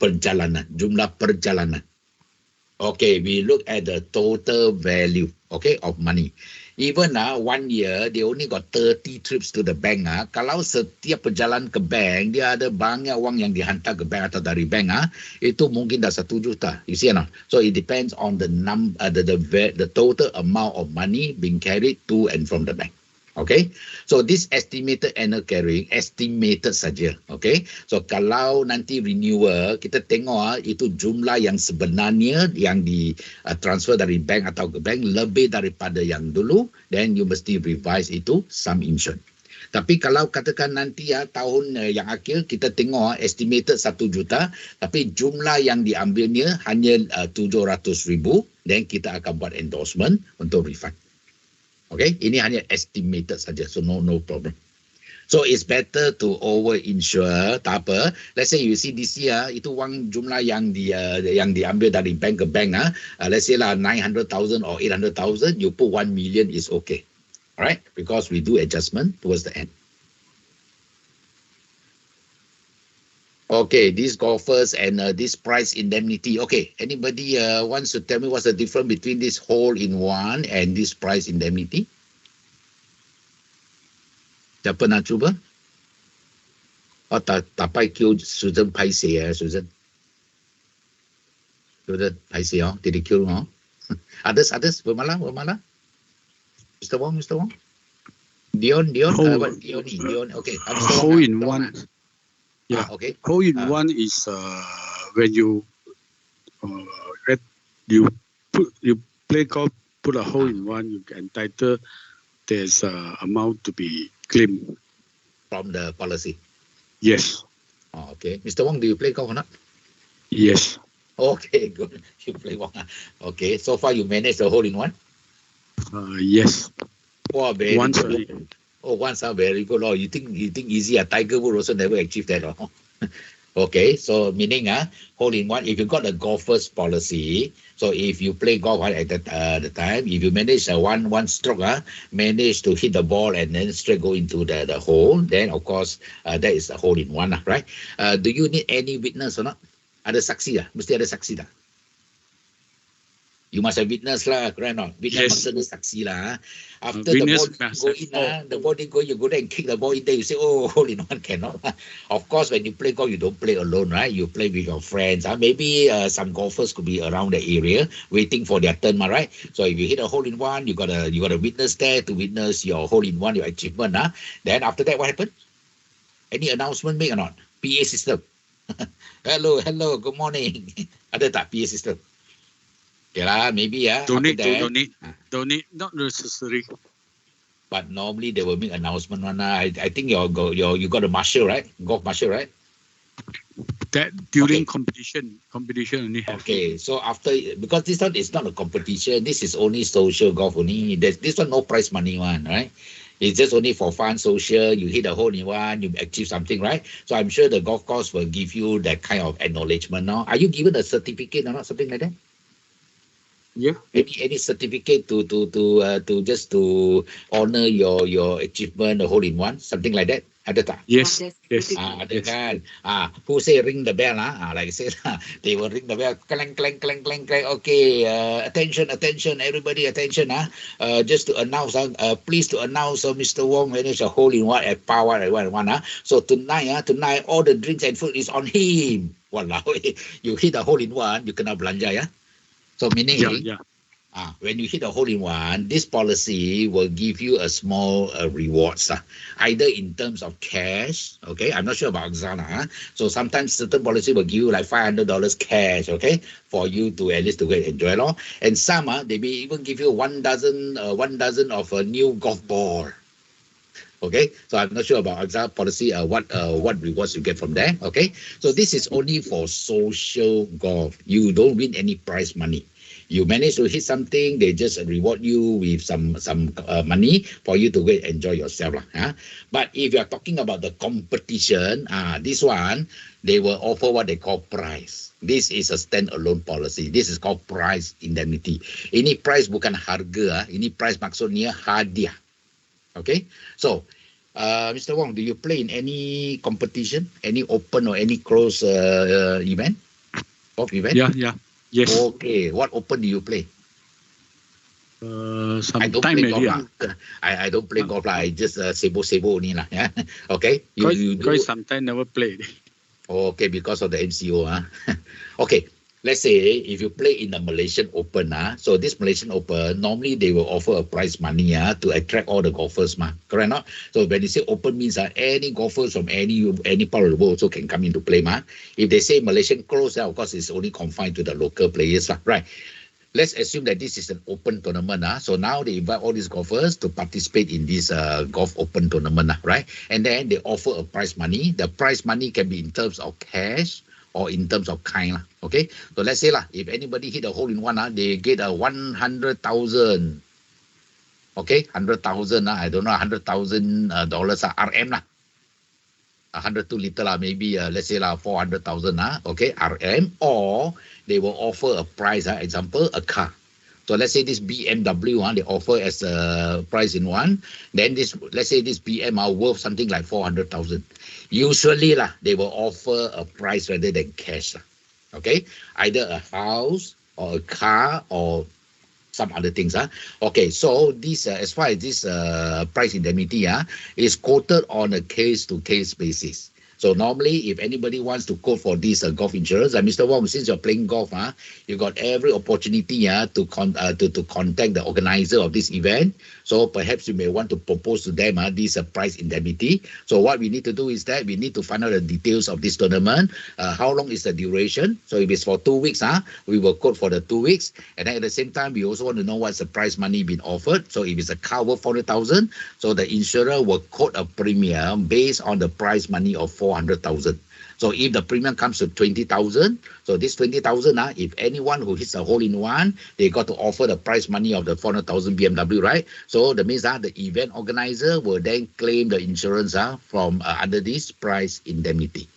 perjalanan, jumlah perjalanan. Okay, we look at the total value, okay, of money. Even 1 year, they only got 30 trips to the bank. Kalau setiap perjalanan ke bank, dia ada banyak wang yang dihantar ke bank atau dari bank, itu mungkin dah 1 juta. You see or not? So it depends on the total amount of money being carried to and from the bank. Okay, so this estimated annual carrying, estimated saja. Okay, so kalau nanti renewal, kita tengok itu jumlah yang sebenarnya yang di transfer dari bank atau ke bank lebih daripada yang dulu, then you mesti revise itu sum insured. Tapi kalau katakan nanti tahun yang akhir kita tengok estimated 1 juta, tapi jumlah yang diambilnya hanya 700,000, then kita akan buat endorsement untuk refund. Okay, ini hanya estimated saja, so no problem. So it's better to over insure. Tak apa. Let's say you see this year itu wang jumlah yang diambil dari bank ke bank, let's say 900,000 or 800,000, you put 1 million is okay. Alright, because we do adjustment towards the end. Okay, these golfers and this price indemnity. Okay, anybody wants to tell me what's the difference between this hole-in-one and this price indemnity? Siapa nak cuba? Oh, tapai kêu Susan paisi Susan. Susan paisi did kill Others, bermalah. Mr. Wong. Dion. What Dion? Okay. Hole-in-one. Yeah. Okay. Hole-in-one is when you play golf put a hole in one, you can entitle there's amount to be claimed from the policy. Yes. Oh, okay. Mr. Wong, do you play golf or not? Yes. Okay, good. You play golf. Okay, so far you managed the hole in one? Yes. Oh, very once good. only. Oh, once, very good. Oh, you think easy? Tiger Woods also never achieved that. Oh. Okay, so meaning hole in one. If you got a golfer's policy, so if you play golf at the time, if you manage one stroke, manage to hit the ball and then straight go into the hole, then of course that is a hole in one, right? Do you need any witness or not? Ada saksi dah? Mesti ada saksi dah? You must have witness lah, correct or not? Witness maksudnya saksi lah. After the ball go in, the ball didn't go, you go there and kick the ball in there, you say, oh, hole in one cannot. Of course, when you play golf, you don't play alone, right? You play with your friends. Maybe some golfers could be around the area waiting for their turn, right? So if you hit a hole in one, you got a witness there to witness your hole in one, your achievement. Then after that, what happened? Any announcement made or not? PA system. Hello, good morning. Ada tak PA system? Okay lah, maybe Don't need, not necessary. But normally they will make announcement one. I think you got a marshal, right? Golf marshal, right? That during competition only have. Okay, so after, because this one is not a competition, this is only social golf only. This one no prize money one, right? It's just only for fun, social. You hit a hole in one, you achieve something, right? So I'm sure the golf course will give you that kind of acknowledgement now. Are you given a certificate or not, something like that? Yeah. Any certificate to just to honor your achievement, the hole in one, something like that? Ada tak? Yes. Ada kan? Who say ring the bell? Like I said, they will ring the bell. Clang, clang, clang, clang, clang. Okay, attention, everybody, attention. Just to announce, please to announce, Mr. Wong managed a hole in one at Power at one. So tonight, all the drinks and food is on him. Walao, you hit a hole in one, you kena belanja, yeah. So meaning, when you hit a hole in one, this policy will give you a small rewards, either in terms of cash. Okay, I'm not sure about AXA. So sometimes certain policy will give you like $500 cash. Okay, for you to at least to go and enjoy it. And some they may even give you one dozen of a new golf ball. Okay, so I'm not sure about AXA policy, what rewards you get from there. Okay, so this is only for social golf. You don't win any prize money. You manage to hit something, they just reward you with some money for you to go and enjoy yourself. But if you're talking about the competition, this one, they will offer what they call prize. This is a standalone policy. This is called prize indemnity. Ini prize bukan harga, ini prize maksudnya hadiah. Okay, so Mr. Wong, do you play in any competition, any open or any close event, golf event? Yeah. Yes. Okay, what open do you play? Some I don't time play already. golf. I don't play golf. I just sebo only lah. Yeah. Okay. You do. Because sometimes never played. Okay, because of the MCO. Okay. Let's say if you play in the Malaysian Open, so this Malaysian Open, normally they will offer a prize money to attract all the golfers, correct or not? So when you say open means any golfers from any part of the world also can come into play. If they say Malaysian closed, of course it's only confined to the local players, right? Let's assume that this is an open tournament. So now they invite all these golfers to participate in this golf open tournament, right? And then they offer a prize money. The prize money can be in terms of cash or in terms of kind. Okay, so let's say if anybody hit a hole in one, they get a 100,000. Okay, 100,000. I don't know, $100,000 RM 102 liter maybe let's say 400,000 okay, RM, or they will offer a prize, example a car. So let's say this BMW they offer as a prize in one, then let's say this BM are worth something like 400,000. Usually they will offer a prize rather than cash. Okay, either a house or a car or some other things. Okay, so this as far as this price indemnity is quoted on a case-to-case basis. So normally, if anybody wants to quote for this golf insurance, Mr. Wong, since you're playing golf, you got every opportunity to contact the organizer of this event. So perhaps you may want to propose to them this price indemnity. So what we need to do is that we need to find out the details of this tournament. How long is the duration? So if it's for 2 weeks, we will quote for the 2 weeks. And then at the same time, we also want to know what's the prize money being offered. So if it's a car worth 400,000, so the insurer will quote a premium based on the prize money of 400,000. So if the premium comes to 20,000, so this 20,000, if anyone who hits a hole in one, they got to offer the prize money of the 400,000 BMW, right? So that means the event organizer will then claim the insurance from under this prize indemnity.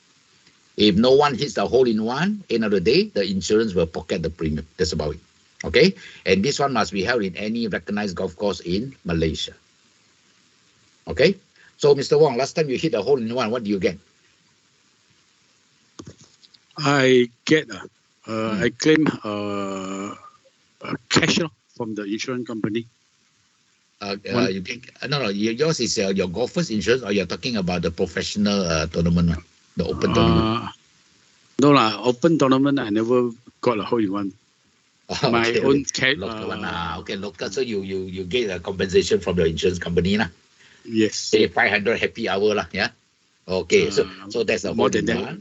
If no one hits the hole in one, end of the day, the insurance will pocket the premium. That's about it. Okay? And this one must be held in any recognized golf course in Malaysia. Okay? So, Mr. Wong, last time you hit a hole in one, what do you get? I get I claim cash from the insurance company. You get, no, yours is your golfer's insurance, or you're talking about the professional tournament, the open tournament? No, open tournament, I never got a hole in one. My own cash. Local one, okay, local. So you get a compensation from your insurance company, Yes. Say 500 happy hour, yeah. Okay, so that's a more than that.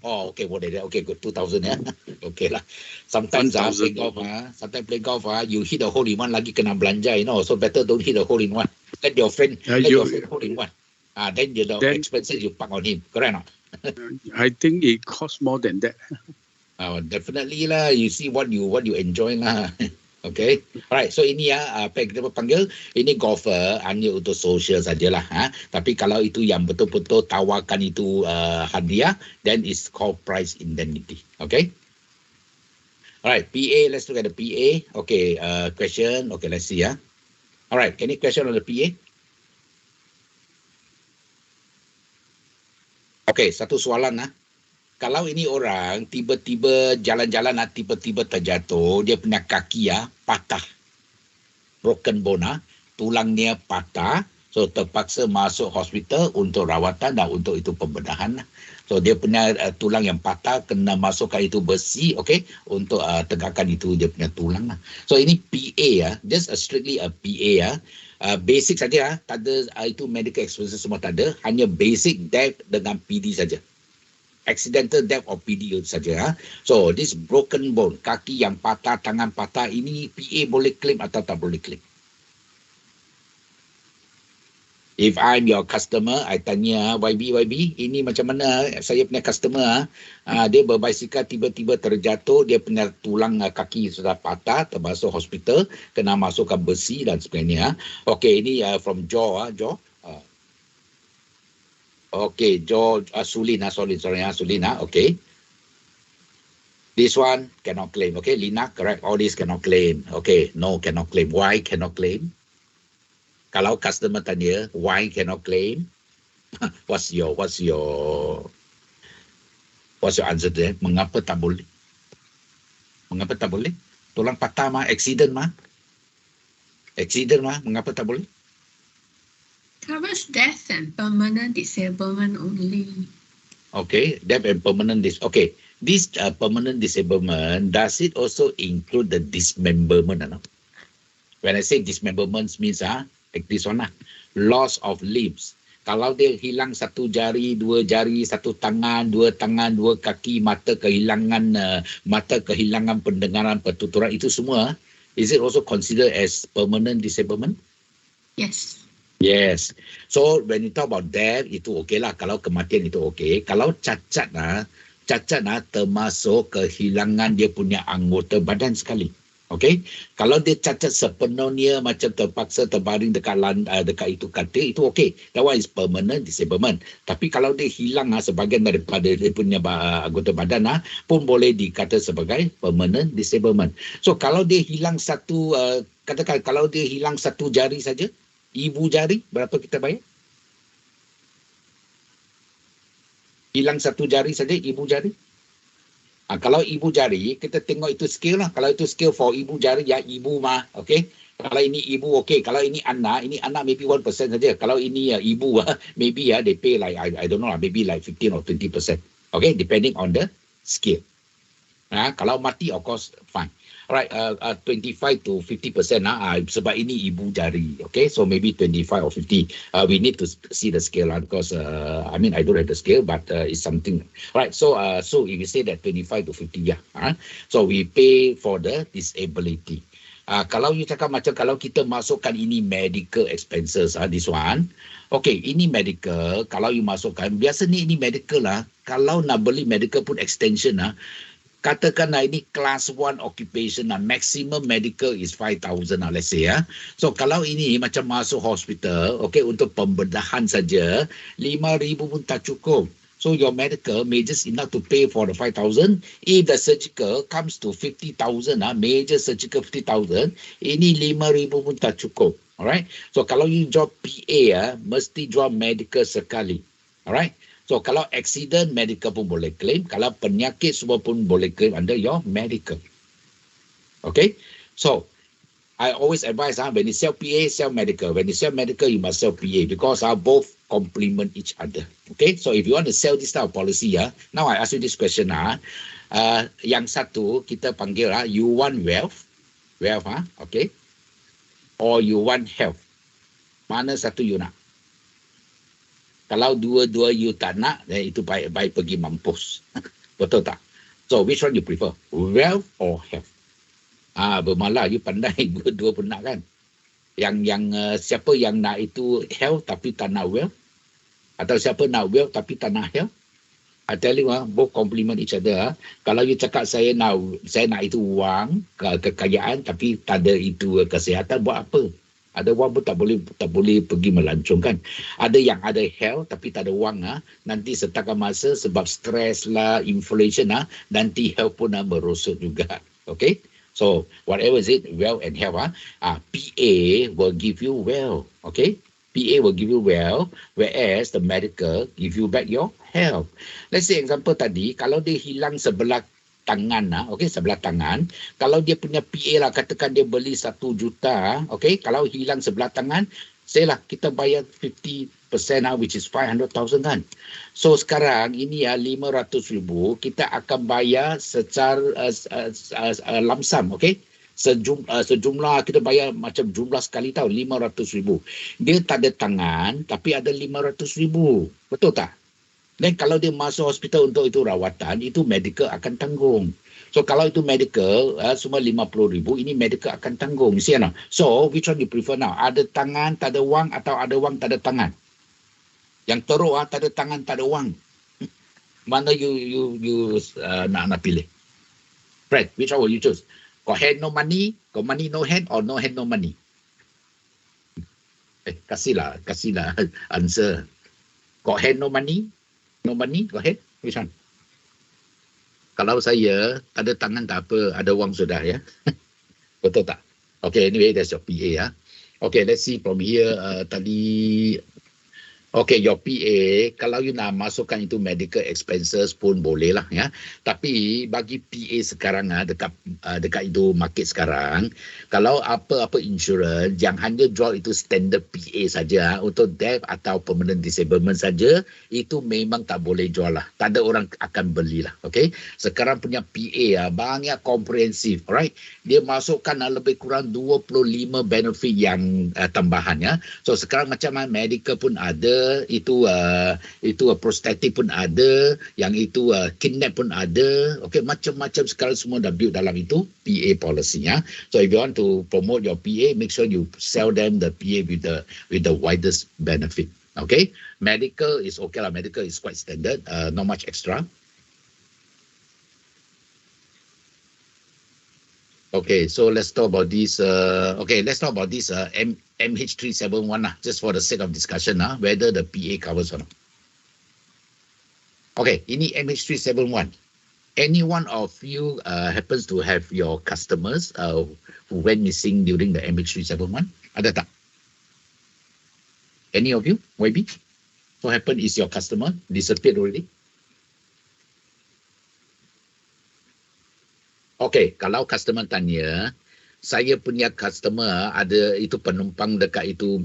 Oh, okay, more than that. Okay, good, 2,000, yeah. Okay lah. Sometimes play golf, you hit a hole in one lagi kena belanja, So better don't hit a hole in one. Let your friend your friend hole in one. Then the expenses you park on him. Correct or not? I think it costs more than that. Definitely lah. You see what you enjoy lah. Okay, alright. So ini kita panggil ini golfer hanya untuk social sajalah. Tapi kalau itu yang betul-betul tawarkan itu hadiah, then it's called price indemnity. Okay. Alright, PA. Let's look at the PA. Okay. Question. Okay, let's see. Alright. Any question on the PA? Okay, satu soalan Kalau ini orang tiba-tiba jalan-jalan tiba-tiba terjatuh, dia punya kaki patah. Broken bone, tulangnya patah. So terpaksa masuk hospital untuk rawatan dan untuk itu pembedahan. So dia punya tulang yang patah kena masukkan itu besi, okay, untuk tegakkan itu dia punya tulang. So ini PA just strictly a PA basic saja tak ada itu medical expenses semua tak ada, hanya basic death dengan PD saja. Accidental death or PD saja. So this broken bone, kaki yang patah, tangan patah, ini PA boleh claim atau tak boleh claim? If I'm your customer, I tanya YB, ini macam mana saya punya customer, dia berbasikal tiba-tiba terjatuh, dia punya tulang kaki sudah patah, termasuk hospital, kena masukkan besi dan sebagainya. Okay, ini from Jaw. Okay, George Sulin, Sulin, okay. This one cannot claim, okay. Lina, correct, all this cannot claim. Okay, no, cannot claim. Why cannot claim? Kalau customer tanya, why cannot claim? What's your answer there? Mengapa tak boleh? Mengapa tak boleh? Tulang patah accident mengapa tak boleh? Covers death and permanent disablement only. Okay, death and permanent Okay, this permanent disablement, does it also include the dismemberment? When I say dismemberment means like this one loss of limbs. Kalau dia hilang satu jari, dua jari, satu tangan, dua kaki, mata kehilangan pendengaran, pertuturan, itu semua, is it also considered as permanent disablement? Yes. So when you talk about death, itu okey lah. Kalau kematian itu okey. Kalau cacat termasuk kehilangan dia punya anggota badan sekali. Okey. Kalau dia cacat sepenuhnya macam terpaksa terbaring dekat itu katil, itu okey. That one is permanent disablement. Tapi kalau dia hilang sebahagian daripada dia punya anggota badan pun boleh dikata sebagai permanent disablement. So kalau dia hilang katakan kalau dia hilang satu jari saja, ibu jari, berapa kita bayar? Hilang satu jari saja, ibu jari. Kalau ibu jari, kita tengok itu skill lah. Kalau itu skill for ibu jari, ya ibu mah. Okay. Kalau ini ibu, okay. Kalau ini anak maybe 1% saja. Kalau ini ibu, maybe they pay like, I don't know, maybe like 15 or 20%. Okay, depending on the skill. Kalau mati, of course, fine. Alright, 25 to 50% sebab ini ibu jari. Okay, so maybe 25 or 50. We need to see the scale because I mean I don't have the scale, but it's something. Right, so if you say that 25 to 50, yeah. So we pay for the disability. Kalau you cakap macam kalau kita masukkan ini medical expenses, this one. Okay, ini medical. Kalau you masukkan, biasa ni ini medical lah. Kalau nak beli medical pun extension katakanlah ini class 1 occupation maximum medical is 5,000 let's say So kalau ini macam masuk hospital, okay, untuk pembedahan saja 5,000 pun tak cukup. So your medical may just enough to pay for the 5,000. If the surgical comes to 50,000 major surgical 50,000, ini 5,000 pun tak cukup. Alright. So kalau you jual PA mesti jual medical sekali. Alright. So, kalau accident, medical pun boleh claim. Kalau penyakit, semua pun boleh claim under your medical. Okay? So, I always advise, when you sell PA, sell medical. When you sell medical, you must sell PA because both complement each other. Okay? So, if you want to sell this type of policy, now I ask you this question. Yang satu, kita panggil, you want wealth. Wealth, okay? Or you want health. Mana satu you nak? Kalau dua-dua you tak nak, itu baik pergi mampus. Betul tak? So, which one you prefer? Wealth or health? Bermalah, you pandai dua-dua pun nak kan? Siapa yang nak itu health tapi tak nak wealth? Atau siapa nak wealth tapi tak nak health? I tell you, both complement each other. Kalau you cakap saya nak itu wang, kekayaan tapi tak ada itu kesihatan, buat apa? Ada wang pun tak boleh pergi melancong kan. Ada yang ada health tapi tak ada wang nanti setakat masa sebab stres lah, inflation nanti health pun merosot juga. Okay? So whatever is it, wealth and health PA will give you wealth. Okay? PA will give you wealth, whereas the medical give you back your health. Let's say example tadi, kalau dia hilang sebelah tangan, okay, sebelah tangan. Kalau dia punya PA lah, katakan dia beli 1 juta, okay, kalau hilang sebelah tangan, say lah, kita bayar 50%, which is 500,000 kan. So sekarang ini 500,000, kita akan bayar secara lamsam, okay. Sejumlah kita bayar macam jumlah sekali tahu 500,000. Dia tak ada tangan, tapi ada 500,000. Betul tak? Dan kalau dia masuk hospital untuk itu rawatan, itu medical akan tanggung. So kalau itu medical, semua 50,000, ini medical akan tanggung. You see, so which one you prefer now? Ada tangan, tak ada wang, atau ada wang, tak ada tangan? Yang teruk, tak ada tangan, tak ada wang. Mana you nak pilih? Fred, which one will you choose? Got hand, no money? Got money, no hand? Or no hand, no money? Kasihlah answer. Got hand, no money? No money, go ahead. Which one? Kalau saya ada tangan tak apa, ada wang sudah ya. Betul tak? Okay, anyway, that's your PA. Okay, let's see from here. Tadi, okay, your PA, kalau you nak masukkan itu medical expenses pun boleh lah ya. Tapi bagi PA sekarang dekat itu market sekarang, kalau apa-apa insurance yang hanya jual itu standard PA saja untuk death atau permanent disablement saja, itu memang tak boleh jual lah. Tak ada orang akan belilah. Okay. Sekarang punya PA banyak komprehensif. Alright. Dia masukkan lebih kurang 25 benefit yang tambahan ya. So sekarang macam medical pun ada, itu prostetik pun ada, yang itu kidnap pun ada. Okay, macam-macam sekarang semua dah build dalam itu PA policy ya. So if you want to promote your PA, make sure you sell them the PA with the widest benefit. Okay, medical is okay lah. Medical is quite standard, not much extra. Okay, so let's talk about this. Let's talk about this MH371 just for the sake of discussion whether the PA covers or not. Okay, ini MH371. Any one of you happens to have your customers who went missing during the MH371? Ada tak? Any of you? YB? What happened is your customer disappeared already? Okey, kalau customer tanya, saya punya customer ada itu penumpang dekat itu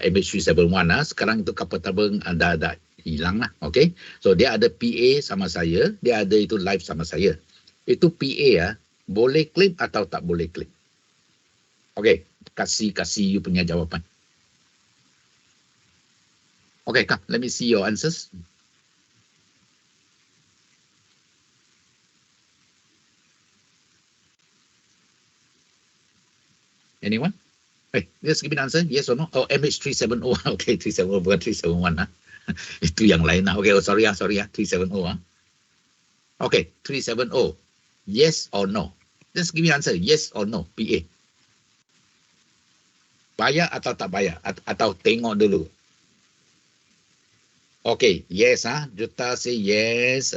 MH371 sekarang itu kapal terbang dah hilang lah. Okey. So dia ada PA sama saya, dia ada itu live sama saya. Itu PA boleh claim atau tak boleh claim? Okey, kasih you punya jawapan. Okay, come, let me see your answers. Anyone? Hey, just give me an answer, yes or no? Oh, MH370. Okay, 370 bukan 371 Itu yang lain lah. Okay, sorry 370 Okay, 370. Yes or no? Just give me an answer, yes or no, PA. Bayar atau tak bayar? Atau tengok dulu? Okay, yes Juta say yes,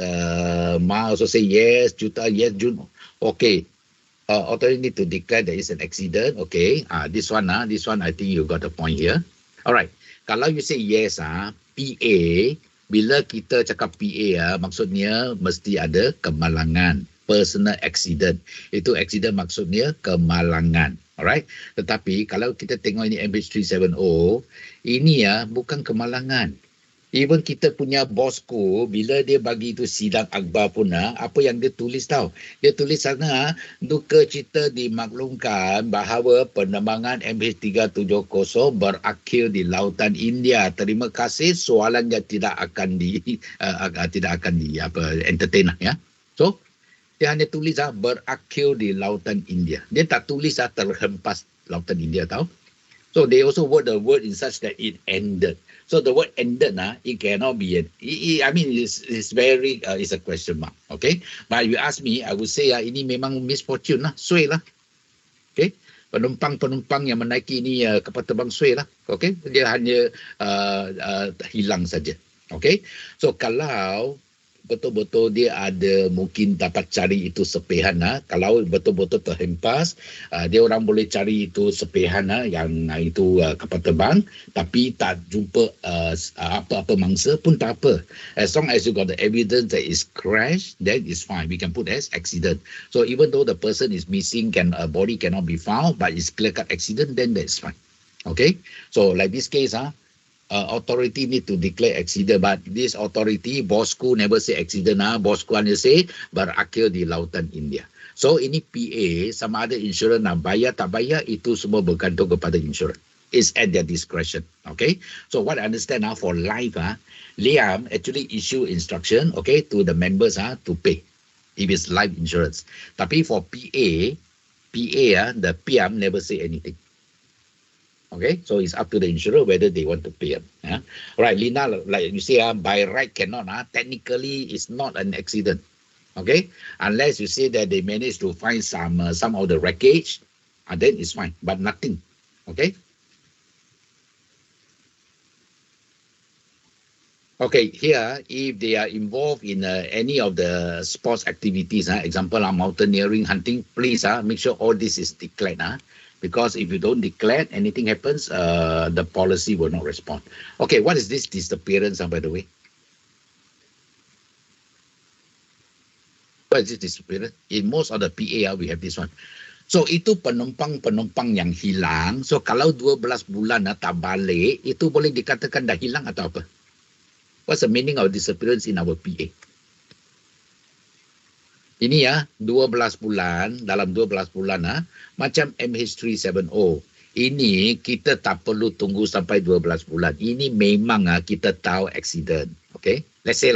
Ma also say yes, Juta yes, Jun. Okay. Authority need to declare there is an accident. Okay. This one I think you got the point here. Alright. Kalau you say yes PA, bila kita cakap PA maksudnya mesti ada kemalangan. Personal accident. Itu accident maksudnya kemalangan. Alright. Tetapi kalau kita tengok ini MH370, ini bukan kemalangan. Even kita punya bosku, bila dia bagi itu sidang akbar pun, apa yang dia tulis tahu? Dia tulis sana, duka cita dimaklumkan bahawa penerbangan MH370 berakhir di lautan India. Terima kasih, soalannya tidak akan entertain ya. So, dia hanya tulis berakhir di lautan India. Dia tak tulis terhempas lautan India tahu. So, they also word the word in such that it ended. So the word ended, it cannot be. It's very, it's a question mark. Okay, but if you ask me, I would say ini memang misfortune lah, suai lah. Okay, penumpang yang menaiki ini kapal terbang suai lah. Okay, dia hanya hilang saja. Okay, so kalau betul-betul dia ada mungkin dapat cari itu sepihan kalau betul-betul terhempas dia orang boleh cari itu sepihan yang itu kapal terbang tapi tak jumpa apa-apa mangsa pun tak apa, as long as you got the evidence that is crash, then is fine, we can put as accident. So even though the person is missing, body cannot be found, but it's clear-cut accident, then that's fine. Okay, so like this case authority need to declare accident, but this authority, bosku never say accident, bosku hanya say berakhir di lautan India. So ini PA sama ada insurance bayar tak bayar itu semua bergantung kepada insurance. It's at their discretion. Okay, so what I understand for life, Liam actually issue instruction, okay, to the members to pay if it's life insurance. Tapi for PA, the PM never say anything. Okay, so it's up to the insurer whether they want to pay. Right, Lina, like you say, by right cannot. Technically, it's not an accident. Okay, unless you say that they managed to find some of the wreckage, then it's fine. But nothing. Okay. Okay, here, if they are involved in any of the sports activities, example, mountaineering, hunting, please make sure all this is declared. Because if you don't declare, anything happens, the policy will not respond. Okay, what is this disappearance, by the way? What is this disappearance? In most of the PA, we have this one. So, itu penumpang yang hilang. So, kalau 12 bulan tak balik, itu boleh dikatakan dah hilang atau apa? What's the meaning of disappearance in our PA? Ini 12 bulan, dalam 12 bulan macam MH370. Ini kita tak perlu tunggu sampai 12 bulan. Ini memang kita tahu accident. Okay, let's say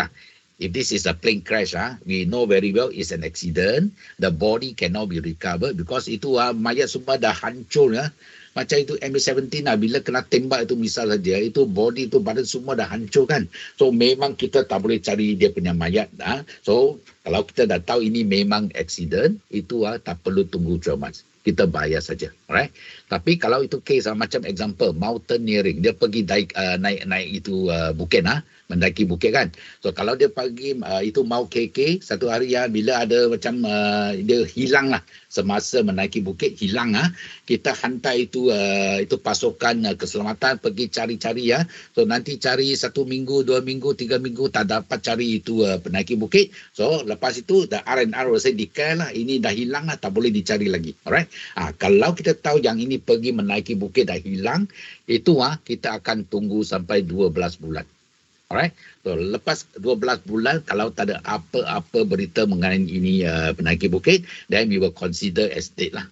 if this is a plane crash, we know very well it's an accident. The body cannot be recovered because itu mayat semua dah hancur. Macam itu MH17 bila kena tembak itu misal saja, itu body itu badan semua dah hancur kan. So memang kita tak boleh cari dia punya mayat. So kalau kita dah tahu ini memang accident, itu tak perlu tunggu 12 months. Kita bayar saja. Alright. Tapi kalau itu case macam example mountaineering, dia pergi naik itu bukit mendaki bukit kan. So kalau dia pergi itu mau KK satu hari ya, bila ada macam dia hilang lah semasa menaiki bukit hilang kita hantar itu pasukan keselamatan pergi cari-cari ya. So nanti cari 1 minggu, 2 minggu, 3 minggu tak dapat cari itu penaiki bukit. So lepas itu the R&R will say declare lah, ini dah hilang lah, tak boleh dicari lagi. Alright. Kalau kita tahu yang ini pergi menaiki bukit dah hilang, itu kita akan tunggu sampai 12 bulan. Alright. So lepas 12 bulan kalau tak ada apa-apa berita mengenai ini penaiki bukit, then we will consider as dead lah.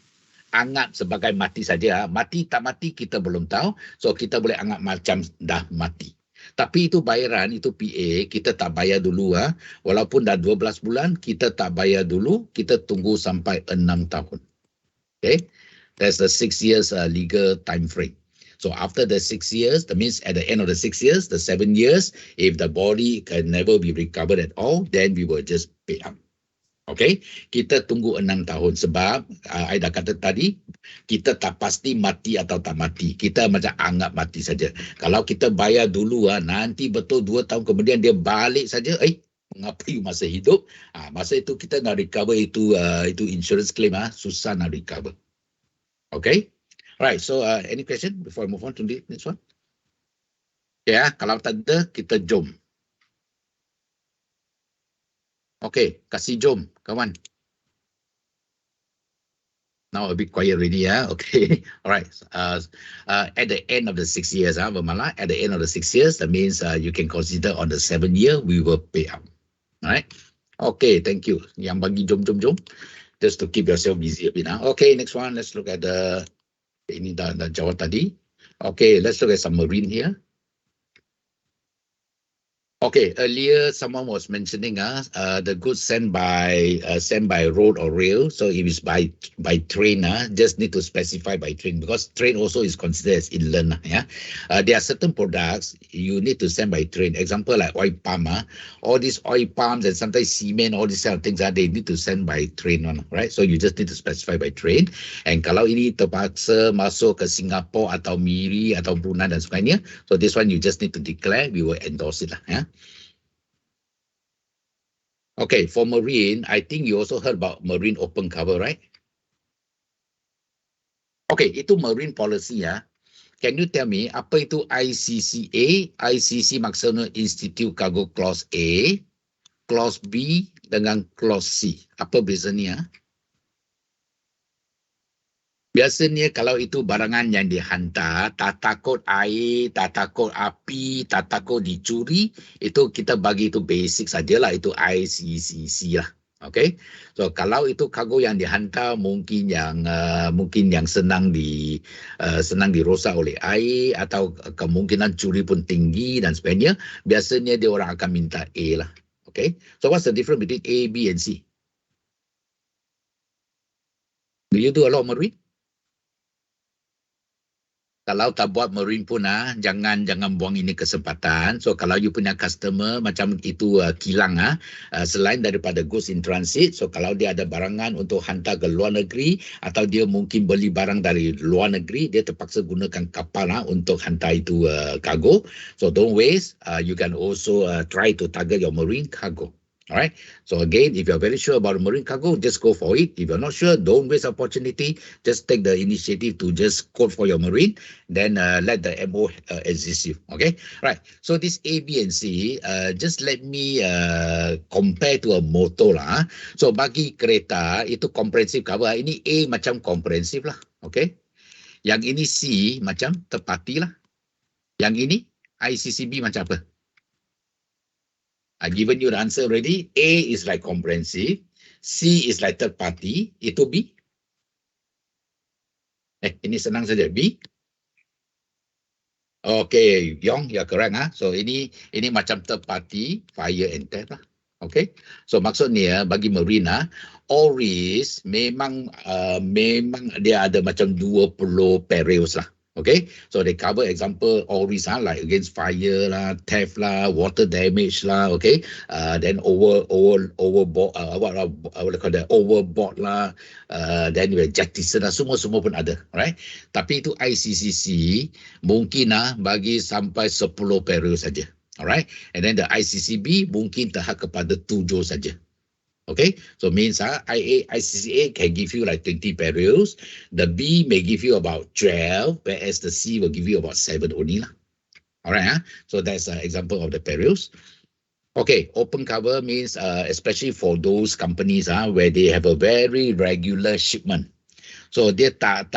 Anggap sebagai mati saja. Mati tak mati kita belum tahu. So kita boleh anggap macam dah mati. Tapi itu bayaran, itu PA, kita tak bayar dulu. Walaupun dah 12 bulan, kita tak bayar dulu. Kita tunggu sampai 6 tahun. Okay. That's the 6 years legal time frame. So after the 6 years, that means at the end of the 6 years, the 7 years, if the body can never be recovered at all, then we will just pay up. Okay, kita tunggu 6 tahun sebab I dah kata tadi, kita tak pasti mati atau tak mati. Kita macam anggap mati saja. Kalau kita bayar dulu, nanti betul 2 tahun kemudian dia balik saja, mengapa you masih hidup? Masa itu kita nak recover itu insurance claim, susah nak recover. Okay. Right, so any question before I move on to the next one? Ya, kalau tak ada, kita jom. Okay, kasih jom, kawan. Now a bit quiet already, okay. Alright, at the end of the 6 years, Bermala, at the end of the 6 years, that means you can consider on the 7th year, we will pay out. Alright, okay, thank you. Yang bagi jom, just to keep yourself busy a bit. Okay, next one, let's look at the... Ini dah jawab tadi. Okay, let's look at some marine here. Okay, earlier someone was mentioning the goods sent by road or rail. So if it's by train, just need to specify by train because train also is considered as inland. There are certain products you need to send by train. Example like oil palm, all these oil palms and sometimes cement, all these kind of things they need to send by train, right? So you just need to specify by train. And kalau ini terpaksa masuk ke Singapore atau Miri atau Brunei dan sebagainya, so this one you just need to declare, we will endorse it lah. Okay, for marine, I think you also heard about marine open cover, right? Okay, itu marine policy Can you tell me apa itu ICCA? ICC maksudnya Institute Cargo Clause A, Clause B dengan Clause C. Apa bezanya? Biasanya kalau itu barangan yang dihantar, tak takut air, tak takut api, tak takut dicuri, itu kita bagi itu basic sajalah, itu ICCC lah. Okay, so kalau itu kargo yang dihantar mungkin yang senang dirosak oleh air atau kemungkinan curi pun tinggi dan sebagainya, biasanya dia orang akan minta A lah. Okay, so what's the difference between A, B and C? Do you do a lot of marine? Kalau tak buat marine pun jangan buang ini kesempatan. So kalau you punya customer macam itu kilang selain daripada goods in transit, so kalau dia ada barangan untuk hantar ke luar negeri atau dia mungkin beli barang dari luar negeri, dia terpaksa gunakan kapal untuk hantar itu cargo. So don't waste. You can also try to target your marine cargo. Alright, so again, if you're very sure about marine cargo, just go for it. If you're not sure, don't waste opportunity. Just take the initiative to just quote for your marine, then let the MO assist you. Okay, right. So this A, B, and C, just let me compare to a motor lah. So bagi kereta itu comprehensive cover. Ini A macam comprehensive lah. Okay, yang ini C macam terpati lah. Yang ini ICCB macam apa? I've given you the answer already. A is like comprehensive. C is like third party. Itu B. Ini senang saja. B. Okay, Yong, you're correct. So ini macam third party, fire and theft lah. Okay. So maksudnya bagi marine, all risk memang dia ada macam 20 perils lah. Okay, so they cover example all risks like against fire lah, theft lah, water damage lah. Okay, then overboard, what call that, overboard lah, then jettison lah, semua pun ada, right? Tapi itu ICCC mungkin bagi sampai 10 peril saja. Alright, and then the ICCB mungkin terhad kepada 7 saja. Okay, so means ICCA can give you like 20 perils, the B may give you about 12, whereas the C will give you about 7 only lah. Alright, so that's an example of the perils. Okay, open cover means especially for those companies where they have a very regular shipment. So dia tak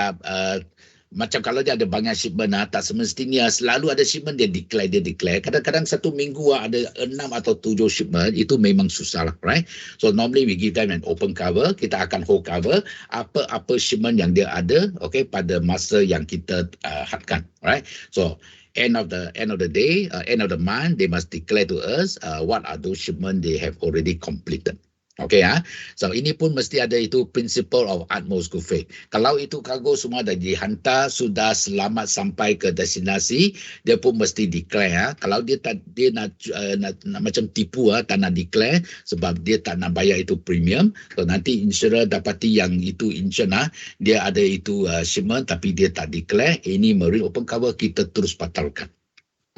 macam kalau dia ada banyak shipment tak semestinya selalu ada shipment dia declare. Kadang-kadang satu minggu ada 6 atau 7 shipment, itu memang susah lah, right? So normally we give them an open cover, kita akan hold cover apa shipment yang dia ada, okay, pada masa yang kita hadkan, right? So end of the day, end of the month, they must declare to us what are those shipment they have already completed. Okay, so ini pun mesti ada itu principle of utmost good faith. Kalau itu kargo semua dah dihantar, sudah selamat sampai ke destinasi, dia pun mesti declare. Kalau dia nak macam tipu, tak nak declare sebab dia tak nak bayar itu premium, so nanti insurer dapati yang itu insurance dia ada itu shipment tapi dia tak declare, ini marine open cover kita terus batalkan.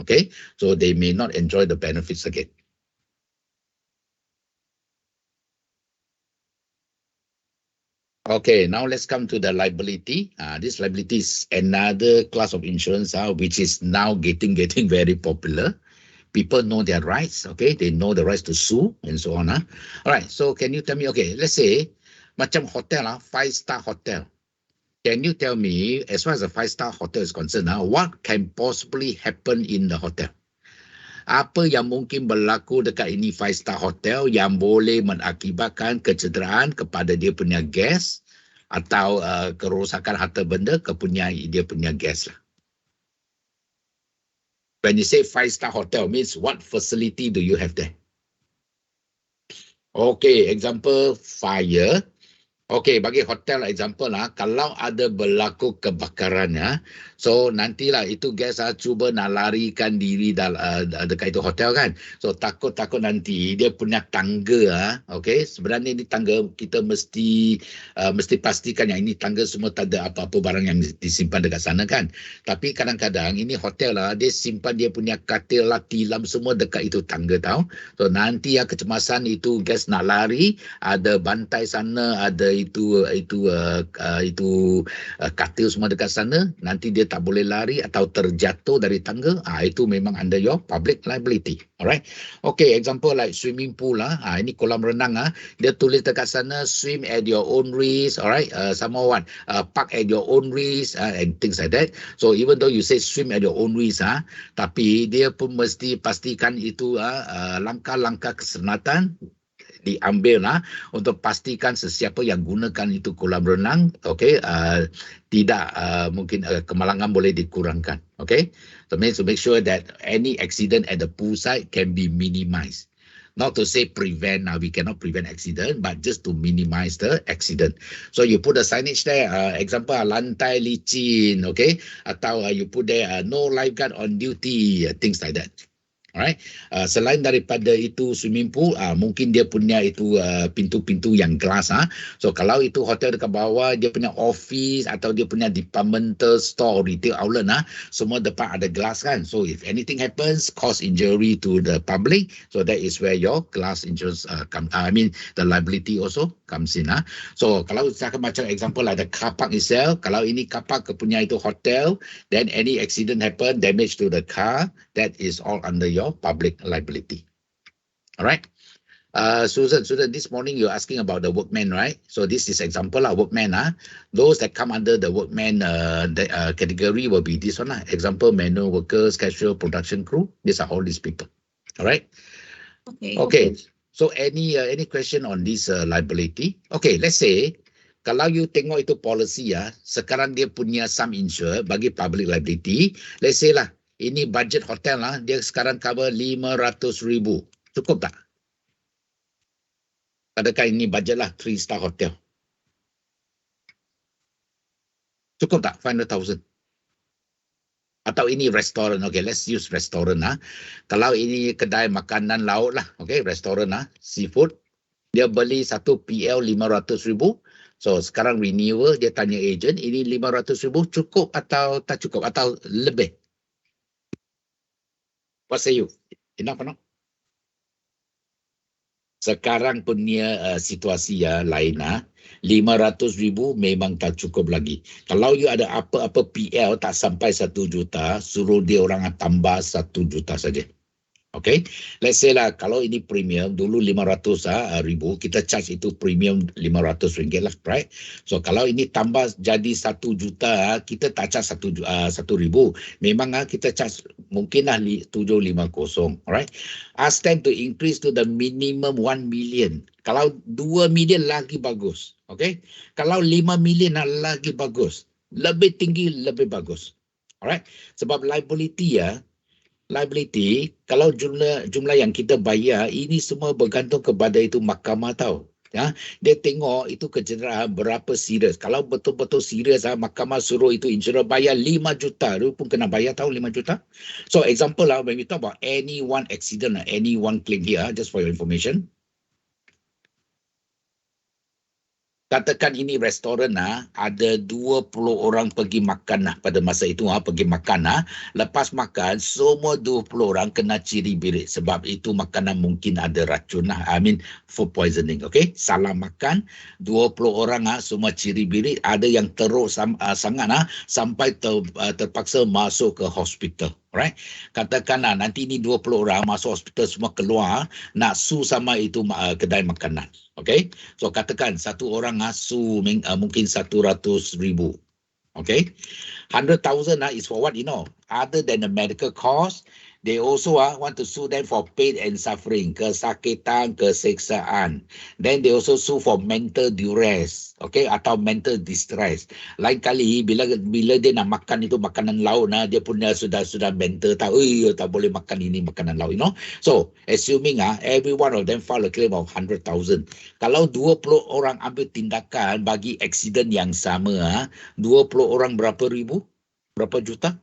Okay, so they may not enjoy the benefits again. Okay, now let's come to the liability. This liability is another class of insurance which is now getting very popular. People know their rights, okay? They know the rights to sue and so on. All right, so can you tell me, okay, let's say macam hotel, 5-star hotel. Can you tell me, as far as a 5-star hotel is concerned, what can possibly happen in the hotel? Apa yang mungkin berlaku dekat ini 5-star hotel yang boleh mengakibatkan kecederaan kepada dia punya guest atau kerosakan harta benda kepunya dia punya guest lah. When you say 5-star hotel means what facility do you have there? Okay, example fire. Okay, bagi hotel example kalau ada berlaku kebakaran so nantilah itu guest cuba nak larikan diri dekat itu hotel kan. So takut nanti dia punya tangga okay, sebenarnya ini tangga kita mesti pastikan yang ini tangga semua tak ada apa-apa barang yang disimpan dekat sana kan. Tapi kadang-kadang ini hotel dia simpan dia punya katil tilam semua dekat itu tangga tau. So nanti kecemasan itu guest nak lari, ada bantai sana, ada itu katil semua dekat sana, nanti dia tak boleh lari atau terjatuh dari tangga, itu memang under your public liability. Alright, okay, example like swimming pool ini kolam renang dia tulis dekat sana swim at your own risk, alright, sama what park at your own risk and things like that. So even though you say swim at your own risk tapi dia pun mesti pastikan itu langkah-langkah keselamatan diambil untuk pastikan sesiapa yang gunakan itu kolam renang, okay, tidak mungkin kemalangan boleh dikurangkan, okay. So means to make sure that any accident at the poolside can be minimized. Not to say prevent, we cannot prevent accident, but just to minimize the accident. So you put a signage there, example lantai licin, okay, atau you put there no lifeguard on duty, things like that. Alright, selain daripada itu swimming pool, mungkin dia punya itu pintu-pintu yang glass. So kalau itu hotel dekat bawah, dia punya office atau dia punya departmental store, retail outlet, semua depan ada glass kan. So if anything happens, cause injury to the public, so that is where your glass insurance the liability also comes in. So kalau misalkan macam example like the car park itself, kalau ini car park punya itu hotel, then any accident happen, damage to the car, that is all under your public liability. All right. Susan, this morning you're asking about the workmen, right? So this is example workmen. Those that come under the workmen category will be this one. Example, manual workers, casual, production crew. These are all these people. All right. Okay. So any question on this liability? Okay, let's say kalau you tengok itu policy sekarang dia punya sum insure bagi public liability. Let's say lah, ini budget hotel dia sekarang cover 500,000. Cukup tak? Adakah ini budget 3-star hotel? Cukup tak 500,000? Atau ini restoran, okay, let's use restoran. Kalau ini kedai makanan laut okay, restoran seafood, dia beli satu PL 500,000. So sekarang renewal, dia tanya agent, ini 500,000 cukup atau tak cukup atau lebih? What say you? Enough or not? Sekarang punya situasi lain 500,000 memang tak cukup lagi. Kalau you ada apa-apa PL tak sampai 1 juta, suruh dia orang tambah 1 juta saja. Okay, let's say lah kalau ini premium dulu 500,000, kita charge itu premium RM500 lah, right? So kalau ini tambah jadi 1 juta, kita tak charge 1,000. Memang kita charge mungkin lah 750, alright? Ask them to increase to the minimum 1 million. Kalau 2 million lagi bagus, okay? Kalau 5 million lagi bagus, lebih tinggi lebih bagus, alright? Sebab liability liability, kalau jumlah yang kita bayar, ini semua bergantung kepada itu mahkamah tahu. Ya, dia tengok itu kecederaan berapa serius. Kalau betul-betul serius, mahkamah suruh itu insurer bayar 5 juta, dia pun kena bayar tahu 5 juta. So example when we talk about any one accident, any one claim here, just for your information. Katakan ini restoran ada 20 orang pergi makan pada masa itu pergi makan lepas makan semua 20 orang kena ciri birit sebab itu makanan mungkin ada racun I mean food poisoning, okay? Salah makan 20 orang semua ciri birit, ada yang teruk sangat sampai terpaksa masuk ke hospital. Alright, katakan nanti ini 20 orang masuk hospital semua keluar nak sue sama itu kedai makanan. Okay, so katakan satu orang sue mungkin 100,000. Okay, 100,000 is for what you know? Other than the medical cost, they also want to sue them for pain and suffering, kesakitan, keseksaan. Then they also sue for mental duress, okay, atau mental distress. Lain kali bila dia nak makan itu makanan laut dia punya sudah mental tahu, tak boleh makan ini makanan laut, you know. So assuming every one of them file a claim of 100,000. Kalau 20 orang ambil tindakan bagi accident yang sama, 20 orang berapa ribu? Berapa juta?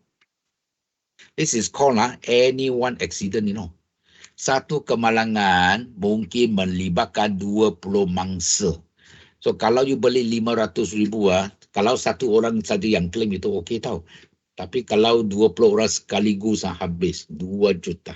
This is called any one accident, you know. Satu kemalangan mungkin melibatkan 20 mangsa. So kalau you beli 500,000 kalau satu orang saja yang claim itu okey tahu. Tapi kalau 20 orang sekaligus habis 2 juta.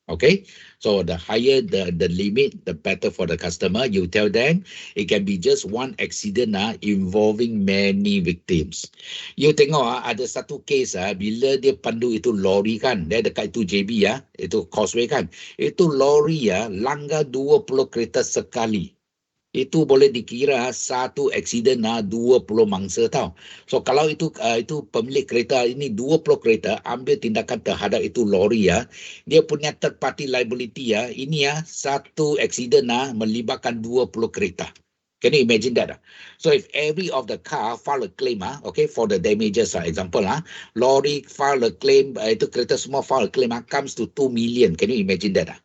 Okay, so the higher the limit, the better for the customer. You tell them it can be just one accident involving many victims. You tengok ada satu case bila dia pandu itu lori kan, dia dekat itu JB itu Causeway kan, itu lori langgar 20 kereta sekali. Itu boleh dikira satu accident 20 mangsa tahu. So kalau itu pemilik kereta ini 20 kereta ambil tindakan terhadap itu lori dia punya third party liability ini satu accident melibatkan 20 kereta. Can you imagine that? So if every of the car file a claim okay, for the damages example lori file a claim, itu kereta semua file a claim comes to 2 million. Can you imagine that?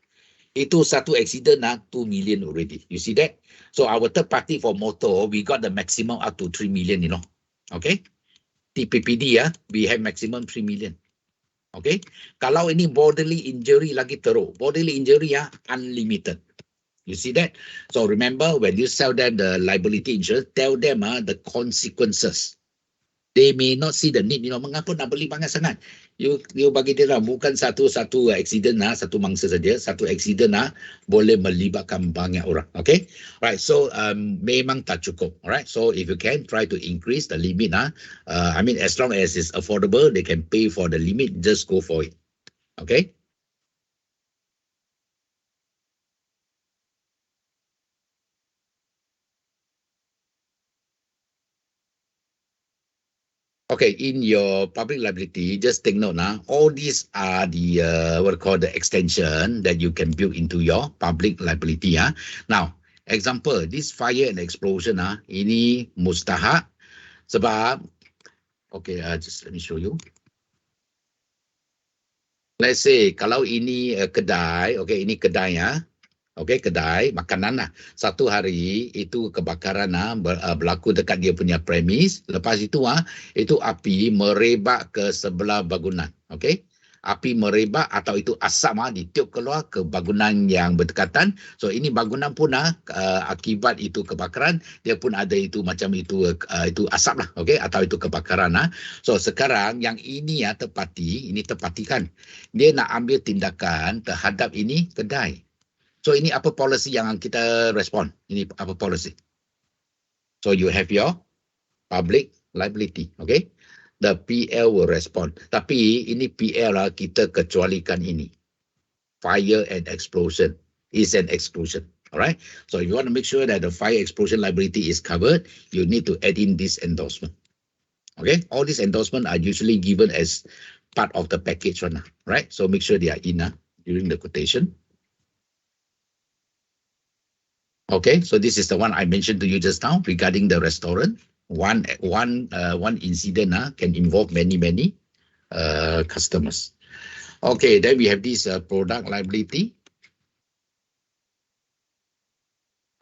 Itu satu accident 2 million already. You see that? So our third party for motor, we got the maximum up to 3 million, you know. Okay? TPPD we have maximum 3 million. Okay? Kalau ini bodily injury lagi teruk. Bodily injury unlimited. You see that? So remember when you sell them the liability insurance, tell them the consequences. They may not see the need, you know, mengapa nak beli banyak sangat? You bagi dia bukan satu accident satu mangsa saja, satu accident boleh melibatkan banyak orang. Okay, right? So memang tak cukup. Alright, so if you can try to increase the limit I mean as long as it's affordable, they can pay for the limit. Just go for it. Okay. Okay, in your public liability, just take note all these are the what we call the extension that you can build into your public liability. Now, example, this fire and explosion ini mustahak sebab okay, just let me show you. Let's say kalau ini kedai, okay, ini kedai okay, kedai makanan satu hari itu kebakaran berlaku dekat dia punya premis. Lepas itu itu api merebak ke sebelah bangunan. Okay, api merebak atau itu asap ditiup keluar ke bangunan yang berdekatan. So ini bangunan pun akibat itu kebakaran, dia pun ada itu macam itu asap lah, okey, atau itu kebakaran. So sekarang yang ini tepatikan. Dia nak ambil tindakan terhadap ini kedai. So ini apa policy yang kita respon? Ini apa policy? So you have your public liability, okay? The PL will respond. Tapi ini PL kita kecualikan ini. Fire and explosion is an exclusion. Alright. So if you want to make sure that the fire explosion liability is covered, you need to add in this endorsement. Okay. All these endorsements are usually given as part of the package one, right? So make sure they are in during the quotation. Okay. So this is the one I mentioned to you just now regarding the restaurant. One incident can involve many customers. Okay, then we have this product liability.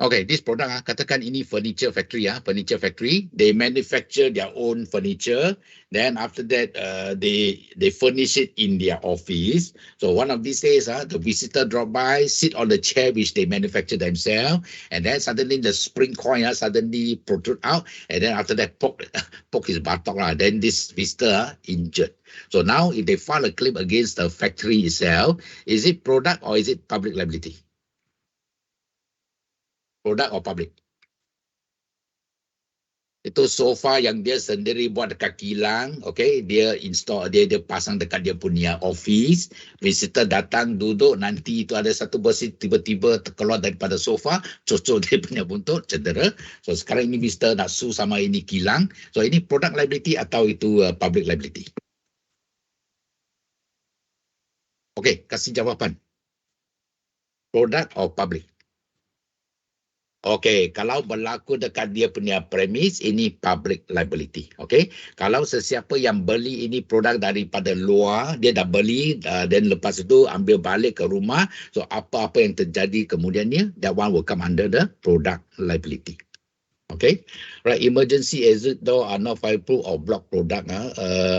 Okay, this product katakan ini furniture factory furniture factory. They manufacture their own furniture. Then after that, they furnish it in their office. So one of these days, the visitor drop by, sit on the chair which they manufacture themselves, and then suddenly the spring coin suddenly protrude out, and then after that poke his buttock Then this visitor injured. So now if they file a claim against the factory itself, is it product or is it public liability? Product or public? Itu sofa yang dia sendiri buat dekat kilang, okay, dia install, dia pasang dekat dia punya office. Visitor datang duduk, nanti itu ada satu besi tiba-tiba keluar daripada sofa, cocok dia punya buntut, cedera. So sekarang ini visitor nak sue sama ini kilang. So ini product liability atau itu public liability? Okay, kasih jawapan. Product or public? Okay, kalau berlaku dekat dia punya premis, ini public liability. Okay, kalau sesiapa yang beli ini produk daripada luar, dia dah beli, dan lepas itu ambil balik ke rumah, so apa-apa yang terjadi kemudiannya, that one will come under the product liability. Okay, right. Emergency exit door are not fireproof or block product.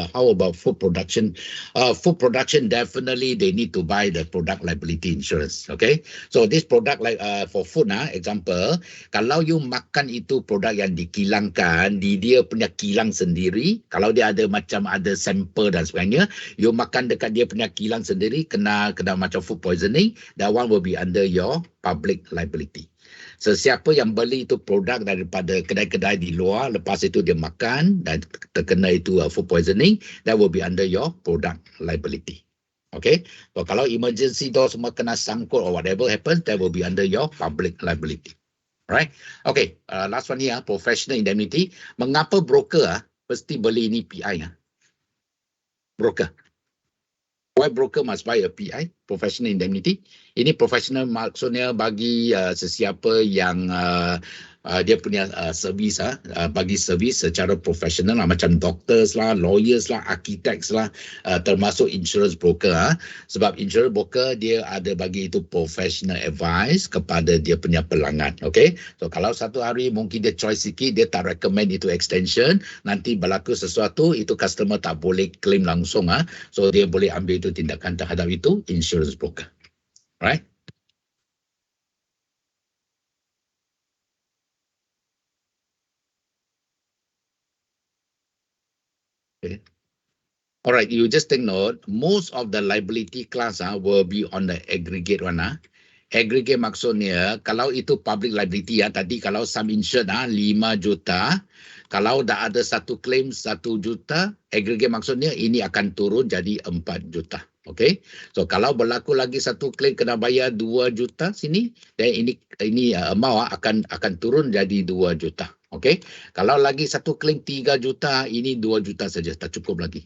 How about food production? Food production, definitely they need to buy the product liability insurance. Okay, so this product like for food, example, kalau you makan itu produk yang dikilangkan di dia punya kilang sendiri, kalau dia ada macam ada sampel dan sebagainya, you makan dekat dia punya kilang sendiri, kena macam food poisoning, that one will be under your public liability. Sesiapa yang beli itu produk daripada kedai-kedai di luar, lepas itu dia makan dan terkena itu food poisoning, that will be under your product liability. Okay, so kalau emergency door semua kena sangkut or whatever happens, that will be under your public liability. Right? Okay, last one here, professional indemnity. Mengapa broker mesti beli ini PI? Broker. Why broker must buy a PI, professional indemnity? Ini professional maksudnya bagi sesiapa yang dia punya servis, bagi servis secara profesional macam doctors lah, lawyers lah, architects lah, termasuk insurance broker. Sebab insurance broker dia ada bagi itu professional advice kepada dia punya pelanggan. Okay, so kalau satu hari mungkin dia choice sikit, dia tak recommend itu extension, nanti berlaku sesuatu, itu customer tak boleh claim langsung. So dia boleh ambil itu tindakan terhadap itu insurance broker. Right? Okay. Alright, you just take note, most of the liability class will be on the aggregate one. Aggregate maksudnya, kalau itu public liability, tadi kalau sum insured 5 juta, kalau dah ada satu claim 1 juta, aggregate maksudnya ini akan turun jadi 4 juta. Okay, so kalau berlaku lagi satu claim kena bayar 2 juta sini, dan ini amount akan turun jadi 2 juta. Okay, kalau lagi satu claim 3 juta, ini 2 juta saja, tak cukup lagi.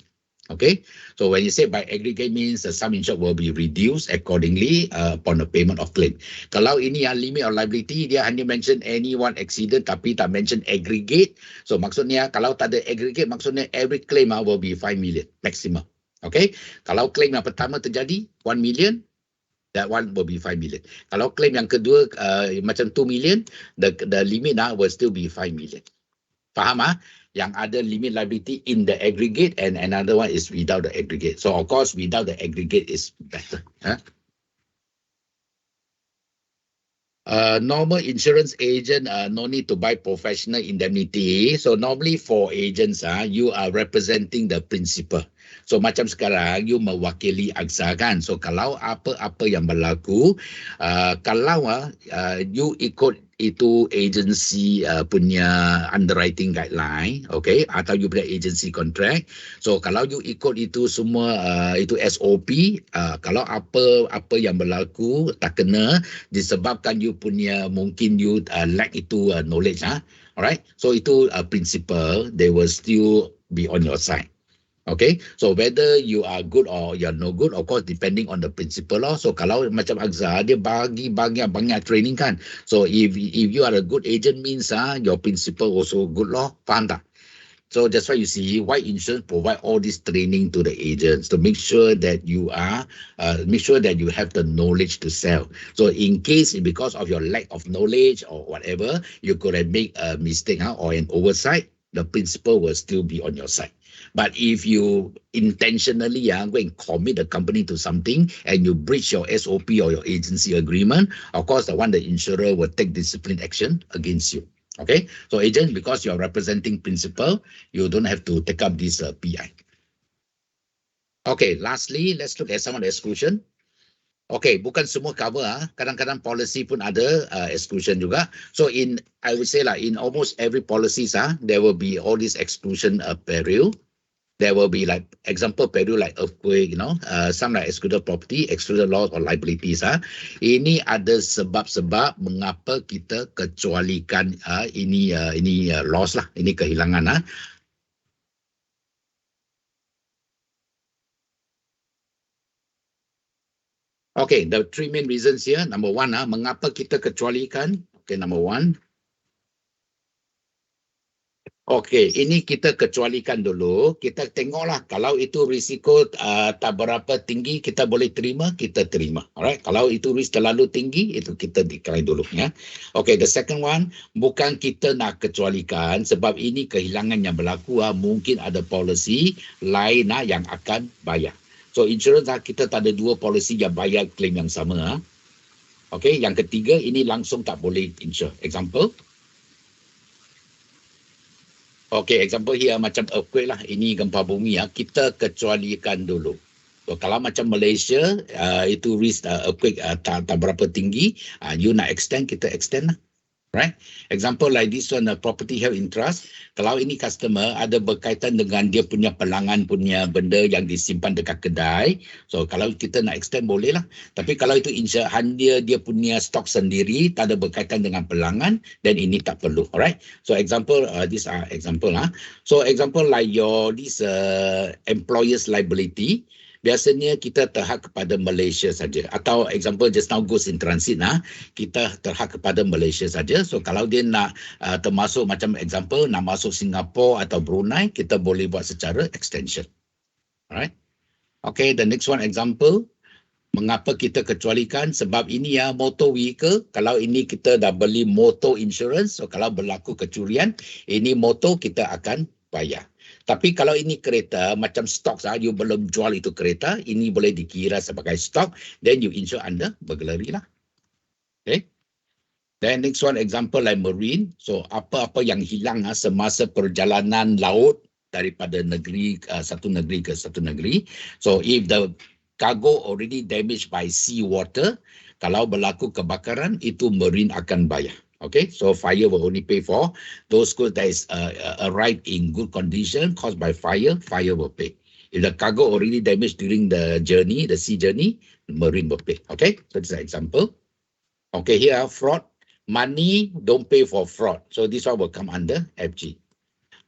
Okay, so when you say by aggregate means the sum insured will be reduced accordingly upon the payment of claim. Kalau ini yang limit of liability, dia hanya mention any one accident tapi tak mention aggregate. So maksudnya kalau tak ada aggregate, maksudnya every claim will be 5 million maximum. Okay, kalau claim yang pertama terjadi 1 million, that one will be 5 million. Kalau claim yang kedua macam 2 million, the limit will still be 5 million. Faham? yang ada limit liability in the aggregate, and another one is without the aggregate. So of course, without the aggregate is better. Normal insurance agent no need to buy professional indemnity. So normally for agents you are representing the principal. So macam sekarang you mewakili AXA kan. So kalau apa-apa yang berlaku, kalau you ikut itu agency punya underwriting guideline, okay, atau you punya agency contract. So kalau you ikut itu semua itu SOP, kalau apa yang berlaku tak kena disebabkan you punya mungkin you lack itu knowledge, alright. So itu principle, they will still be on your side. Okay, so whether you are good or you're no good, of course, depending on the principle lah. So kalau macam AXA, dia bagi banyak training kan. So if you are a good agent means your principle also good lah. Faham tak? So that's why you see why insurance provide all this training to the agents to make sure that you are, you have the knowledge to sell. So in case because of your lack of knowledge or whatever, you could have made a mistake or an oversight, the principle will still be on your side. But if you intentionally go and commit the company to something and you breach your SOP or your agency agreement, of course, the insurer will take discipline action against you. Okay, so agent, because you are representing principal, you don't have to take up this PI. Okay, lastly, let's look at some of the exclusion. Okay, bukan semua cover kadang-kadang policy pun ada exclusion juga. So I would say in almost every policies there will be all this exclusion peril. There will be like example peril like earthquake, some like excluded property, excluded loss or liabilities. Ini ada sebab-sebab mengapa kita kecualikan ini loss lah, ini kehilangan. Okay, the three main reasons here. Number one, mengapa kita kecualikan? Okay, number one. Okay, ini kita kecualikan dulu. Kita tengoklah kalau itu risiko tak berapa tinggi, kita boleh terima, kita terima. Alright, kalau itu risiko terlalu tinggi, itu kita decline dulu. Okay, the second one, bukan kita nak kecualikan sebab ini kehilangan yang berlaku, mungkin ada policy lain yang akan bayar. So insurance kita tak ada dua policy yang bayar claim yang sama. Okay, yang ketiga, ini langsung tak boleh insure. Example. Okay, example here macam earthquake lah. Ini gempa bumi kita kecualikan dulu. So kalau macam Malaysia, itu risk earthquake tak berapa tinggi, you nak extend, kita extend lah. Right? Example like this one, property held in trust. Kalau ini customer ada berkaitan dengan dia punya pelangan punya benda yang disimpan dekat kedai. So kalau kita nak extend boleh lah. Tapi kalau itu dia punya stok sendiri, tak ada berkaitan dengan pelangan, then ini tak perlu. Alright? So example, these are example. So example like this employer's liability. Biasanya kita terhad kepada Malaysia saja. Atau example just now goods in transit, kita terhad kepada Malaysia saja. So kalau dia nak termasuk macam example, nak masuk Singapura atau Brunei, kita boleh buat secara extension. Alright. Okay, the next one example. Mengapa kita kecualikan? Sebab ini motor vehicle. Kalau ini kita dah beli motor insurance, so kalau berlaku kecurian, ini motor kita akan bayar. Tapi kalau ini kereta, macam stok, you belum jual itu kereta, ini boleh dikira sebagai stok, then you insure under burglary lah. Okay. Then next one example like marine. So apa-apa yang hilang semasa perjalanan laut daripada satu negeri ke satu negeri. So if the cargo already damaged by sea water, kalau berlaku kebakaran, itu marine akan bayar. Okay, so fire will only pay for those goods that is arrived in good condition caused by fire, fire will pay. If the cargo already damaged during the journey, the sea journey, marine will pay. Okay, so this is an example. Okay, here fraud. Money don't pay for fraud. So this one will come under FG.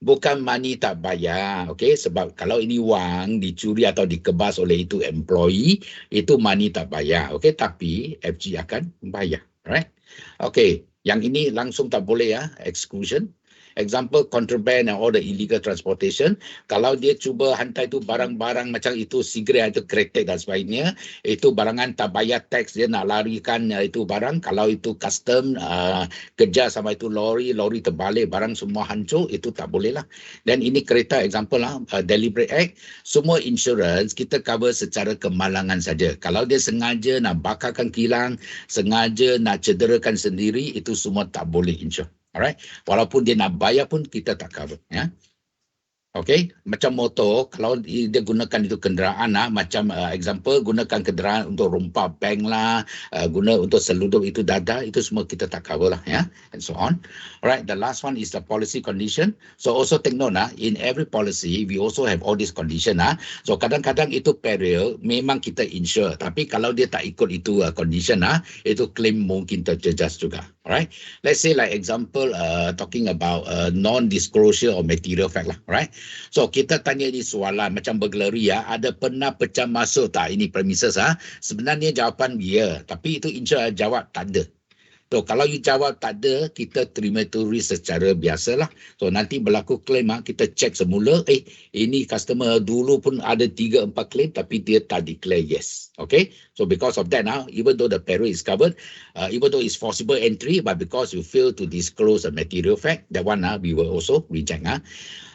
Bukan money tak bayar, okay? Sebab kalau ini wang dicuri atau dikebas oleh itu employee, itu money tak bayar, okay? Tapi FG akan bayar, right? Okay. Yang ini langsung tak boleh exclusion. Example, contraband and all the illegal transportation. Kalau dia cuba hantar itu barang-barang macam itu sigaret atau kretek dan sebagainya, itu barangan tak bayar tax, dia nak larikan itu barang. Kalau itu custom kejar sama itu lori terbalik, barang semua hancur, itu tak boleh lah. Dan ini kereta example lah, deliberate act, semua insurance kita cover secara kemalangan saja. Kalau dia sengaja nak bakarkan kilang, sengaja nak cederakan sendiri, itu semua tak boleh insure. Alright, walaupun dia nak bayar pun kita tak cover, ya. Okay, macam motor, kalau dia gunakan itu kenderaan lah, macam example, gunakan kenderaan untuk rompak bank lah, guna untuk seludup itu dada, itu semua kita tak cover lah, ya, and so on. Alright, the last one is the policy condition. So also take note lah, in every policy, we also have all this condition lah. So kadang-kadang itu peril, memang kita insure, tapi kalau dia tak ikut itu condition lah, itu claim mungkin terjejas juga. Alright, let's say like example, talking about non-disclosure of material fact lah, right? So kita tanya ini soalan macam burglary ya, ada pernah pecah masuk tak ini premises Sebenarnya jawapan ya, tapi itu insure jawab tak ada. So kalau you jawab tak ada, kita terima itu risk secara biasalah. So nanti berlaku claim kita cek semula, ini customer dulu pun ada 3-4 claim tapi dia tak declare yes. Okay, so because of that now, even though the peril is covered, even though it's forcible entry, but because you fail to disclose a material fact, that one we will also reject.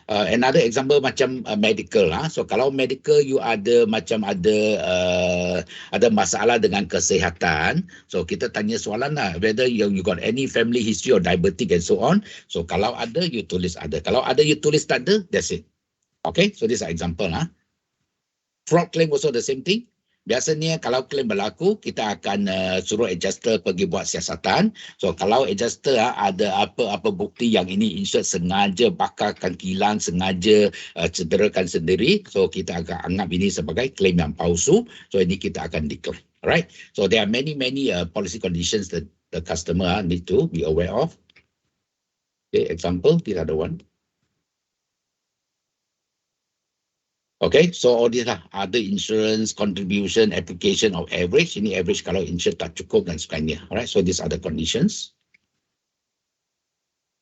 Another example macam medical So kalau medical you ada macam ada masalah dengan kesihatan, so kita tanya soalan lah, whether you got any family history of diabetic and so on. So kalau ada you tulis ada, kalau ada you tulis tak ada, that's it. Okay, so this is an example Fraud claim also the same thing. Biasanya kalau claim berlaku, kita akan suruh adjuster pergi buat siasatan. So kalau adjuster ada apa-apa bukti yang ini insured sengaja bakarkan kilang, sengaja cederakan sendiri, so kita akan anggap ini sebagai claim yang palsu. So ini kita akan declare. Alright. So there are many policy conditions that the customer need to be aware of. Okay, example, the other one. Okay, so all these other insurance contribution application of average. Ini average kalau insured tak cukup dan sebagainya. Alright, so these are the conditions.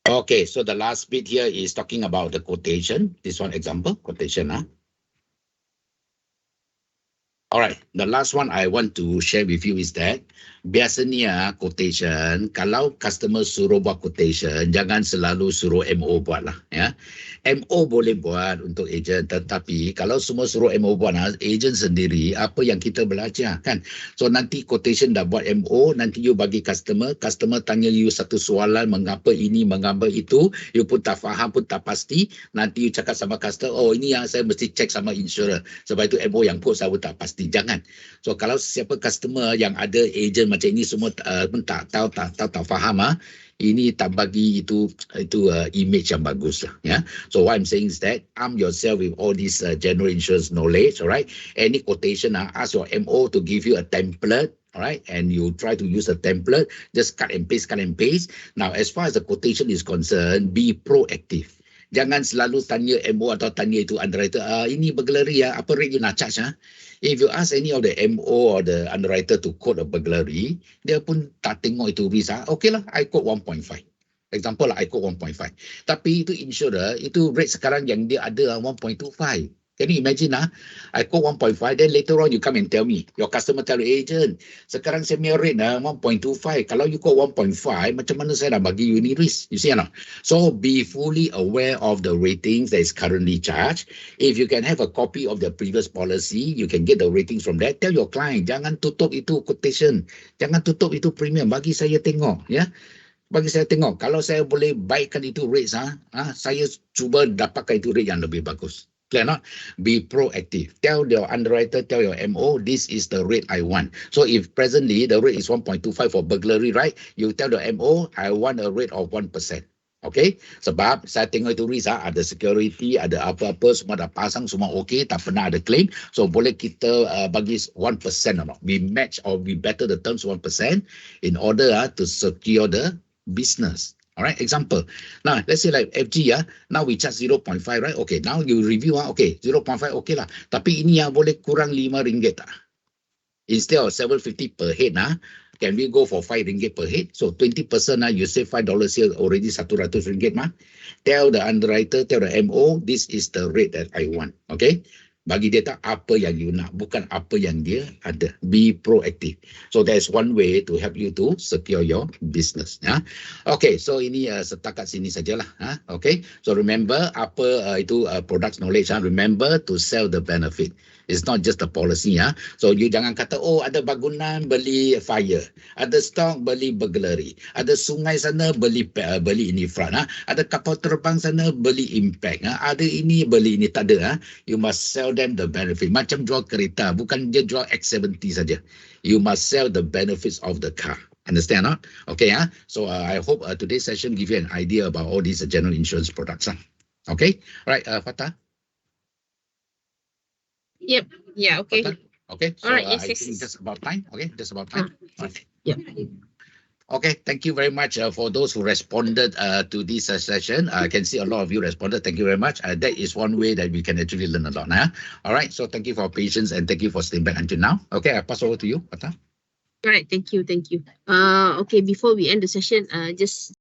Okay, so the last bit here is talking about the quotation. This one example, quotation. Alright, the last one I want to share with you is that biasanya quotation, kalau customer suruh buat quotation, jangan selalu suruh MO buat lah. Ya. MO boleh buat untuk agent, tetapi kalau semua suruh MO buat, agent sendiri, apa yang kita belajar kan. So nanti quotation dah buat MO, nanti you bagi customer tanya you satu soalan, mengapa ini, mengapa itu, you pun tak faham, pun tak pasti, nanti you cakap sama customer, oh ini yang saya mesti check sama insurer, sebab itu MO yang pun saya pun tak pasti. Jangan. So kalau siapa customer yang ada agent macam ini semua pun tak faham, ini tak bagi itu image yang bagus lah, ya. So what I'm saying is that arm yourself with all this general insurance knowledge, alright. Any quotation, ask your MO to give you a template. Alright, and you try to use a template, just cut and paste. Now, as far as the quotation is concerned, be proactive. Jangan selalu tanya MO atau tanya itu underwriter, ini burglary apa rate you nak charge If you ask any of the MO or the underwriter to quote a burglary, dia pun tak tengok itu risk. Okay lah, I quote 1.5. Example lah, I quote 1.5. Tapi itu insurer, itu rate sekarang yang dia ada 1.25. Can you imagine I quote 1.5, then later on you come and tell me, your customer tell you, agent, sekarang saya punya rate 1.25. Kalau you quote 1.5, macam mana saya nak bagi you ni risk? You see So be fully aware of the ratings that is currently charged. If you can have a copy of the previous policy, you can get the ratings from that. Tell your client, jangan tutup itu quotation, jangan tutup itu premium, bagi saya tengok, ya. Bagi saya tengok, kalau saya boleh baikkan itu rates, saya cuba dapatkan itu rate yang lebih bagus. Clear not? Be proactive. Tell your underwriter, tell your MO, this is the rate I want. So if presently the rate is 1.25 for burglary, right? You tell the MO, I want a rate of 1%. Okay? Sebab saya tengok itu risk, ada security, ada apa-apa, semua dah pasang, semua okay, tak pernah ada claim. So boleh kita bagi 1% or not? We match or we better the terms 1% in order to secure the business. Alright, example. Now, let's say like FG, now we charge 0.5, right? Okay, now you review, okay, 0.5, okay lah. Tapi ini yang boleh kurang RM5 tak? Instead of 750 per head, Can we go for RM5 per head? So 20%, you save $5 here, already RM100 mah. Tell the underwriter, tell the MO, this is the rate that I want. Okay? Bagi dia tahu apa yang you nak, bukan apa yang dia ada. Be proactive. So that's one way to help you to secure your business. Ya. Okay, so ini setakat sini sajalah. Okay, so remember apa itu products knowledge. Remember to sell the benefit. It's not just the policy. So you jangan kata, oh ada bangunan beli fire, ada stock beli burglary, ada sungai sana beli ini fraud, ada kapal terbang sana beli impact, ada ini beli ini, tak ada. You must sell them the benefit. Macam jual kereta, bukan dia jual X70 saja. You must sell the benefits of the car. Understand? Okay. So I hope today's session give you an idea about all these general insurance products. Okay. Right, Fatah. Yep. Yeah. Okay. Okay. So All right. I think that's about time. Okay. That's about time. Right. Yep. Okay. Thank you very much for those who responded to this session. I can see a lot of you responded. Thank you very much. That is one way that we can actually learn a lot. All right. So thank you for your patience and thank you for staying back until now. Okay. I pass over to you, Fatah. All right. Thank you. Thank you. Okay. Before we end the session, just